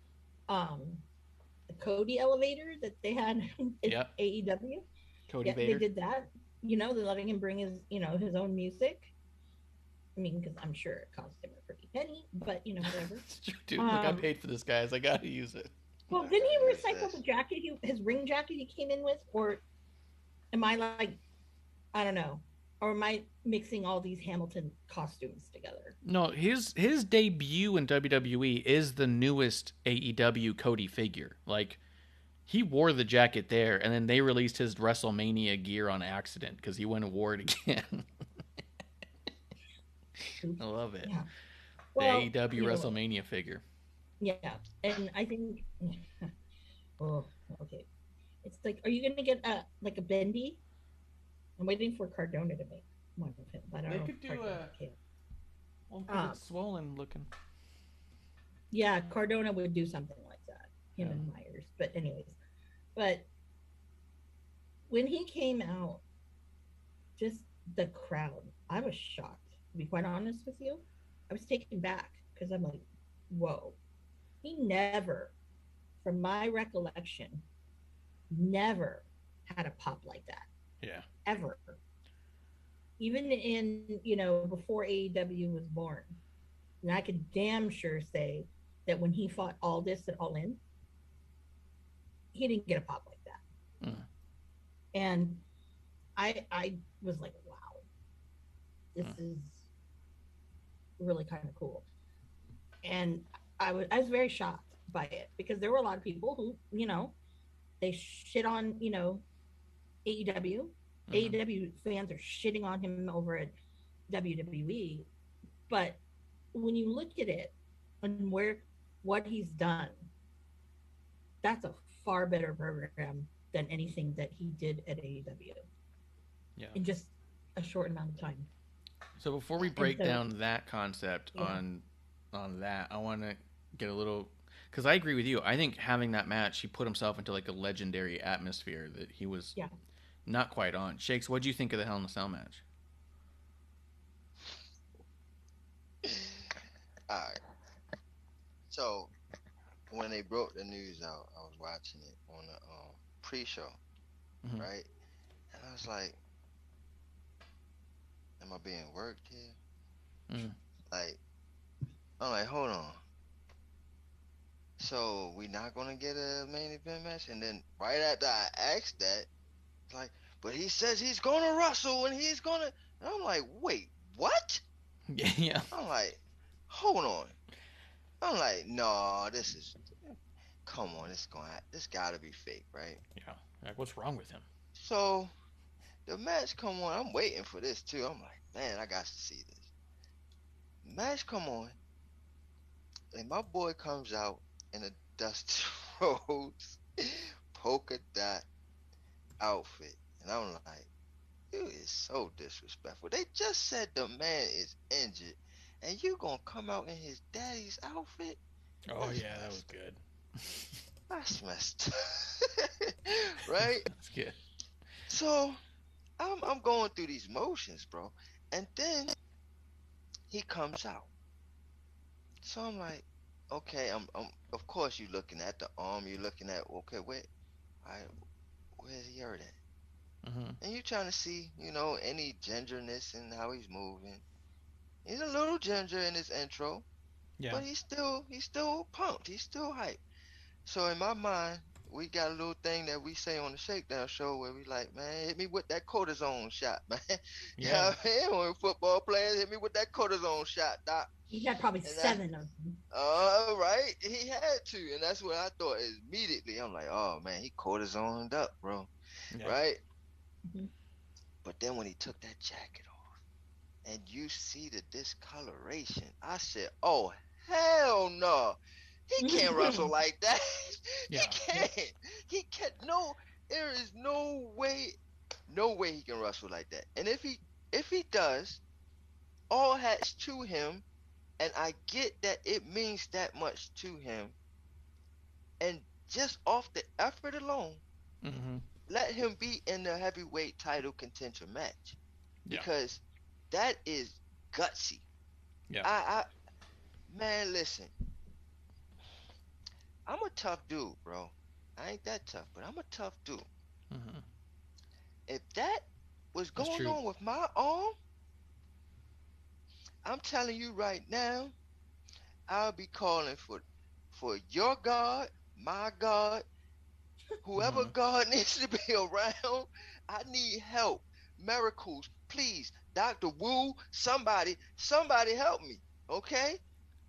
the Cody elevator that they had in AEW. Cody Vader. They did that. They're letting him bring his his own music. I mean, because I'm sure it cost him a pretty penny, but whatever. Dude, look, I paid for this, guys. I gotta use it. Well, didn't he recycle the jacket, his ring jacket he came in with, or am I like, I don't know, or am I mixing all these Hamilton costumes together? No, his debut in WWE is the newest AEW Cody figure. Like, he wore the jacket there, and then they released his WrestleMania gear on accident because he went and wore it again. I love it. Yeah. The Well, AEW WrestleMania figure. Yeah, and I think, oh, okay. It's like, are you gonna get a bendy? I'm waiting for Cardona to make one of him. I don't They know. could if do Cardona can. Well, 'cause it's swollen looking. Yeah, Cardona would do something like that. Him and Myers. But anyways, when he came out, just the crowd, I was shocked. To be quite honest with you, I was taken back because I'm like, whoa. He never, from my recollection, never had a pop like that. Yeah. Ever. Even in, before AEW was born. And I could damn sure say that when he fought Aldis at All In, he didn't get a pop like that. And I was like, wow, this is really kind of cool. And I was very shocked by it because there were a lot of people who, they shit on, AEW. AEW fans are shitting on him over at WWE. But when you look at it and what he's done, that's a far better program than anything that he did at AEW Yeah. in just a short amount of time. So before we break so- down that concept Yeah. on that, I want to get a little, because I agree with you. I think having that match, he put himself into like a legendary atmosphere that he was Yeah. not quite on. Shakes, what do you think of the Hell in a Cell match? All right. So when they broke the news out, I was watching it on the pre-show, Mhm. right? And I was like, "Am I being worked here?" Mhm. Like, I'm like, hold on. So we not gonna get a main event match? And then right after I asked that, it's like, but he says he's gonna wrestle and he's gonna. And I'm like, wait, what? Yeah. I'm like, hold on. I'm like, no, come on, this gotta be fake, right? Yeah. Like, what's wrong with him? So the match come on. I'm waiting for this too. I'm like, man, I got to see this. Match come on, and my boy comes out in a Dusty Rhodes polka dot outfit, and I'm like, you is so disrespectful. They just said the man is injured, and you gonna come out in his daddy's outfit? Oh That's yeah, that was messed up. good. That's messed up. Right? That's good. So I'm going through these motions, bro. And then he comes out. So I'm like, okay, I'm of course you looking at the arm, you're looking at, okay, where's he hurt at? Mm-hmm. And you're trying to see, any gingerness in how he's moving. He's a little ginger in his intro, Yeah. but he's still pumped. He's still hyped. So in my mind, we got a little thing that we say on the Shakedown show where we like, man, hit me with that cortisone shot, man. You know what I mean? When football players, hit me with that cortisone shot, doc. He had probably And 7 of them. Right. He had to, and that's what I thought immediately. I'm like, oh man, he cortisoned up, bro. Yeah. Right? Mhm. But then when he took that jacket off and you see the discoloration, I said, oh hell no. He can't wrestle like that. Yeah. He can't. No, there is no way he can wrestle like that. And if he does, all hats to him. And I get that it means that much to him. And just off the effort alone, Mm-hmm. let him be in the heavyweight title contention match. Yeah. Because that is gutsy. Yeah. Man, listen. I'm a tough dude, bro. I ain't that tough, but I'm a tough dude. Mm-hmm. If that was That's going true. on with my arm, I'm telling you right now, I'll be calling for your God, my God, whoever Mhm. God needs to be around. I need help, miracles, please, Dr. Wu, somebody help me, okay?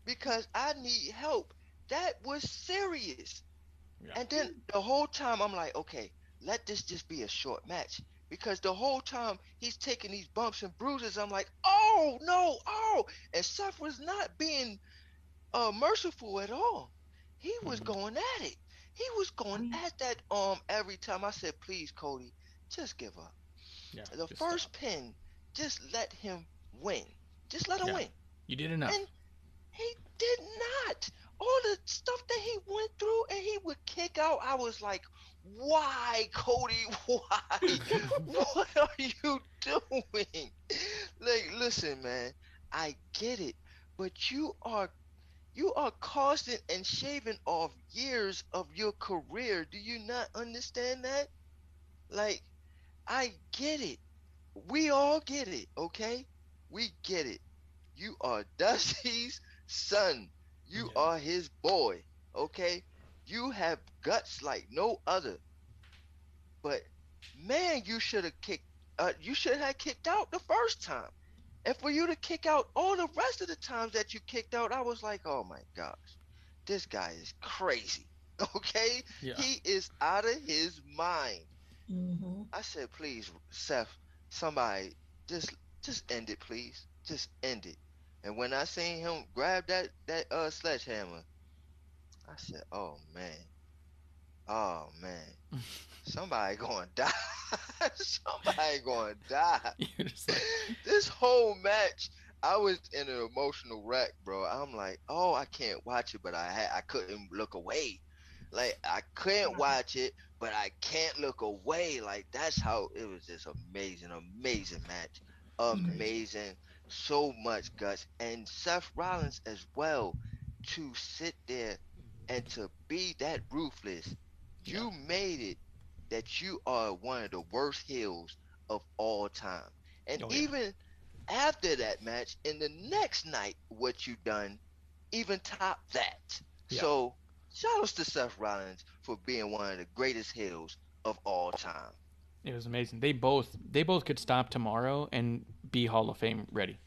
Because I need help. That was serious. Yeah. And then the whole time I'm like, okay, let this just be a short match. Because the whole time he's taking these bumps and bruises, I'm like, oh no, oh. And Seth was not being merciful at all. He was Mhm. going at it. He was going at that arm every time. I said, please, Cody, just give up. Yeah. The just first stop. pin, just let him win. Just let him Yeah. win. You did enough. And he did not. All the stuff that he went through and he would kick out, I was like, why, Cody? Why? What are you doing? Like, listen, man, I get it, but you are causing and shaving off years of your career. Do you not understand that? Like, I get it. We all get it, okay? We get it. You are Dusty's son. You Yeah. are his boy, okay? You have guts like no other. But man, you should have kicked out the first time. And for you to kick out all the rest of the times that you kicked out, I was like, oh my gosh, this guy is crazy. Okay? Yeah. He is out of his mind. Mm-hmm. I said, please, Seth, somebody, just end it, please. Just end it. And when I seen him grab that sledgehammer, I said, oh man, somebody gonna die. Somebody gonna die. You're just like, This whole match, I was in an emotional wreck, bro. I'm like, oh, I can't watch it, but I couldn't look away. Like I couldn't watch it, but I can't look away. Like that's how it was. Just amazing, amazing match, amazing. So much guts, and Seth Rollins as well to sit there and to be that ruthless. yeah. You made it that you are one of the worst heels of all time. And Oh, yeah. even after that match, in the next night, what you done, even top that. Yeah. So shout outs to Seth Rollins for being one of the greatest heels of all time. It was amazing. They both could stop tomorrow and be Hall of Fame ready.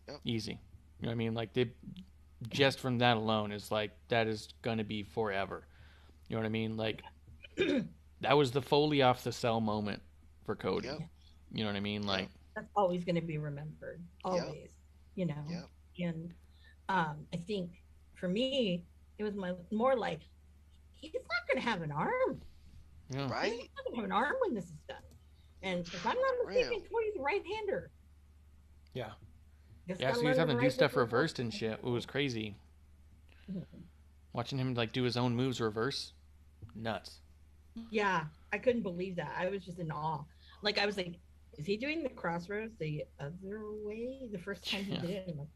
Yep. Easy. You know what I mean? Like they just from that alone is like that is gonna be forever. You know what I mean? Like that was the Foley off the cell moment for Cody. Yep. You know what I mean? Like That's always going to be remembered. Always, you know. Yep. And I think for me, it was more like he's not going to have an arm. yeah. Right? He's not going to have an arm when this is done. And if I'm not mistaken, Cody's a right-hander. Yeah. Just Yeah, gotta so he was learn having to the do stuff right reversed and shit. It was crazy. Mhm. Watching him like do his own moves reverse. Nuts. Yeah, I couldn't believe that. I was just in awe. Like I was like, is he doing the crossroads the other way? The first time he Yeah. did it, I'm like,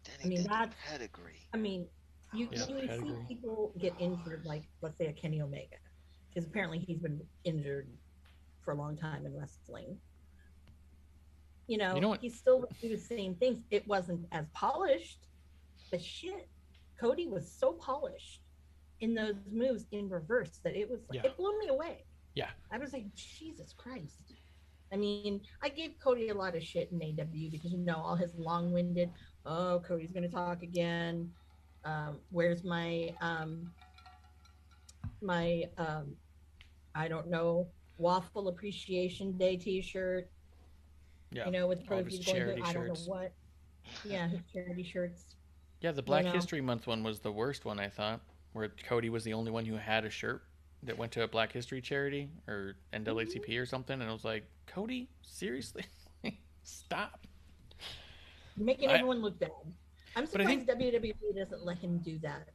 Then I he mean, did the that's- pedigree. I mean, you Yeah, when you pedigree. see people get injured, like let's say a Kenny Omega, because apparently he's been injured for a long time in wrestling. You know what? he still would do the same things. It wasn't as polished, but shit, Cody was so polished in those moves in reverse that it was like Yeah. it blew me away. Yeah. I was like, Jesus Christ. I mean, I gave Cody a lot of shit in AW because all his long-winded, oh, Cody's gonna talk again. Where's my I don't know, waffle appreciation day t-shirt, Yeah. with All of his proceeds going to charity I don't know shirts. what. Yeah, his charity shirts. Yeah, the Black know. History Month one was the worst one, I thought, where Cody was the only one who had a shirt that went to a Black History charity or NAACP or something, and I was like, Cody, seriously, stop. You're making I- everyone look bad. I'm But I surprised think- WWE doesn't let him do that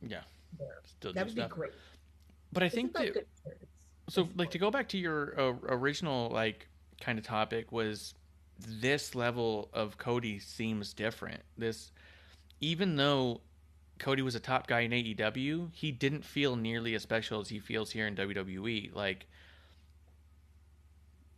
Yeah, there. still do That would stuff. be great. But I Isn't think that that good shirts? so, like, to go back to your original like kind of topic was this level of Cody seems different. This, even though Cody was a top guy in AEW, he didn't feel nearly as special as he feels here in WWE. Like,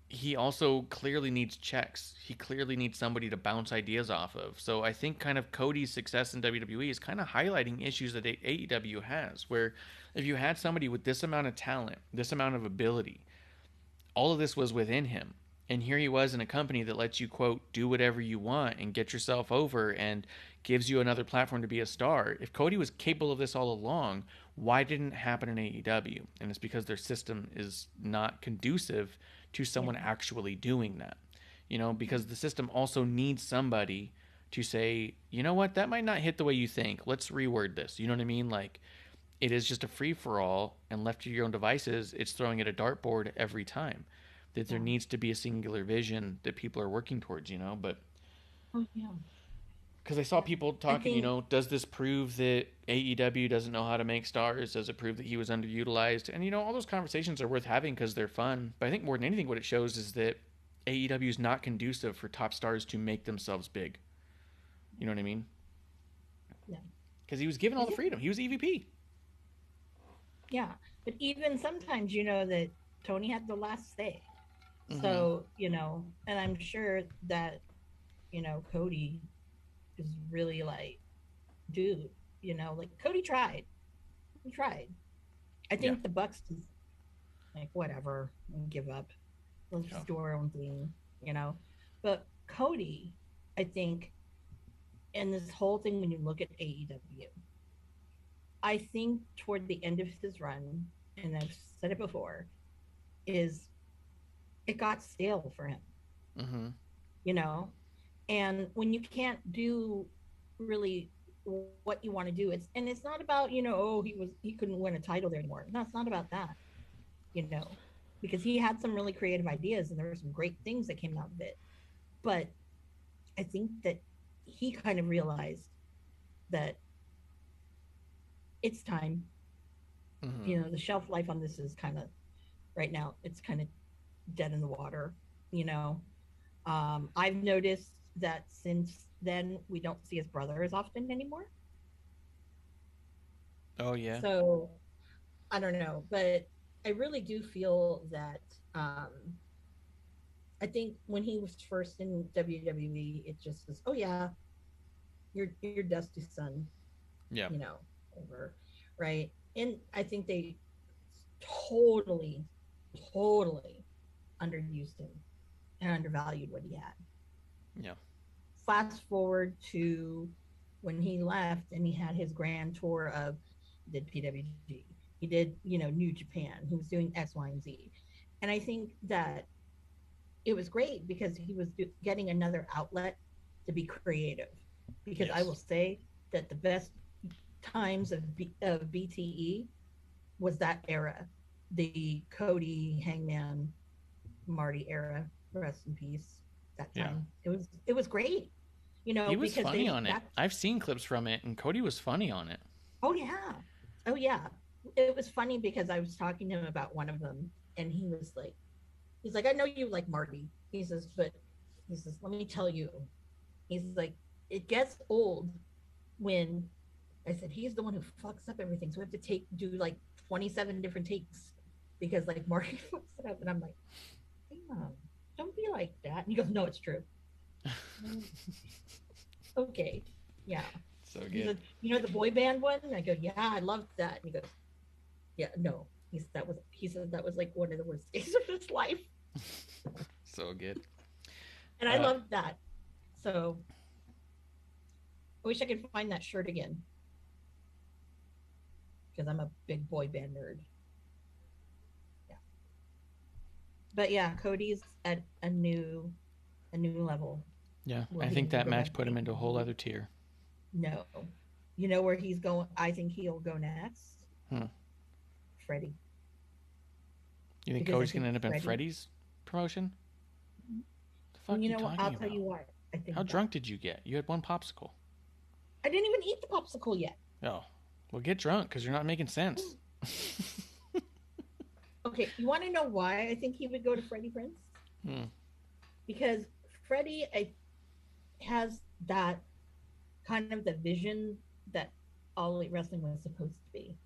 he also clearly needs checks. He clearly needs somebody to bounce ideas off of. So I think kind of Cody's success in WWE is kind of highlighting issues that AEW has, where if you had somebody with this amount of talent, this amount of ability, all of this was within him. And here he was in a company that lets you, quote, do whatever you want and get yourself over and gives you another platform to be a star. If Cody was capable of this all along, why didn't it happen in AEW? And it's because their system is not conducive to someone actually doing that. Because the system also needs somebody to say, you know what, that might not hit the way you think. Let's reword this. You know what I mean? Like, it is just a free-for-all, and left to your own devices, it's throwing at a dartboard every time. That there needs to be a singular vision that people are working towards, but Oh, yeah. because I saw people talking, think- does this prove that AEW doesn't know how to make stars? Does it prove that he was underutilized? And, all those conversations are worth having because they're fun. But I think more than anything, what it shows is that AEW is not conducive for top stars to make themselves big. You know what I mean? Yeah. Because he was given all the freedom. He was EVP. Yeah, but even sometimes that Tony had the last say. Mm-hmm. So, and I'm sure that, Cody is really like, dude, like Cody tried. He tried. I think the Bucks just like, whatever, and give up. Let's just do our own thing, But Cody, I think, and this whole thing, when you look at AEW, I think toward the end of his run, and I've said it before, is it got stale for him. Mm-hmm. You know, and when you can't do really what you want to do, it's not about, oh, he couldn't win a title there anymore. No, it's not about that, because he had some really creative ideas and there were some great things that came out of it. But I think that he kind of realized that it's time. Mm-hmm. The shelf life on this is kind of, right now, it's kind of dead in the water. I've noticed that since then we don't see his brother as often anymore. Oh yeah. So I don't know, but I really do feel that I think when he was first in WWE, it just was, oh yeah, you're Dusty's son, Yeah. over, right? And I think they totally underused him and undervalued what he had. Yeah. Fast forward to when he left and he had his grand tour of, he did PWG, he did, New Japan, he was doing X, Y, and Z. And I think that it was great because he was getting another outlet to be creative. Because Yes. I will say that the best times of BTE was that era, the Cody, Hangman, Marty era. Rest in peace. That time, it was great. He was because funny on it. I've seen clips from it, and Cody was funny on it. Oh yeah, it was funny because I was talking to him about one of them, and he's like, I know you like Marty. He says, let me tell you. He's like, it gets old when I said he's the one who fucks up everything, so we have to do like 27 different takes because like Marty fucks it up, and I'm like, hey mom, don't be like that. And he goes, no, it's true. Okay, yeah. So He good. said, the boy band one? And I go, yeah, I loved that. And he goes, yeah, no. He said that was like one of the worst days of his life. So good. And I loved that. So I wish I could find that shirt again. Because I'm a big boy band nerd. Yeah. But yeah, Cody's at a new level. Yeah, Where I he think can that go match back put to him into a whole AEW. other tier. No. You know where he's going? I think he'll go next. Freddie. You think Because I Cody's think going to end up in Freddie- Freddie's promotion? The fuck And are you know what? talking I'll about? tell you what. I think How that- drunk did you get? You had one popsicle. I didn't even eat the popsicle yet. Oh, well, get drunk because you're not making sense. Okay, you want to know why I think he would go to Freddie Prinze? Because Freddie has that kind of the vision that All Elite Wrestling was supposed to be.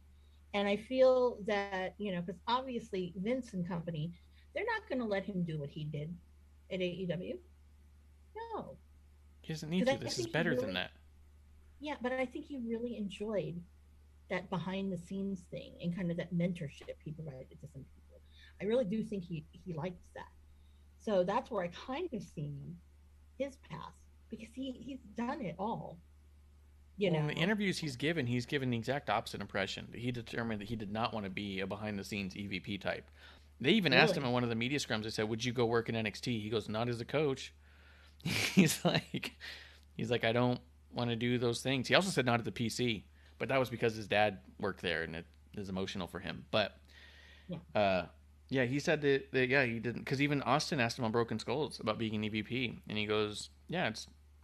And I feel that, because obviously Vince and company, they're not going to let him do what he did at AEW. No. He doesn't need 'Cause to. I This is think he better really- than that. Yeah, but I think he really enjoyed that behind the scenes thing and kind of that mentorship he provided to some people. I really do think he likes that. So that's where I kind of seen his path because he's done it all. Well, in the interviews he's given the exact opposite impression. He determined that he did not want to be a behind-the-scenes EVP type. They even asked him in one of the media scrums, they said, would you go work in NXT? He goes, not as a coach. He's like, I don't want to do those things. He also said not at the PC, but that was because his dad worked there and it is emotional for him. But yeah, he said that he didn't, because even Austin asked him on Broken Skulls about being an EVP, and he goes, yeah,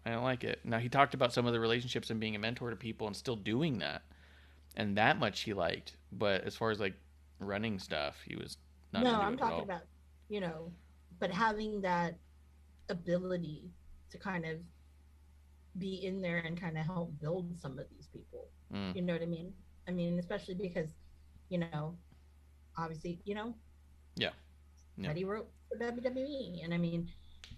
I don't like it. Now, he talked about some of the relationships and being a mentor to people and still doing that, and that much he liked. But as far as like running stuff, he was not into I'm it at talking all. about, but having that ability to kind of be in there and kind of help build some of these people. You know what I mean? I mean, especially because, obviously, Yeah. Freddie wrote for WWE, and I mean,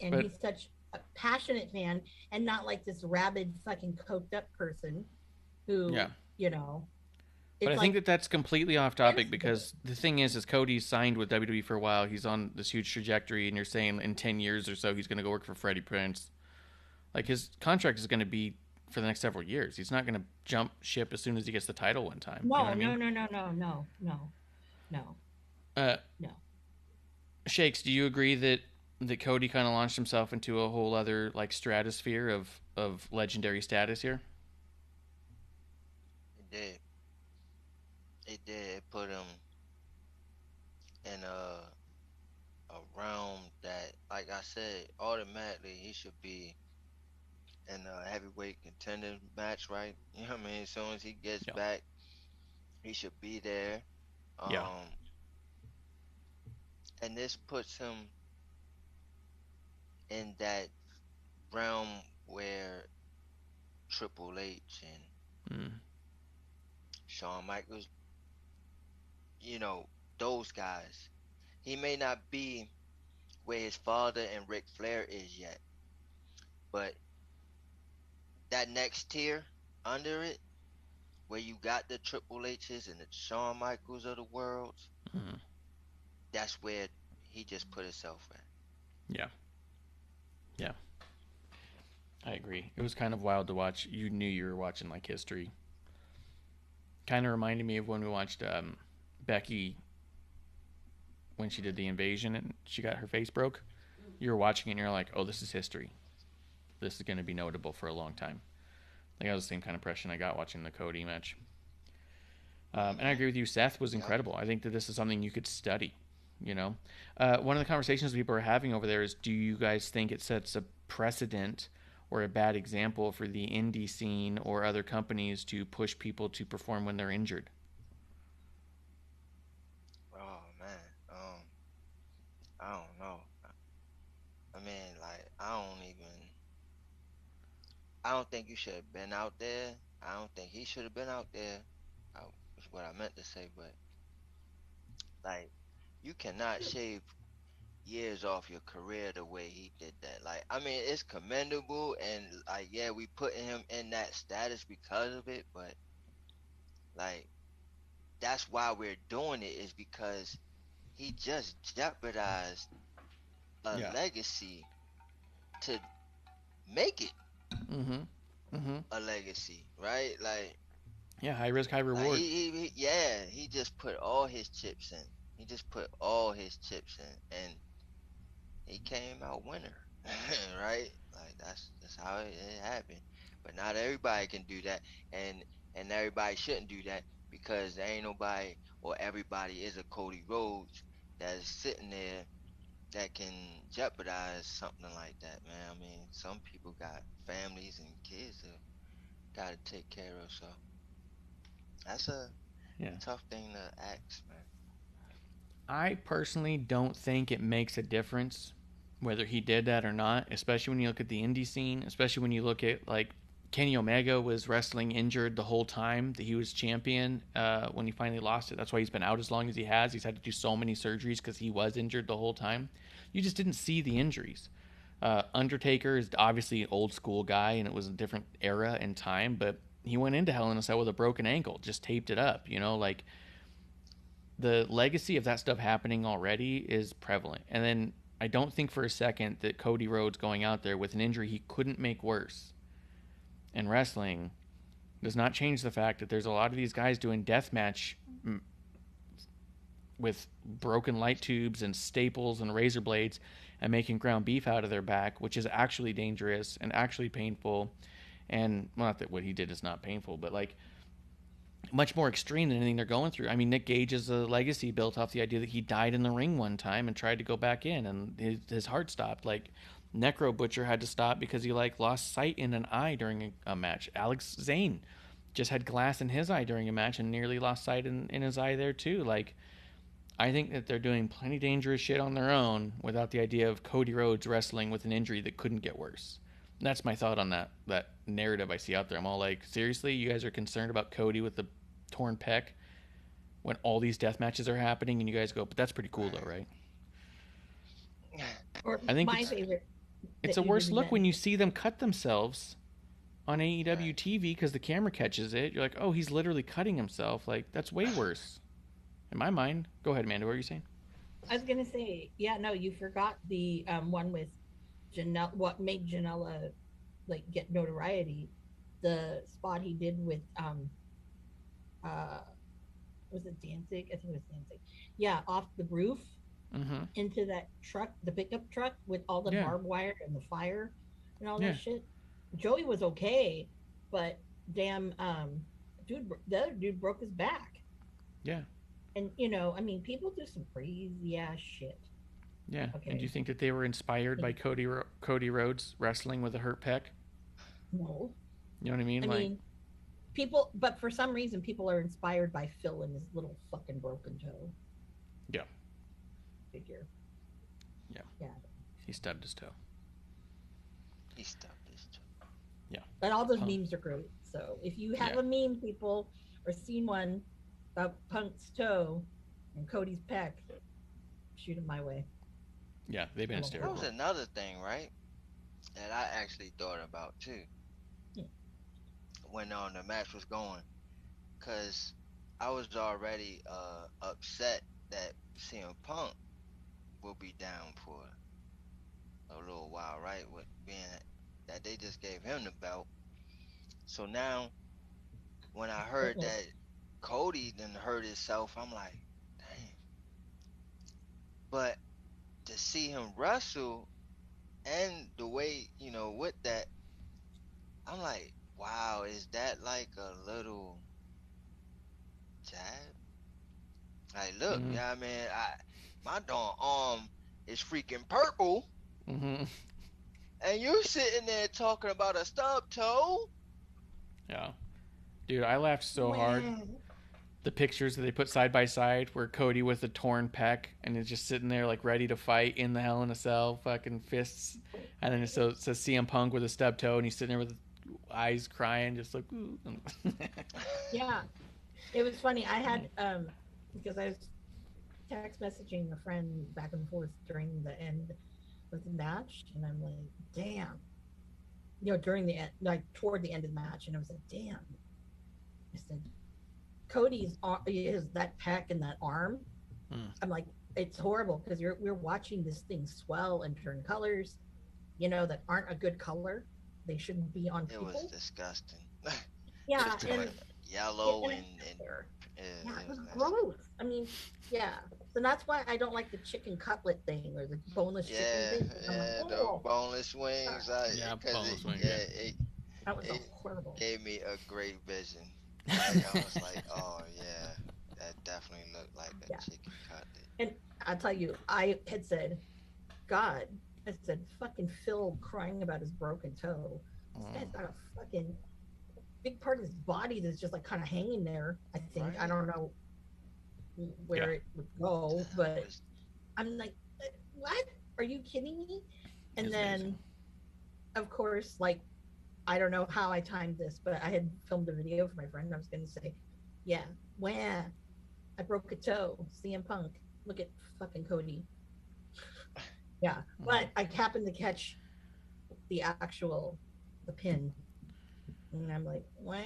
and But- he's such a passionate fan, and not like this rabid fucking coked up person who, Yeah. But I it's think like, that's completely off topic Yes. because the thing is Cody's signed with WWE for a while. He's on this huge trajectory, and you're saying in 10 years or so he's going to go work for Freddie Prinze. Like, his contract is going to be for the next several years. He's not going to jump ship as soon as he gets the title one time. No, you know what I mean? no. Shakes, do you agree that Cody kind of launched himself into a whole other like stratosphere of legendary status here? It did. It did. It put him in a realm that, like I said, automatically he should be in a heavyweight contender match, right? You know what I mean? As soon as he gets back, he should be there. Yeah. And this puts him in that realm where Triple H and Shawn Michaels, those guys. He may not be where his father and Ric Flair is yet, but that next tier under it, where you got the Triple H's and the Shawn Michaels of the world, that's where he just put himself at. Yeah. I agree. It was kind of wild to watch. You knew you were watching like history. Kind of reminded me of when we watched Becky when she did the invasion and she got her face broke. You were watching it and you're like, oh, this is history. This is going to be notable for a long time. I think that was the same kind of impression I got watching the Cody match. And I agree with you. Seth was incredible. I think that this is something you could study. One of the conversations people are having over there is, do you guys think it sets a precedent or a bad example for the indie scene or other companies to push people to perform when they're injured? Oh man, I don't know. I mean, like, I don't think you should have been out there. I don't think he should have been out there. Is what I meant to say, but like, you cannot shave years off your career the way he did that. Like, I mean, it's commendable, and like, yeah, we putting him in that status because of it, but like, that's why we're doing it, is because he just jeopardized a legacy to make it a legacy, right? Like, yeah, high risk, high reward. Like he just put all his chips in. He just put all his chips in, and he came out winner, right? Like, that's how it happened. But not everybody can do that, and everybody shouldn't do that, because there ain't nobody or everybody is a Cody Rhodes that is sitting there that can jeopardize something like that, man. I mean, some people got families and kids that gotta take care of, so that's a tough thing to ask, man. I personally don't think it makes a difference whether he did that or not, especially when you look at the indie scene, especially when you look at, like, Kenny Omega was wrestling injured the whole time that he was champion when he finally lost it. That's why he's been out as long as he has. He's had to do so many surgeries because he was injured the whole time. You just didn't see the injuries. Undertaker is obviously an old school guy, and it was a different era and time, but he went into Hell in a Cell with a broken ankle, just taped it up, like, the legacy of that stuff happening already is prevalent. And then I don't think for a second that Cody Rhodes going out there with an injury he couldn't make worse in wrestling does not change the fact that there's a lot of these guys doing deathmatch with broken light tubes and staples and razor blades and making ground beef out of their back, which is actually dangerous and actually painful. And, well, not that what he did is not painful, but, like, much more extreme than anything they're going through. I mean, Nick Gage's legacy built off the idea that he died in the ring one time and tried to go back in, and his heart stopped. Like, Necro Butcher had to stop because he, like, lost sight in an eye during a match. Alex Zane just had glass in his eye during a match and nearly lost sight in his eye there too. Like, I think that they're doing plenty dangerous shit on their own without the idea of Cody Rhodes wrestling with an injury that couldn't get worse. And that's my thought on that narrative I see out there. I'm all like, seriously, you guys are concerned about Cody with the torn pec when all these death matches are happening, and you guys go, but that's pretty cool though, right? Or I think my favorite. It's a worse look when you see them cut themselves on AEW TV because the camera catches it. You're like, oh, he's literally cutting himself. Like, that's way worse in my mind. Go ahead, Amanda. What were you saying? I was gonna say, you forgot the one with Janela. What made Janela, like, get notoriety the spot he did with uh was it Danzig? I think it was Danzig. Yeah, off the roof Mm-hmm. into that truck, the pickup truck with all the Yeah. barbed wire and the fire and all Yeah. that shit. Joey was okay, but damn, the other dude broke his back. Yeah. And I mean, people do some crazy ass shit. Yeah. Okay. And do you think that they were inspired by Cody Rhodes wrestling with a hurt pec? No, You know what I mean? I Like, mean, people, but for some reason, people are inspired by Phil and his little fucking broken toe. Yeah. Figure. Yeah. Yeah. he stubbed his toe. He stubbed his toe. And all those Punk. memes are great. So if you have Yeah. a meme, people, or seen one about Punk's toe and Cody's pec, shoot them my way. Yeah, they've been That That hysterical. was another thing, right? That I actually thought about too. Hmm. When the match was going, cause I was already upset that CM Punk will be down for a little while, right? With being that they just gave him the belt. So now, when I heard Okay. that Cody done hurt himself, I'm like, dang. But to see him wrestle and the way, with that, I'm like, wow, is that like a little jab? Like, look, Mhm. yeah, I mean, my darn arm is freaking purple, Mm-hmm. and you sitting there talking about a stub toe. Yeah. Dude, I laughed so hard. Wow. The pictures that they put side by side where Cody with a torn pec and is just sitting there like ready to fight in the Hell in a Cell, fucking fists. And then it says CM Punk with a stub toe and he's sitting there with eyes crying, just like, ooh. Yeah, it was funny. I had because I was text messaging a friend back and forth during the end of the match, and I'm like, damn. During the end, like toward the end of the match, and I was like, damn. I said, Cody's is that pec and that arm. I'm like, it's horrible because we're watching this thing swell and turn colors, that aren't a good color. They shouldn't be on It people. was disgusting. Yeah, Just and like yellow and and yeah, it was nasty. gross. I mean, yeah. So that's why I don't like the chicken cutlet thing or the boneless Yeah, chicken thing. I'm yeah, like, the oh, boneless wings. Yeah, Cause boneless wings, yeah, yeah. that was it horrible. gave me a great vision. Like, I was like, oh yeah, that definitely looked like a Yeah. chicken cutlet. And I'll tell you, I had said, God, I said, fucking Phil crying about his broken toe. This guy's got a fucking big part of his body that's just like kind of hanging there. I think I Right. don't know where it would go, but I'm like, what? Are you kidding me? And It's then, amazing. of course, like, I don't know how I timed this, but I had filmed a video for my friend. I was going to say, yeah, wah, I broke a toe. CM Punk. Look at fucking Cody. Yeah, but I happened to catch the pin. And I'm like, wow,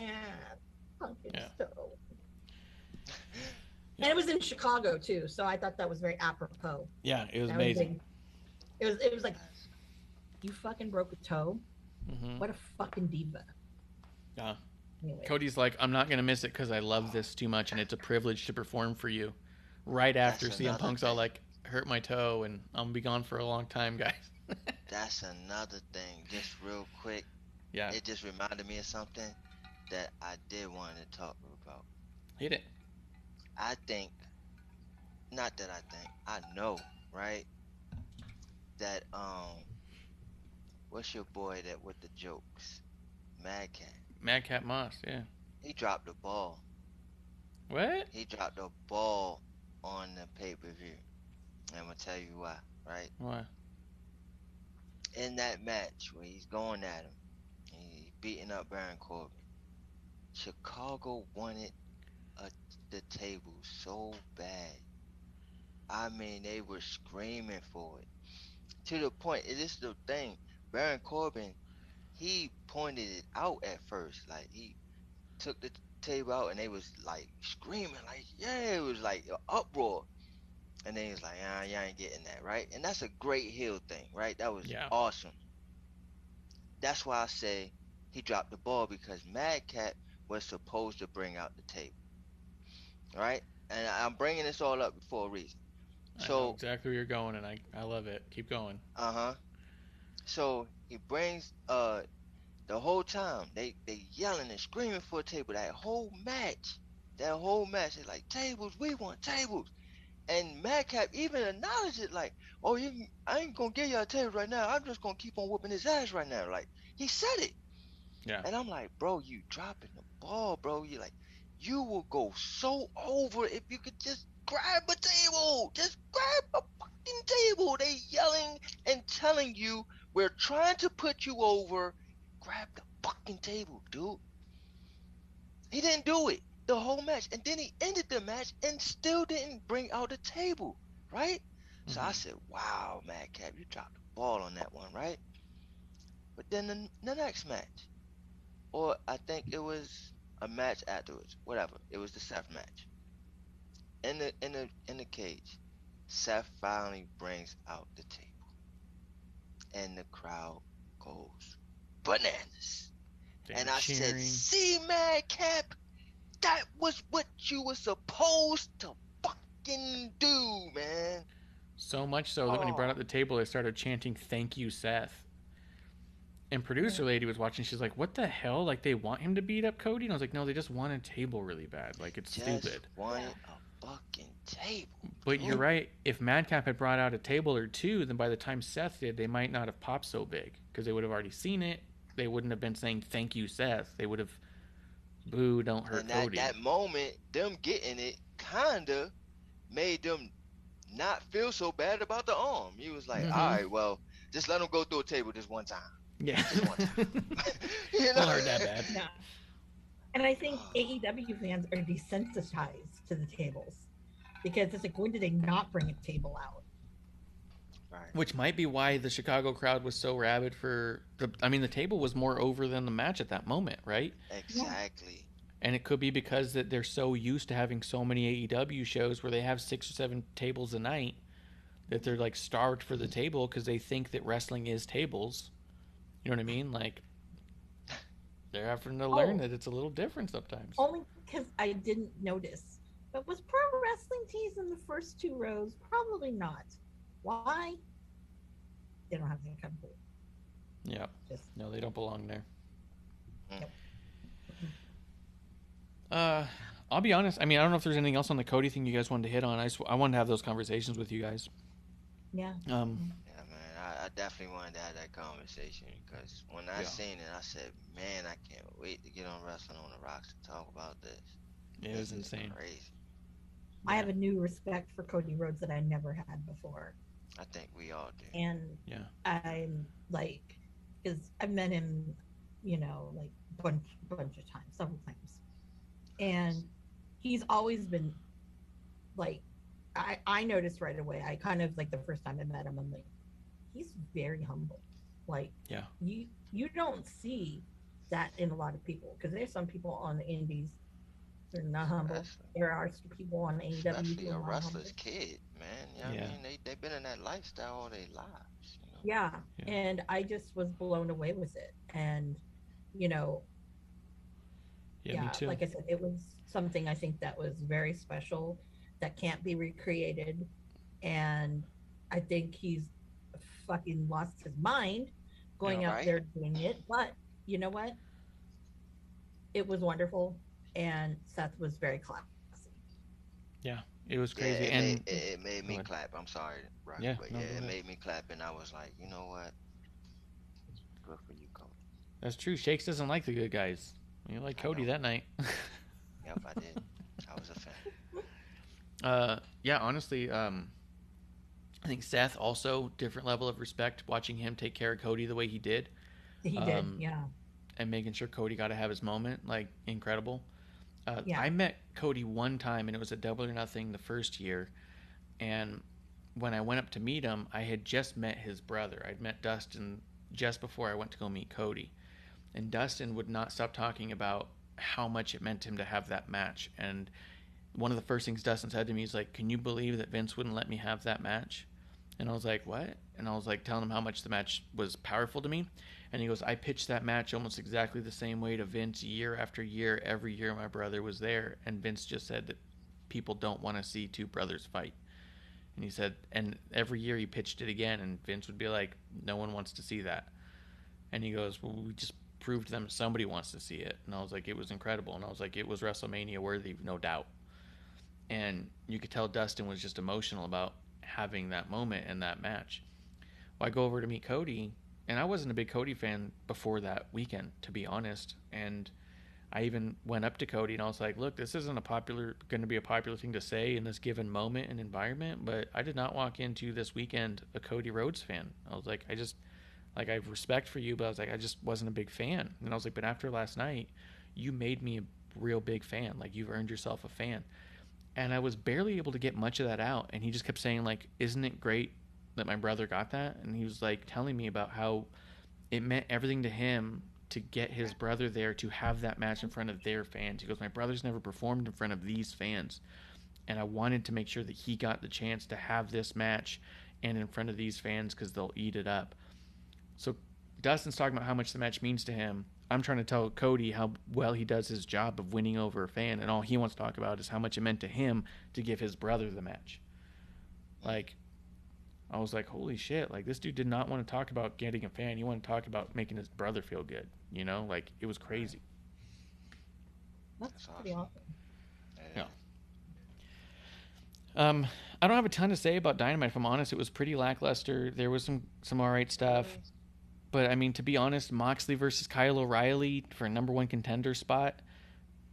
Punk is Yeah. toe. And it was in Chicago too, so I thought that was very apropos. Yeah, it was That amazing. It was like, you fucking broke a toe. Mm-hmm. What a fucking diva. Yeah. Anyway, Cody's like, I'm not going to miss it because I love this too much and it's a privilege to perform for you. Right after That's CM another Punk's all thing. like, hurt my toe and I'm gonna be gone for a long time, guys. That's another thing. Just real quick, Yeah, it just reminded me of something that I did want to talk about. hit it. I think, not that I think, I know, right? That what's your boy that with the jokes? Madcat. Madcap Moss, yeah. He dropped the ball. What? He dropped the ball on the pay-per-view. And I'm gonna tell you why, right? Why? In that match where he's going at him, he's beating up Baron Corbin. Chicago wanted the table so bad. I mean, they were screaming for it. To the point, it is the thing. Baron Corbin, he pointed it out at first. Like, he took the table out and they was like screaming, like, yeah, it was like an uproar. And then he was like, you ain't getting that, right? And that's a great heel thing, right? That was Yeah. awesome. That's why I say he dropped the ball because Madcap was supposed to bring out the table, right? And I'm bringing this all up for a reason. I know So, exactly where you're going, and I love it. Keep going. so he brings the whole time they yelling and screaming for a table that whole match. They're like, tables, we want tables. And Madcap even acknowledged it, like, oh, I ain't gonna give y'all a table right now. I'm just gonna keep on whooping his ass right now. Like, he said it. Yeah. And I'm like, bro, you dropping the ball, bro. You like, you will go so over if you could just grab a table. Just grab a fucking table. They yelling and telling you we're trying to put you over. Grab the fucking table, dude. He didn't do it the whole match. And then he ended the match and still didn't bring out a table, right? So I said, wow, Madcap, you dropped the ball on that one, right? But then the next match, or I think it was a match afterwards, whatever. It was the Seth match. In the cage, Seth finally brings out the table, and the crowd goes bananas. And I said, see, Madcap, that was what you were supposed to fucking do, man. So much so that when he brought up the table, they started chanting, "Thank you, Seth." And producer lady was watching. She's like, "What the hell? Like, they want him to beat up Cody?" And I was like, "No, they just want a table really bad. Like, it's stupid." Wanted a fucking table. But you're right. If Madcap had brought out a table or two, then by the time Seth did, they might not have popped so big because they would have already seen it. They wouldn't have been saying "Thank you, Seth." They would have, "Boo, don't hurt Cody." That moment, them getting it kinda made them not feel so bad about the arm. He was like, all right, well, just let him go through a table just one time. Yeah. Just one time. You know? Don't hurt that bad. Yeah. And I think AEW fans are desensitized to the tables because it's like, when did they not bring a table out? Right. Which might be why the Chicago crowd was so rabid for the table was more over than the match at that moment, right? Exactly. And it could be because that they're so used to having so many AEW shows where they have 6 or 7 tables a night that they're like starved for the table because they think that wrestling is tables. You know what I mean? Like, they're having to learn that it's a little different sometimes. Only because I didn't notice. But was pro wrestling tees in the first 2 rows? Probably not. Why? They don't have the company. Yeah. No, they don't belong there. Yep. I'll be honest. I mean, I don't know if there's anything else on the Cody thing you guys wanted to hit on. I wanted to have those conversations with you guys. Yeah. Yeah, man. I definitely wanted to have that conversation because when I seen it, I said, man, I can't wait to get on Wrestling on the Rocks to talk about this. It was insane. Crazy. I have a new respect for Cody Rhodes that I never had before. I think we all do. And I'm like, because I've met him, like bunch of times, several times. And he's always been like, I noticed right away. I kind of like the first time I met him, I'm like, he's very humble. Like, you don't see that in a lot of people because there's some people on the indies they're not humble. There are some people on AEW especially a who are wrestler's humble. kid, man. You know what I mean? They've been in that lifestyle all their lives. Yeah, and I just was blown away with it, and me too. like I said, it was something I think that was very special that can't be recreated, and I think he's fucking lost his mind going out there doing it. But you know what? It was wonderful, and Seth was very classy. Yeah, it was crazy, it made me clap. I'm sorry, right? Yeah, but it made me clap, and I was like, you know what? Good for you, Cody. That's true. Shakes doesn't like the good guys. You like Cody that night. Yep, I did. I was a fan. Yeah, honestly, I think Seth also different level of respect watching him take care of Cody the way he did. He did, yeah. And making sure Cody got to have his moment, like incredible. I met Cody one time, and it was at Double or Nothing the first year. And when I went up to meet him, I had just met his brother. I'd met Dustin just before I went to go meet Cody. And Dustin would not stop talking about how much it meant to him to have that match. And one of the first things Dustin said to me is like, "Can you believe that Vince wouldn't let me have that match?" And I was like, "What?" and I was like telling him how much the match was powerful to me. And he goes, I pitched that match almost exactly the same way to Vince year after year. Every year my brother was there. And Vince just said that people don't want to see two brothers fight. And he said, and every year he pitched it again, and Vince would be like, no one wants to see that. And he goes, well, we just proved to them somebody wants to see it. And I was like, it was incredible. And I was like, it was WrestleMania worthy, no doubt. And you could tell Dustin was just emotional about having that moment and that match. Well, I go over to meet Cody, and I wasn't a big Cody fan before that weekend, to be honest. And I even went up to Cody and I was like, look, this isn't going to be a popular thing to say in this given moment and environment, but I did not walk into this weekend a Cody Rhodes fan. I was like, I have respect for you, but I was like, I just wasn't a big fan. And I was like, but after last night, you made me a real big fan. Like, you've earned yourself a fan. And I was barely able to get much of that out. And he just kept saying, like, isn't it great that my brother got that? And he was like telling me about how it meant everything to him to get his brother there to have that match in front of their fans. He goes, my brother's never performed in front of these fans, and I wanted to make sure that he got the chance to have this match and in front of these fans because they'll eat it up. So Dustin's talking about how much the match means to him. I'm trying to tell Cody how well he does his job of winning over a fan, and all he wants to talk about is how much it meant to him to give his brother the match. Like, I was like, holy shit, like, this dude did not want to talk about getting a fan. He wanted to talk about making his brother feel good, you know? Like, it was crazy. That's pretty awesome. Yeah. I don't have a ton to say about Dynamite, if I'm honest. It was pretty lackluster. There was some all right stuff. But, I mean, to be honest, Moxley versus Kyle O'Reilly for a number one contender spot,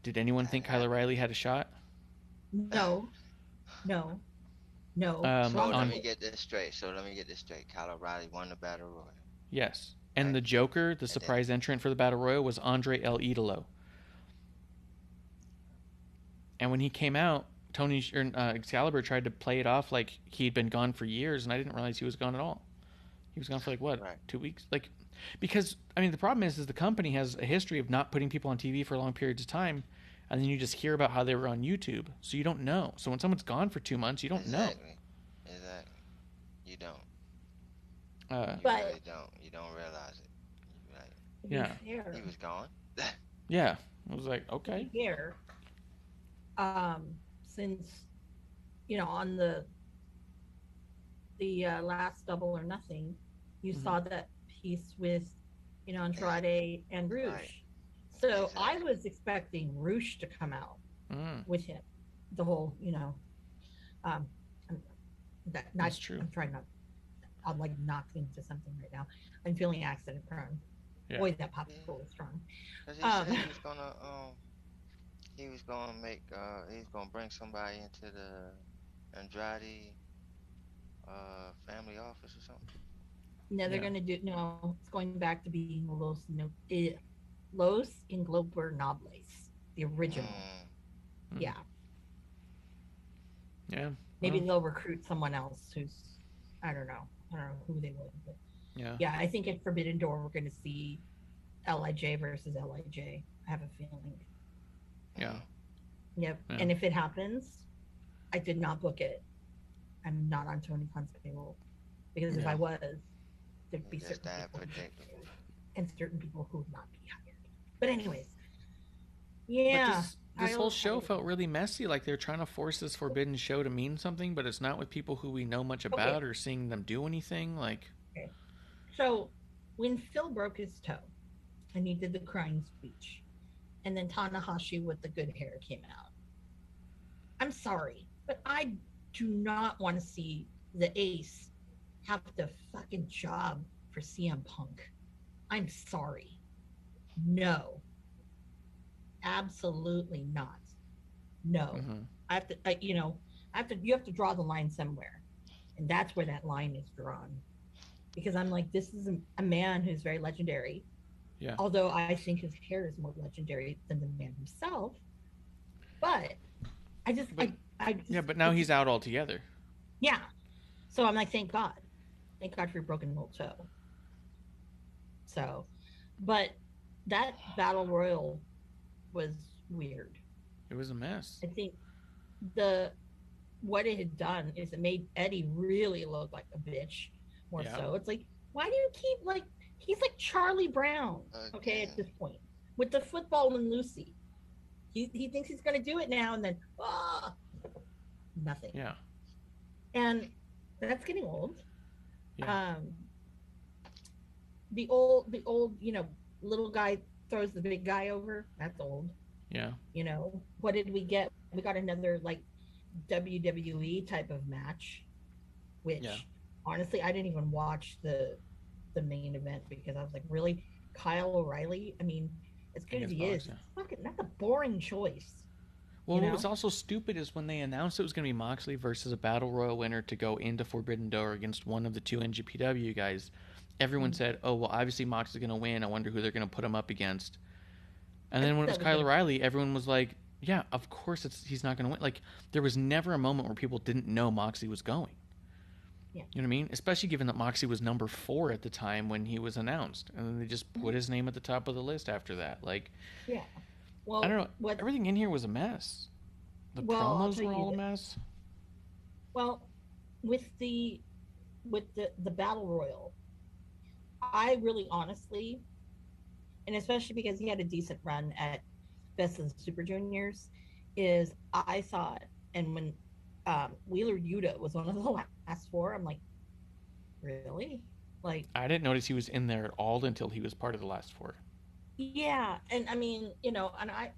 did anyone think Kyle O'Reilly had a shot? No. Let me get this straight. Kyle O'Reilly won the Battle Royal. Yes. And the Joker, the surprise entrant for the Battle Royal, was Andre El Idolo. And when he came out, Excalibur tried to play it off like he'd been gone for years, and I didn't realize he was gone at all. He was gone for 2 weeks? Because, I mean, the problem is the company has a history of not putting people on TV for long periods of time, and then you just hear about how they were on YouTube, so you don't know. So when someone's gone for 2 months, you don't know. Exactly. You don't. But really don't. You don't realize it. Right. Yeah. Fair, He was gone. Yeah. I was like, okay. Here, since, on the last Double or Nothing, you saw that piece with, Andrade and Roosh. Right. So Exactly. I was expecting Roosh to come out with him. The whole, That's true. I'm trying not. I'm like knocked into something right now. I'm feeling accident prone. Yeah. Boy, that popsicle was strong. 'Cause he said he was gonna he was gonna bring somebody into the Andrade family office or something. No, they're gonna do it's going back to being Los Ingobernables, the original. Yeah. Yeah. Maybe they'll recruit someone else who's I don't know who they would, but yeah, I think at Forbidden Door we're gonna see LIJ versus LIJ. I have a feeling. Yeah. Yep. Yeah. And if it happens, I did not book it. I'm not on Tony Khan's payroll because if I was, there'd be Just certain that people predictable. and certain people who would not be hired. But anyways, yeah. But this whole show felt really messy. Like they're trying to force this forbidden show to mean something, but it's not with people who we know much about or seeing them do anything. Like, so when Phil broke his toe and he did the crying speech, and then Tanahashi with the good hair came out, I'm sorry, but I do not want to see the ace have the fucking job for CM Punk. I'm sorry. No. Absolutely not. No. I have to, you have to draw the line somewhere. And that's where that line is drawn. Because I'm like, this is a man who's very legendary. Yeah. Although I think his hair is more legendary than the man himself. But I just, but now he's out altogether. Yeah. So I'm like, thank God. Thank God for your broken old toe. So, but that battle royal was weird. It was a mess. I think what it had done is it made Eddie really look like a bitch more Yeah. so. It's like, why do you keep like he's like Charlie Brown, okay, at this point with the football and Lucy. He thinks he's gonna do it now, and then nothing. Yeah. And that's getting old. Yeah. The old, little guy throws the big guy over. That's old. Yeah. What did we get? We got another like WWE type of match, which honestly I didn't even watch the main event because I was like, really, Kyle O'Reilly? I mean, as good as he is, that's a boring choice. Well, what was also stupid is when they announced it was going to be Moxley versus a Battle Royal winner to go into Forbidden Door against one of the two NGPW guys, everyone said, oh, well, obviously Moxley's going to win. I wonder who they're going to put him up against. And then when it was Kyle O'Reilly, everyone was like, yeah, of course he's not going to win. Like, there was never a moment where people didn't know Moxley was going. Yeah. You know what I mean? Especially given that Moxley was number 4 at the time when he was announced. And then they just put his name at the top of the list after that. Like, yeah. Well, I don't know. Everything in here was a mess. The promos were all a mess. Well, with the Battle Royal, I really honestly, and especially because he had a decent run at Best of the Super Juniors, is I thought, and when Wheeler Yuta was one of the last 4, I'm like, really? Like, I didn't notice he was in there at all until he was part of the last 4. Yeah, and I mean, and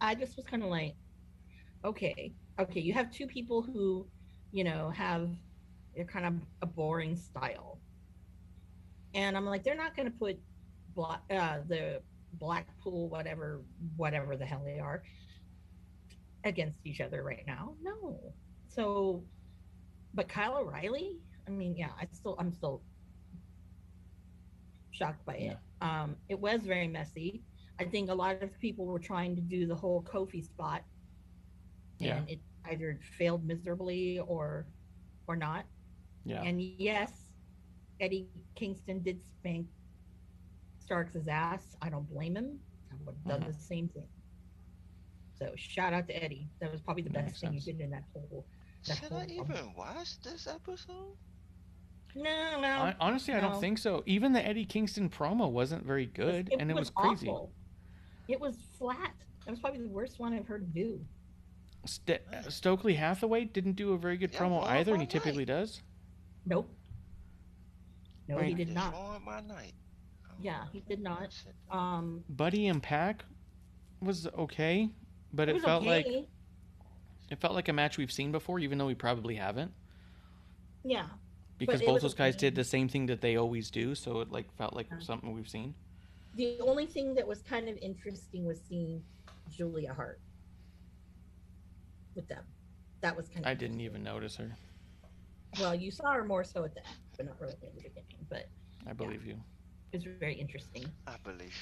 I just was kind of like, okay, you have 2 people who, have kind of a boring style, and I'm like, they're not going to put the Blackpool whatever the hell they are against each other right now. No. So, but Kyle O'Reilly, I mean, yeah, I'm still shocked by it. It was very messy. I think a lot of people were trying to do the whole Kofi spot, and it either failed miserably or not. Yeah. And yes, Eddie Kingston did spank Starks' ass. I don't blame him. I would have done the same thing. So shout out to Eddie. That was probably the best thing he did in that whole. Should I even watch this episode? No. Honestly, I don't think so. Even the Eddie Kingston promo wasn't very good, and it was crazy. Awful. It was flat. That was probably the worst one I've heard him do. Stokely Hathaway didn't do a very good promo either, and he typically does. Nope. No, he did not. My night. Yeah, he did not. Buddy and Pac was okay, but it felt like a match we've seen before, even though we probably haven't. Yeah. Because both those guys did the same thing that they always do, so it felt like something we've seen. The only thing that was kind of interesting was seeing Julia Hart with them. That was kind of. I didn't even notice her. Well, you saw her more so at the end, but not really in the beginning. But I believe you. It was very interesting. I believe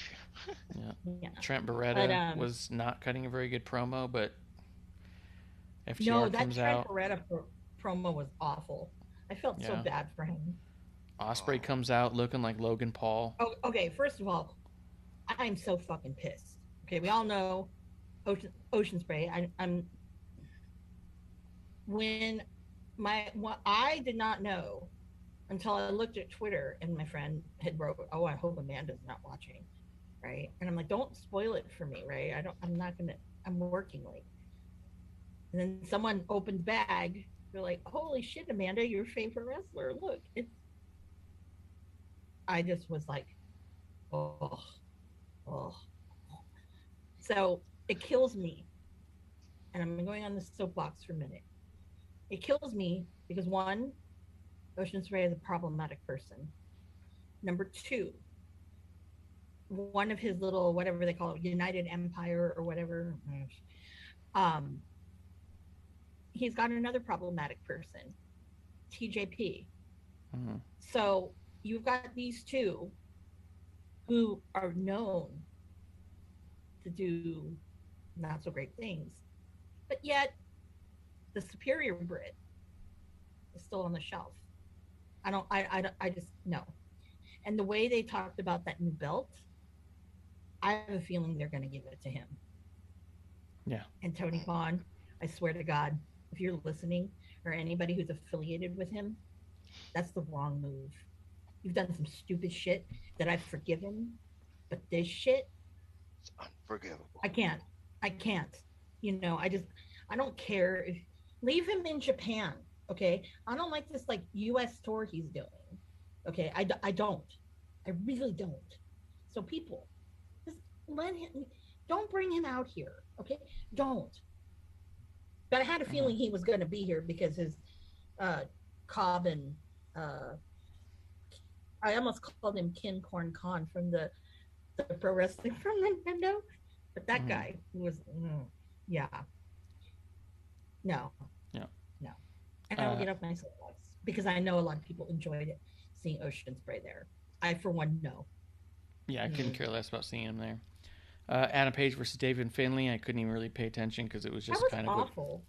you. Yeah. Trent Beretta was not cutting a very good promo, but FTR comes out. No, that Trent Beretta promo was awful. I felt so bad for him. Ospreay comes out looking like Logan Paul. Oh, okay. First of all, I'm so fucking pissed. Okay, we all know Ocean Spray. I did not know until I looked at Twitter and my friend had wrote, "Oh, I hope Amanda's not watching," right? And I'm like, "Don't spoil it for me, right? I'm working late." And then someone opened the bag. They're like, "Holy shit, Amanda, your favorite wrestler! Look, it's." I just was like, oh. So it kills me, and I'm going on this soapbox for a minute. It kills me because 1, Ocean Spray is a problematic person. Number 2, one of his little, whatever they call it, United Empire or whatever, he's got another problematic person, TJP. Mm-hmm. So you've got these 2 who are known to do not so great things, but yet the superior Brit is still on the shelf. I just no. And the way they talked about that new belt, I have a feeling they're going to give it to him. Yeah. And Tony Khan, I swear to God, if you're listening or anybody who's affiliated with him, that's the wrong move. You've done some stupid shit that I've forgiven, but this shit, It's unforgivable. I can't. I can't. I don't care if leave him in Japan. Okay. I don't like this like US tour he's doing. Okay. I don't. I really don't. So people, just let him, don't bring him out here. Okay. Don't. But I had a feeling he was going to be here because his Cobb and I almost called him Ken Corn Khan from the pro wrestling from Nintendo, but that guy was, yeah, no, Yeah. no, and I will get off my soapbox because I know a lot of people enjoyed it, seeing Ocean Spray there. I, for one, no. Yeah, I couldn't care less about seeing him there. Adam Page versus David Finlay. I couldn't even really pay attention because it was That just was kind of awful.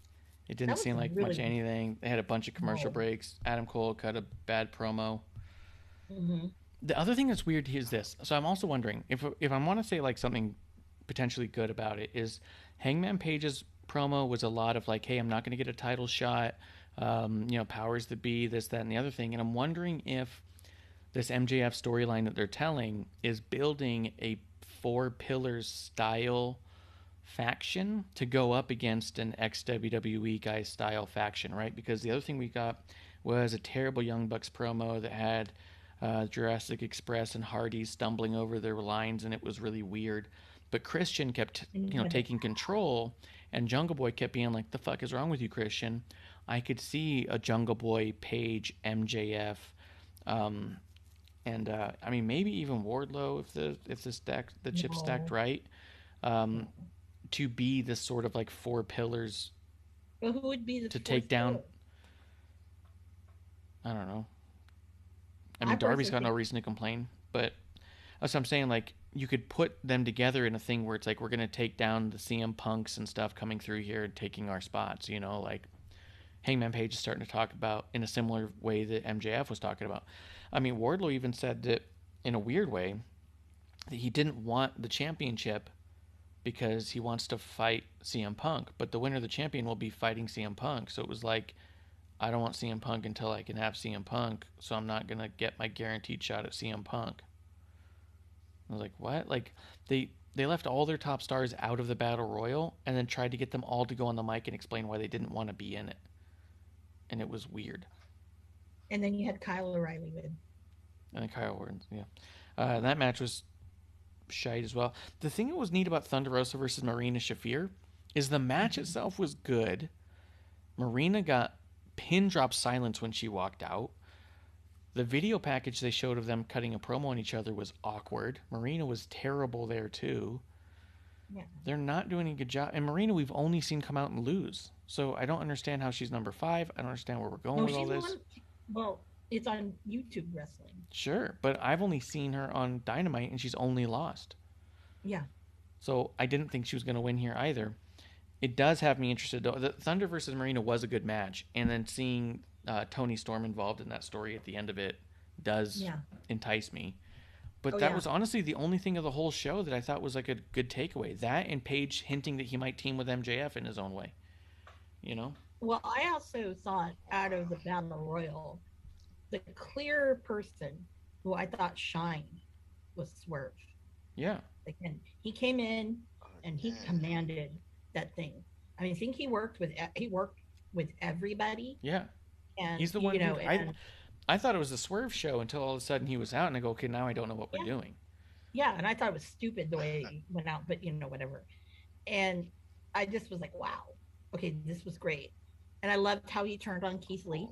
it didn't seem like much really anything. They had a bunch of commercial No. breaks. Adam Cole cut a bad promo. Mm-hmm. The other thing that's weird is this. So I'm also wondering if I want to say like something potentially good about it is Hangman Page's promo was a lot of like, hey, I'm not going to get a title shot. Powers that be, this, that, and the other thing. And I'm wondering if this MJF storyline that they're telling is building a 4 pillars style faction to go up against an ex-WWE guy style faction, right? Because the other thing we got was a terrible Young Bucks promo that had Jurassic Express and Hardy stumbling over their lines, and it was really weird. But Christian kept, taking control, and Jungle Boy kept being like, "The fuck is wrong with you, Christian?" I could see a Jungle Boy, Page, MJF, and I mean maybe even Wardlow if the chip stacked right, to be this sort of like 4 pillars But who would be the to fourth take down. pillar? I don't know. I mean, I Darby's got personally no reason to complain, but that's what I'm saying. Like, you could put them together in a thing where it's like we're gonna take down the CM Punks and stuff coming through here and taking our spots. Like Hangman Page is starting to talk about in a similar way that MJF was talking about. I mean, Wardlow even said that in a weird way that he didn't want the championship because he wants to fight CM Punk, but the winner of the champion will be fighting CM Punk. So it was like, I don't want CM Punk until I can have CM Punk, so I'm not gonna get my guaranteed shot at CM Punk. I was like, what? Like they left all their top stars out of the battle royal and then tried to get them all to go on the mic and explain why they didn't want to be in it, and it was weird. And then you had Kyle O'Reilly with. And then Kyle Orton, yeah. That match was shite as well. The thing that was neat about Thunder Rosa versus Marina Shafir is the match itself was good. Marina got pin drop silence when she walked out. The video package they showed of them cutting a promo on each other was awkward. Marina was terrible there too. Yeah. They're not doing a good job. And Marina, we've only seen come out and lose. So I don't understand how she's number 5. I don't understand where we're going with all this. Well, it's on YouTube Wrestling. Sure, but I've only seen her on Dynamite and she's only lost. Yeah. So I didn't think she was going to win here either. It does have me interested, though. The Thunder versus Marina was a good match, and then seeing Tony Storm involved in that story at the end of it does entice me. But that was honestly the only thing of the whole show that I thought was like a good takeaway. That and Paige hinting that he might team with MJF in his own way. Well, I also thought out of the Battle Royal, the clear person who I thought shined was Swerve. Yeah. Again, he came in and he commanded that thing. I mean, I think he worked with everybody. Yeah. And he's the one. I thought it was the Swerve show until all of a sudden he was out, and I go, okay, now I don't know what we're doing. Yeah, and I thought it was stupid the way he went out, but whatever. And I just was like, wow, okay, this was great. And I loved how he turned on Keith Lee.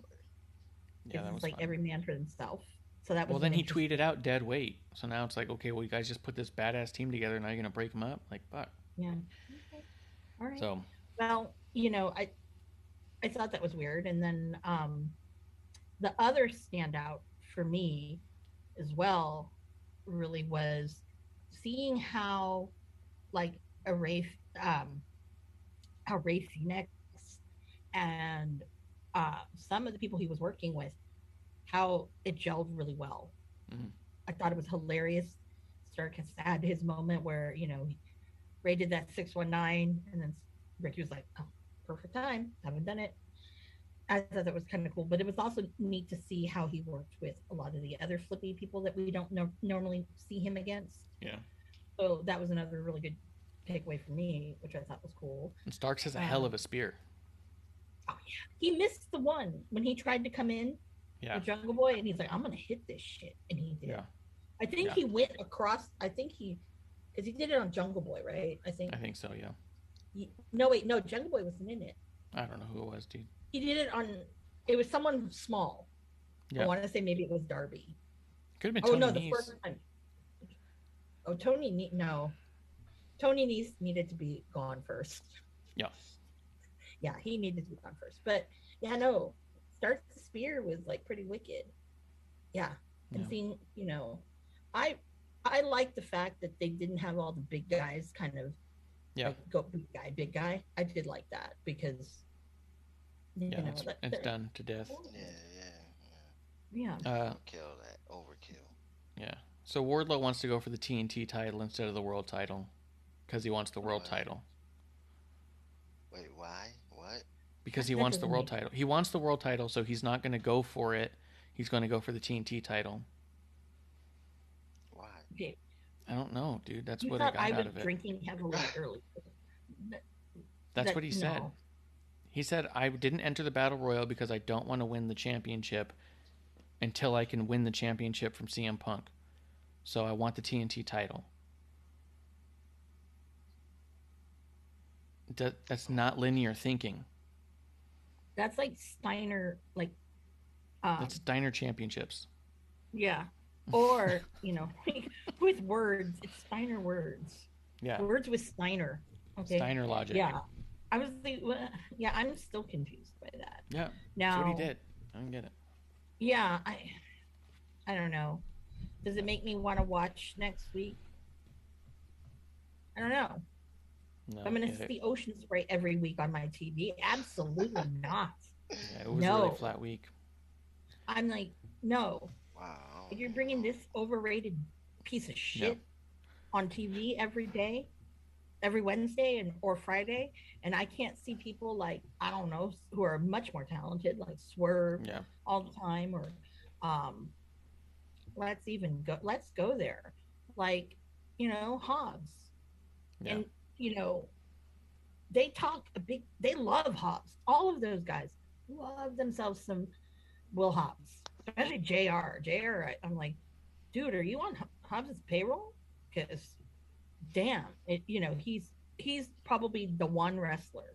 Yeah, that was like fun. every man for themselves. So that was well. Then he tweeted out dead weight. So now it's like, okay, well, you guys just put this badass team together, and now you're gonna break them up. Like, fuck. Yeah. Okay. All right. So. Well, I thought that was weird, and then the other standout for me as well really was seeing how like Ray Phoenix and some of the people he was working with, how it gelled really well. Mm-hmm. I thought it was hilarious. Stark has had his moment where Ray did that 619, and then Ricky was like, "Oh, perfect time. Haven't done it." I thought that was kind of cool, but it was also neat to see how he worked with a lot of the other flippy people that we don't normally see him against. Yeah. So that was another really good takeaway for me, which I thought was cool. And Starks has a hell of a spear. Oh yeah, he missed the one when he tried to come in, Yeah. the Jungle Boy, and he's like, "I'm gonna hit this shit," and he did. Yeah. I think Yeah. he went across. Because he did it on Jungle Boy, right? I think so. Yeah. No, Jungle Boy wasn't in it. I don't know who it was, dude. He did it on. It was someone small. Yeah. I want to say maybe it was Darby. Could have been Oh Tony no, the Nese. first time. Oh, Tony Nese needed to be gone first. Yeah. Yeah, he needed to be gone first. But yeah, no, Stark the Spear was like pretty wicked. Yeah, and Yeah. seeing, I like the fact that they didn't have all the big guys kind of go big guy. I did like that because it's done to death. Yeah. Kill that overkill. Yeah. So Wardlow wants to go for the TNT title instead of the world title because he wants the world title. Wait, why? What? Because he wants the world title. He wants the world title, so he's not going to go for it. He's going to go for the TNT title. Why? Okay. I don't know, dude. That's You what I thought got I out was of it. drinking heavily early. That's what he said. He said, I didn't enter the Battle Royal because I don't want to win the championship until I can win the championship from CM Punk. So I want the TNT title. That's not linear thinking. That's like Steiner, That's Steiner championships. Yeah. Or, with words, it's Steiner words. Yeah. Words with Steiner. Okay. Steiner logic. Yeah. I was like, yeah, I'm still confused by that. Yeah. Now, That's what he did. I don't get it. Yeah. I don't know. Does it make me want to watch next week? I don't know. No, I'm going to see Ocean Spray every week on my TV. Absolutely not. Yeah, it was a really flat week. I'm like, no. Wow. You're bringing this overrated piece of shit on TV every day, every Wednesday or Friday, and I can't see people like, I don't know, who are much more talented, like Swerve all the time, or let's go there. Like, Hobbs. Yeah. And, they love Hobbs. All of those guys love themselves some Will Hobbs, especially JR. I'm like, dude, are you on Hobbs' payroll? Because, damn, he's probably the one wrestler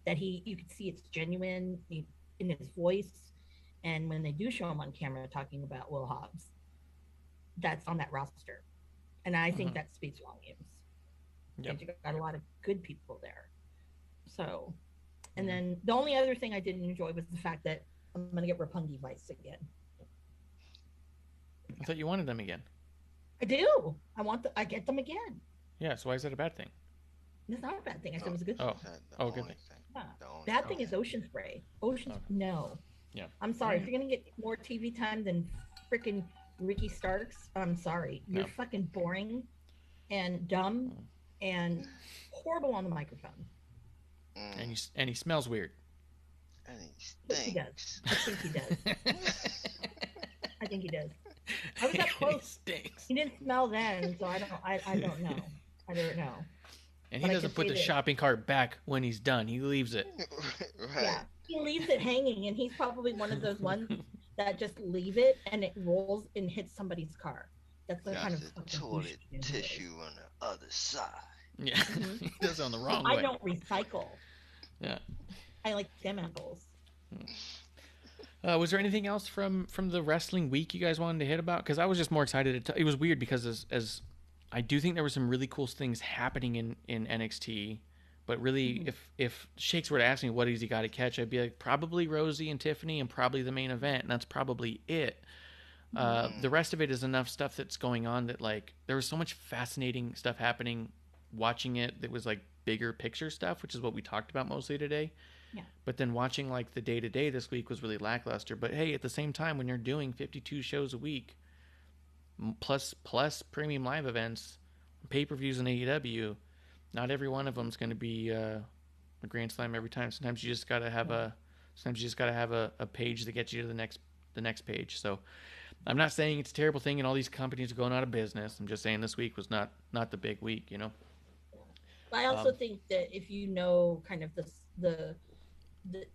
that you can see it's genuine in his voice, and when they do show him on camera talking about Will Hobbs, that's on that roster, and I think that speaks volumes. Yep. You got a lot of good people there. So, and then the only other thing I didn't enjoy was the fact that I'm going to get Roppongi Vice again. I thought you wanted them again. I do. I get them again. Yeah, so why is that a bad thing? It's not a bad thing. I said it was a good thing. Good thing. Yeah. Bad thing is Ocean Spray. No. Yeah. I'm sorry. If you're going to get more TV time than freaking Ricky Starks, I'm sorry. You're fucking boring and dumb and horrible on the microphone. And he smells weird. And he Yes, he does. I think he does. I think he does. I was that close. He didn't smell then, so I don't know. I don't know. And he doesn't put the shopping cart back when he's done. He leaves it. Right. Yeah, he leaves it hanging, and he's probably one of those ones that just leave it and it rolls and hits somebody's car. That's the kind of fucking toilet tissue on the other side. Yeah, he does it on the wrong way. I don't recycle. Yeah. I like them apples. Was there anything else from the wrestling week you guys wanted to hit about? Because I was just more excited. It was weird because as I do think there were some really cool things happening in NXT, but really if Shakes were to ask me what has he got to catch, I'd be like probably Rosie and Tiffany and probably the main event, and that's probably it. The rest of it is enough stuff that's going on that like there was so much fascinating stuff happening watching it that was like bigger picture stuff, which is what we talked about mostly today. Yeah. But then watching like the day-to-day this week was really lackluster. But hey, at the same time, when you're doing 52 shows a week plus premium live events, pay-per-views in AEW, not every one of them is going to be a grand slam every time. Sometimes you just got to have Sometimes you just got to have a page that gets you to the next page. So I'm not saying it's a terrible thing and all these companies are going out of business. I'm just saying this week was not the big week, you know. But I also think that if you know kind of the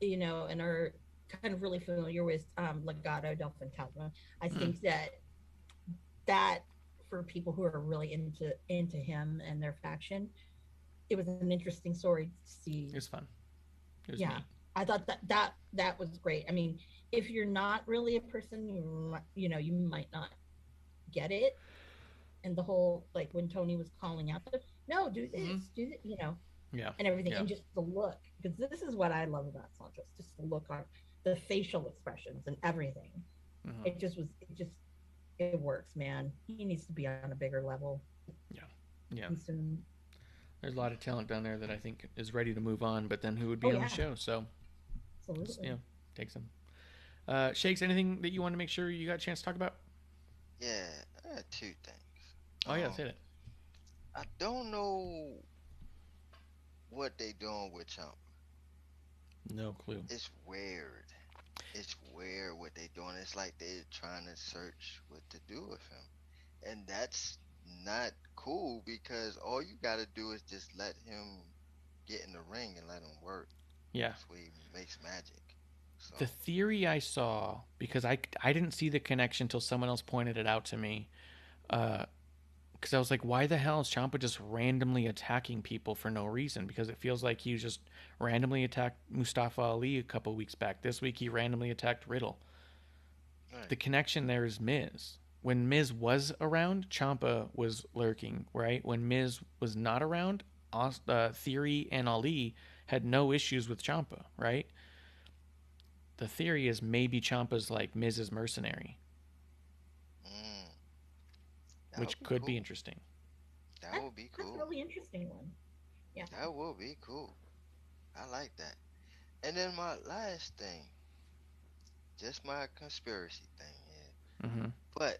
you know, and are kind of really familiar with Legado del Fantasma, I think that for people who are really into him and their faction, it was an interesting story to see. It was fun. It was yeah, neat. I thought that was great. I mean, if you're not really a person, you know, you might not get it. And the whole, like, when Tony was calling out, no, do this, do that, you know, and everything, and just the look, because this is what I love about Santos, just the look on the facial expressions and everything. It works, man. He needs to be on a bigger level. Yeah. Soon. There's a lot of talent down there that I think is ready to move on, but then who would be on the show? So, absolutely, takes them. Shakes, anything that you want to make sure you got a chance to talk about? Yeah, I got two things. Oh yeah, say it. I don't know what they doing with Ciampa. No clue. It's weird. It's weird what they doing. It's like they're trying to search what to do with him, and that's not cool because all you got to do is just let him get in the ring and let him work. Yeah, that's where he makes magic. So. The theory I saw, because I didn't see the connection until someone else pointed it out to me, because I was like, why the hell is Ciampa just randomly attacking people for no reason? Because it feels like he just randomly attacked Mustafa Ali a couple weeks back. This week he randomly attacked Riddle. Right. The connection there is Miz. When Miz was around, Ciampa was lurking, right? When Miz was not around, Theory and Ali had no issues with Ciampa, right? The theory is maybe Ciampa's like Miz's mercenary. Which could be interesting. That would be cool. That's a really interesting one. Yeah. That would be cool. I like that. And then my last thing, just my conspiracy thing, but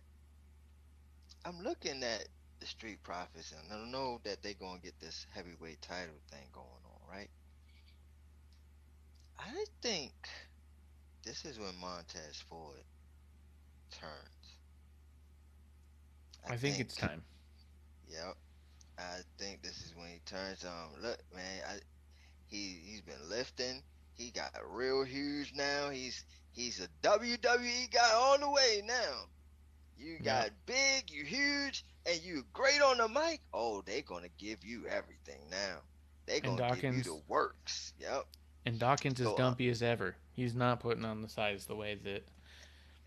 I'm looking at the Street Profits and I know that they're going to get this heavyweight title thing going on, right? I think this is when Montez Ford turns. I think it's time. Yep. I think this is when he turns on. Look, man, he's been lifting. He got real huge now. He's a WWE guy on the way now. You got big, you huge, and you great on the mic. Oh, they gonna give you everything now. They gonna give you the works. Yep. And Dawkins is dumpy as ever. He's not putting on the size the way that.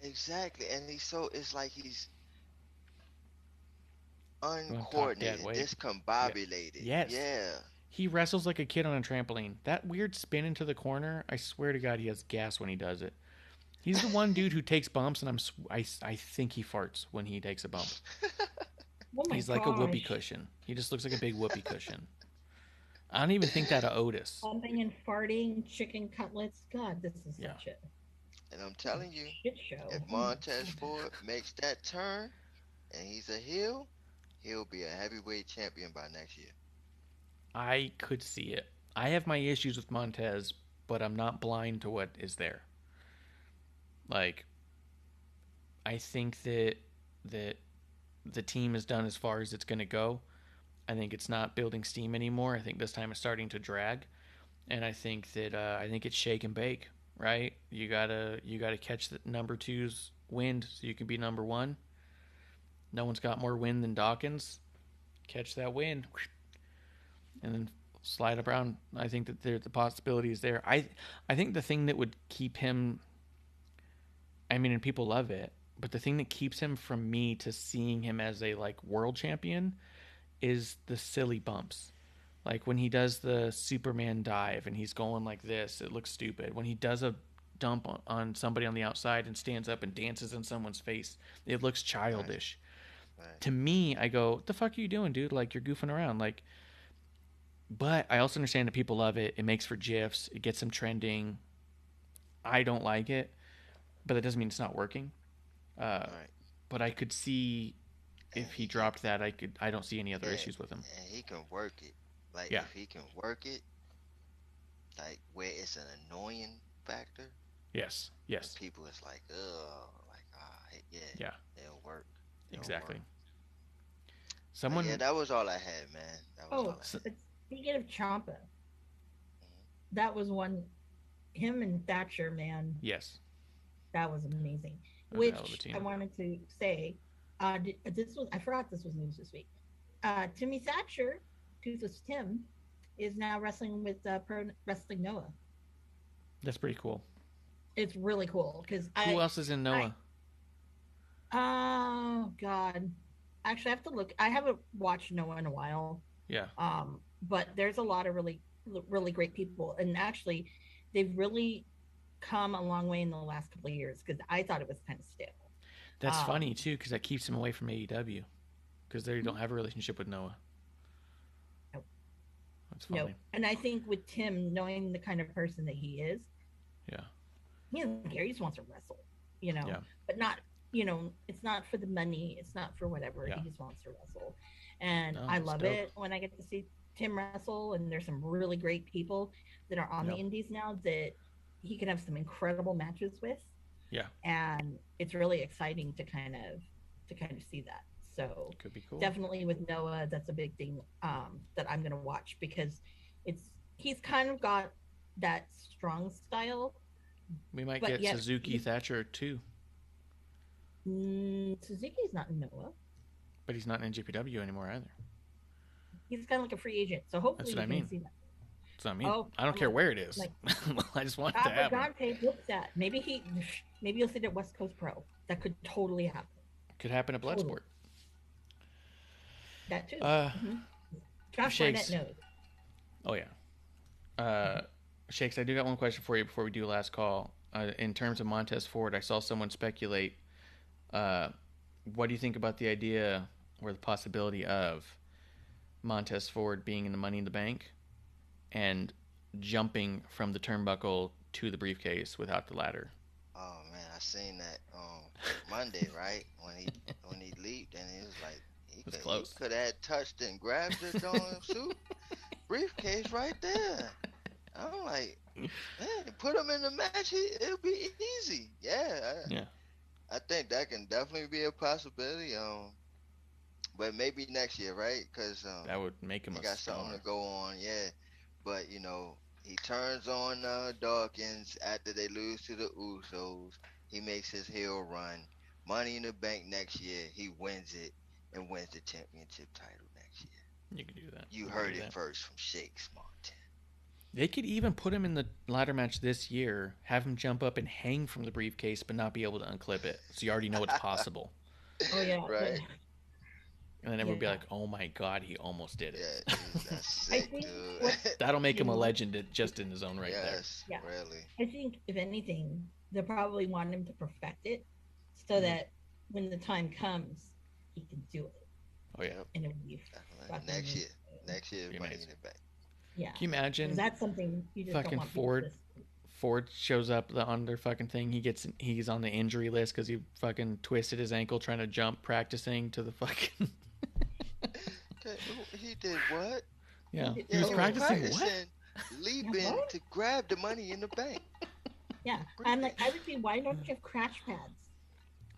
Exactly, and it's like he's uncoordinated, discombobulated. Yes. Yeah. He wrestles like a kid on a trampoline. That weird spin into the corner, I swear to God, he has gas when he does it. He's the one dude who takes bumps, and I think he farts when he takes a bump. He's like a whoopee cushion. He just looks like a big whoopee cushion. I don't even think that of Otis. Bumping and farting, chicken cutlets. God, this is such a... And I'm telling you, shit show. If Montez Ford makes that turn, and he's a heel, he'll be a heavyweight champion by next year. I could see it. I have my issues with Montez, but I'm not blind to what is there. Like, I think that the team is done as far as it's going to go. I think it's not building steam anymore. I think this time it's starting to drag, and I think that I think it's shake and bake. Right? You gotta catch the number two's wind so you can be number one. No one's got more wind than Dawkins. Catch that wind, and then slide around. I think that the possibility is there. I think the thing that would keep him, I mean, and people love it, but the thing that keeps him from me to seeing him as a like world champion is the silly bumps. Like when he does the Superman dive and he's going like this, it looks stupid. When he does a dump on somebody on the outside and stands up and dances in someone's face, it looks childish. Right. To me, I go, what the fuck are you doing, dude? Like, you're goofing around. Like, but I also understand that people love it. It makes for GIFs. It gets them trending. I don't like it, but that doesn't mean it's not working. Right. But I could see if he dropped that, I don't see any other issues with him. And he can work it. Like, if he can work it, like, where it's an annoying factor. Yes. Yes. People is like, ugh, like, yeah, Yeah. it'll work. It'll Exactly. work. Someone. Yeah, that was all I had, man. That was all I had. but speaking of Ciampa, that was one. Him and Thatcher, man, Yes. that was amazing. That was a hell of a Which team. I wanted to say, this was I forgot this was news this week. Timmy Thatcher, Toothless Tim, is now wrestling with Pro Wrestling Noah. That's pretty cool. It's really cool because Who else is in Noah? Oh God, actually, I have to look. I haven't watched Noah in a while. Yeah. But there's a lot of really, really great people, and actually, they've really come a long way in the last couple of years because I thought it was kind of stale. That's funny too, because that keeps him away from AEW, because they don't have a relationship with Noah. Nope. That's funny. No, and I think with Tim, knowing the kind of person that he is, Yeah. he doesn't care. He just wants to wrestle, Yeah. but not, it's not for the money. It's not for whatever. Yeah. He just wants to wrestle. And No, I that's love dope. it when I get to see Tim wrestle. And there's some really great people that are on the Yeah. indies now that he can have some incredible matches with. Yeah. And it's really exciting to kind of see that. So Could be cool. definitely with Noah, that's a big thing that I'm going to watch because he's kind of got that strong style. We might but get yet- Suzuki Thatcher too, Suzuki's not in Noah. but he's not in NJPW anymore either. He's kind of like a free agent. So hopefully That's what I we can mean. see that. So I mean, Oh, I don't care where it is. like- I just want it to happen. Dante looks at maybe you'll see it at West Coast Pro. That could totally happen. Could happen at Bloodsport. That too. Uh, Josh Shakes. Barnett knows. Oh yeah. Shakes, I do got one question for you before we do last call. In terms of Montez Ford, I saw someone speculate. What do you think about the idea or the possibility of Montez Ford being in the Money in the Bank and jumping from the turnbuckle to the briefcase without the ladder? Oh man, I seen that Monday, right? When he leaped and he was like, he could have touched and grabbed the suit briefcase right there. I'm like, man, put him in the match. It'll be easy. Yeah. I think that can definitely be a possibility. But maybe next year, right? Because that would make him he a got star. something to go on. Yeah. But he turns on Dawkins after they lose to the Usos. He makes his heel run. Money in the Bank next year. He wins it and wins the championship title next year. You can do that. You heard it first from Shakes Mountain. They could even put him in the ladder match this year, have him jump up and hang from the briefcase, but not be able to unclip it. So you already know it's possible. Oh yeah. Right. And then everyone will be Yeah. like, "Oh my God, he almost did it." Yeah, dude, that's sick, think dude. That'll make him a legend just in his own right Yes, Yeah. really. I think if anything, they'll probably want him to perfect it so that when the time comes, he can do it. there. Oh yeah. And it'll be Definitely. fucking Next year, Be Money in amazing. the Bank. yeah. Can you 'Cause imagine? that's something you just fucking don't want people Ford- to- Ford shows up on their fucking thing. He's on the injury list because he fucking twisted his ankle trying to jump practicing to the fucking. Okay, he did what? Yeah, Yeah, he was he was practicing what? Leaping What? to grab the Money in the Bank. Yeah. I'm like, I would be, why don't you have crash pads?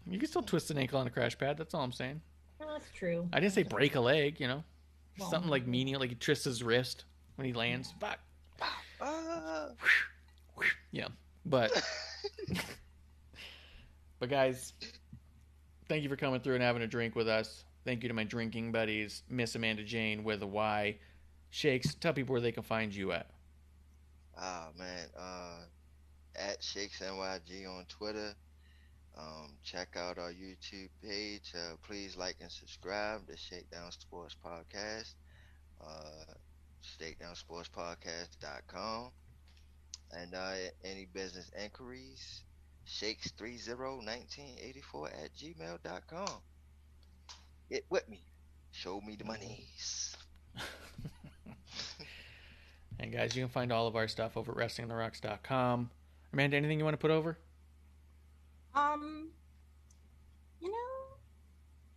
You can still twist an ankle on a crash pad. That's all I'm saying. No, that's true. I didn't say break a leg. Well, Something like menial, like he twists his wrist when he lands. Fuck. Ah. Yeah, but guys, thank you for coming through and having a drink with us. Thank you to my drinking buddies, MsAmandaJayne with a Y. Shakes, tell people where they can find you at. Oh man, at Shakes NYG on Twitter. Check out our YouTube page. Please like and subscribe to Shakedown Sports Podcast. ShakedownSportsPodcast.com. And any business inquiries, shakes301984@gmail.com. Get with me. Show me the monies. And guys, you can find all of our stuff over at WrestlingTheRocks.com. Amanda, anything you want to put over?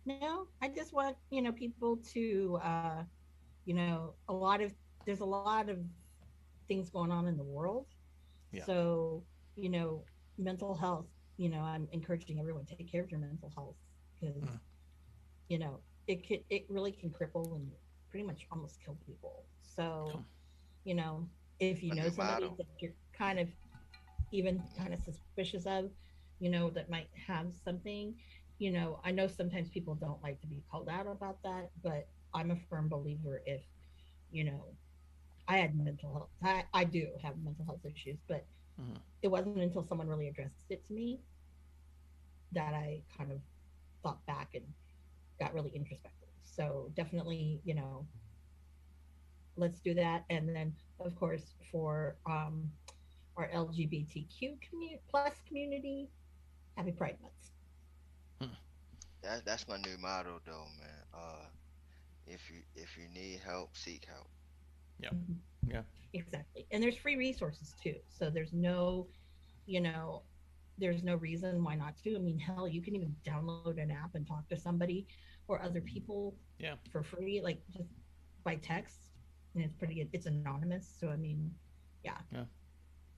No, I just want, people to, there's a lot of things going on in the world. Yeah. So mental health, I'm encouraging everyone to take care of your mental health because, it really can cripple and pretty much almost kill people. So, if you A know new somebody motto. that you're kind of suspicious of, that might have something, I know sometimes people don't like to be called out about that, but I'm a firm believer if, you know, I had mental health. I do have mental health issues, but it wasn't until someone really addressed it to me that I kind of thought back and got really introspective. So definitely, let's do that. And then, of course, for our LGBTQ plus community, happy Pride Month. That's my new motto though, man. If you need help, seek help. Yeah. Mhm. Yeah. Exactly. And there's free resources too. So you know, there's no reason why not to. I mean, hell, you can even download an app and talk to somebody or other people Yeah. for free, like just by text. And it's pretty good. It's anonymous. So, I mean, yeah. Yeah.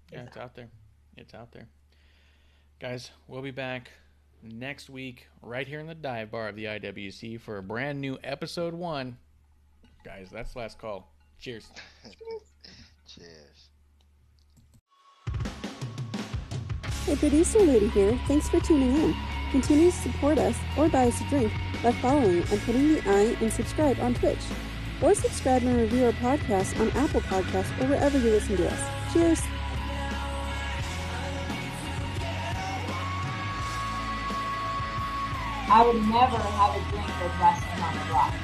there's It's that. out there. It's out there. Guys, we'll be back next week right here in the dive bar of the IWC for a brand new episode 1. Guys, that's last call. Cheers. Cheers. Hey, producer lady here. Thanks for tuning in. Continue to support us or buy us a drink by following and putting the I in subscribe on Twitch. Or subscribe and review our podcast on Apple Podcasts or wherever you listen to us. Cheers! I would never have a drink with wrestling on the rocks.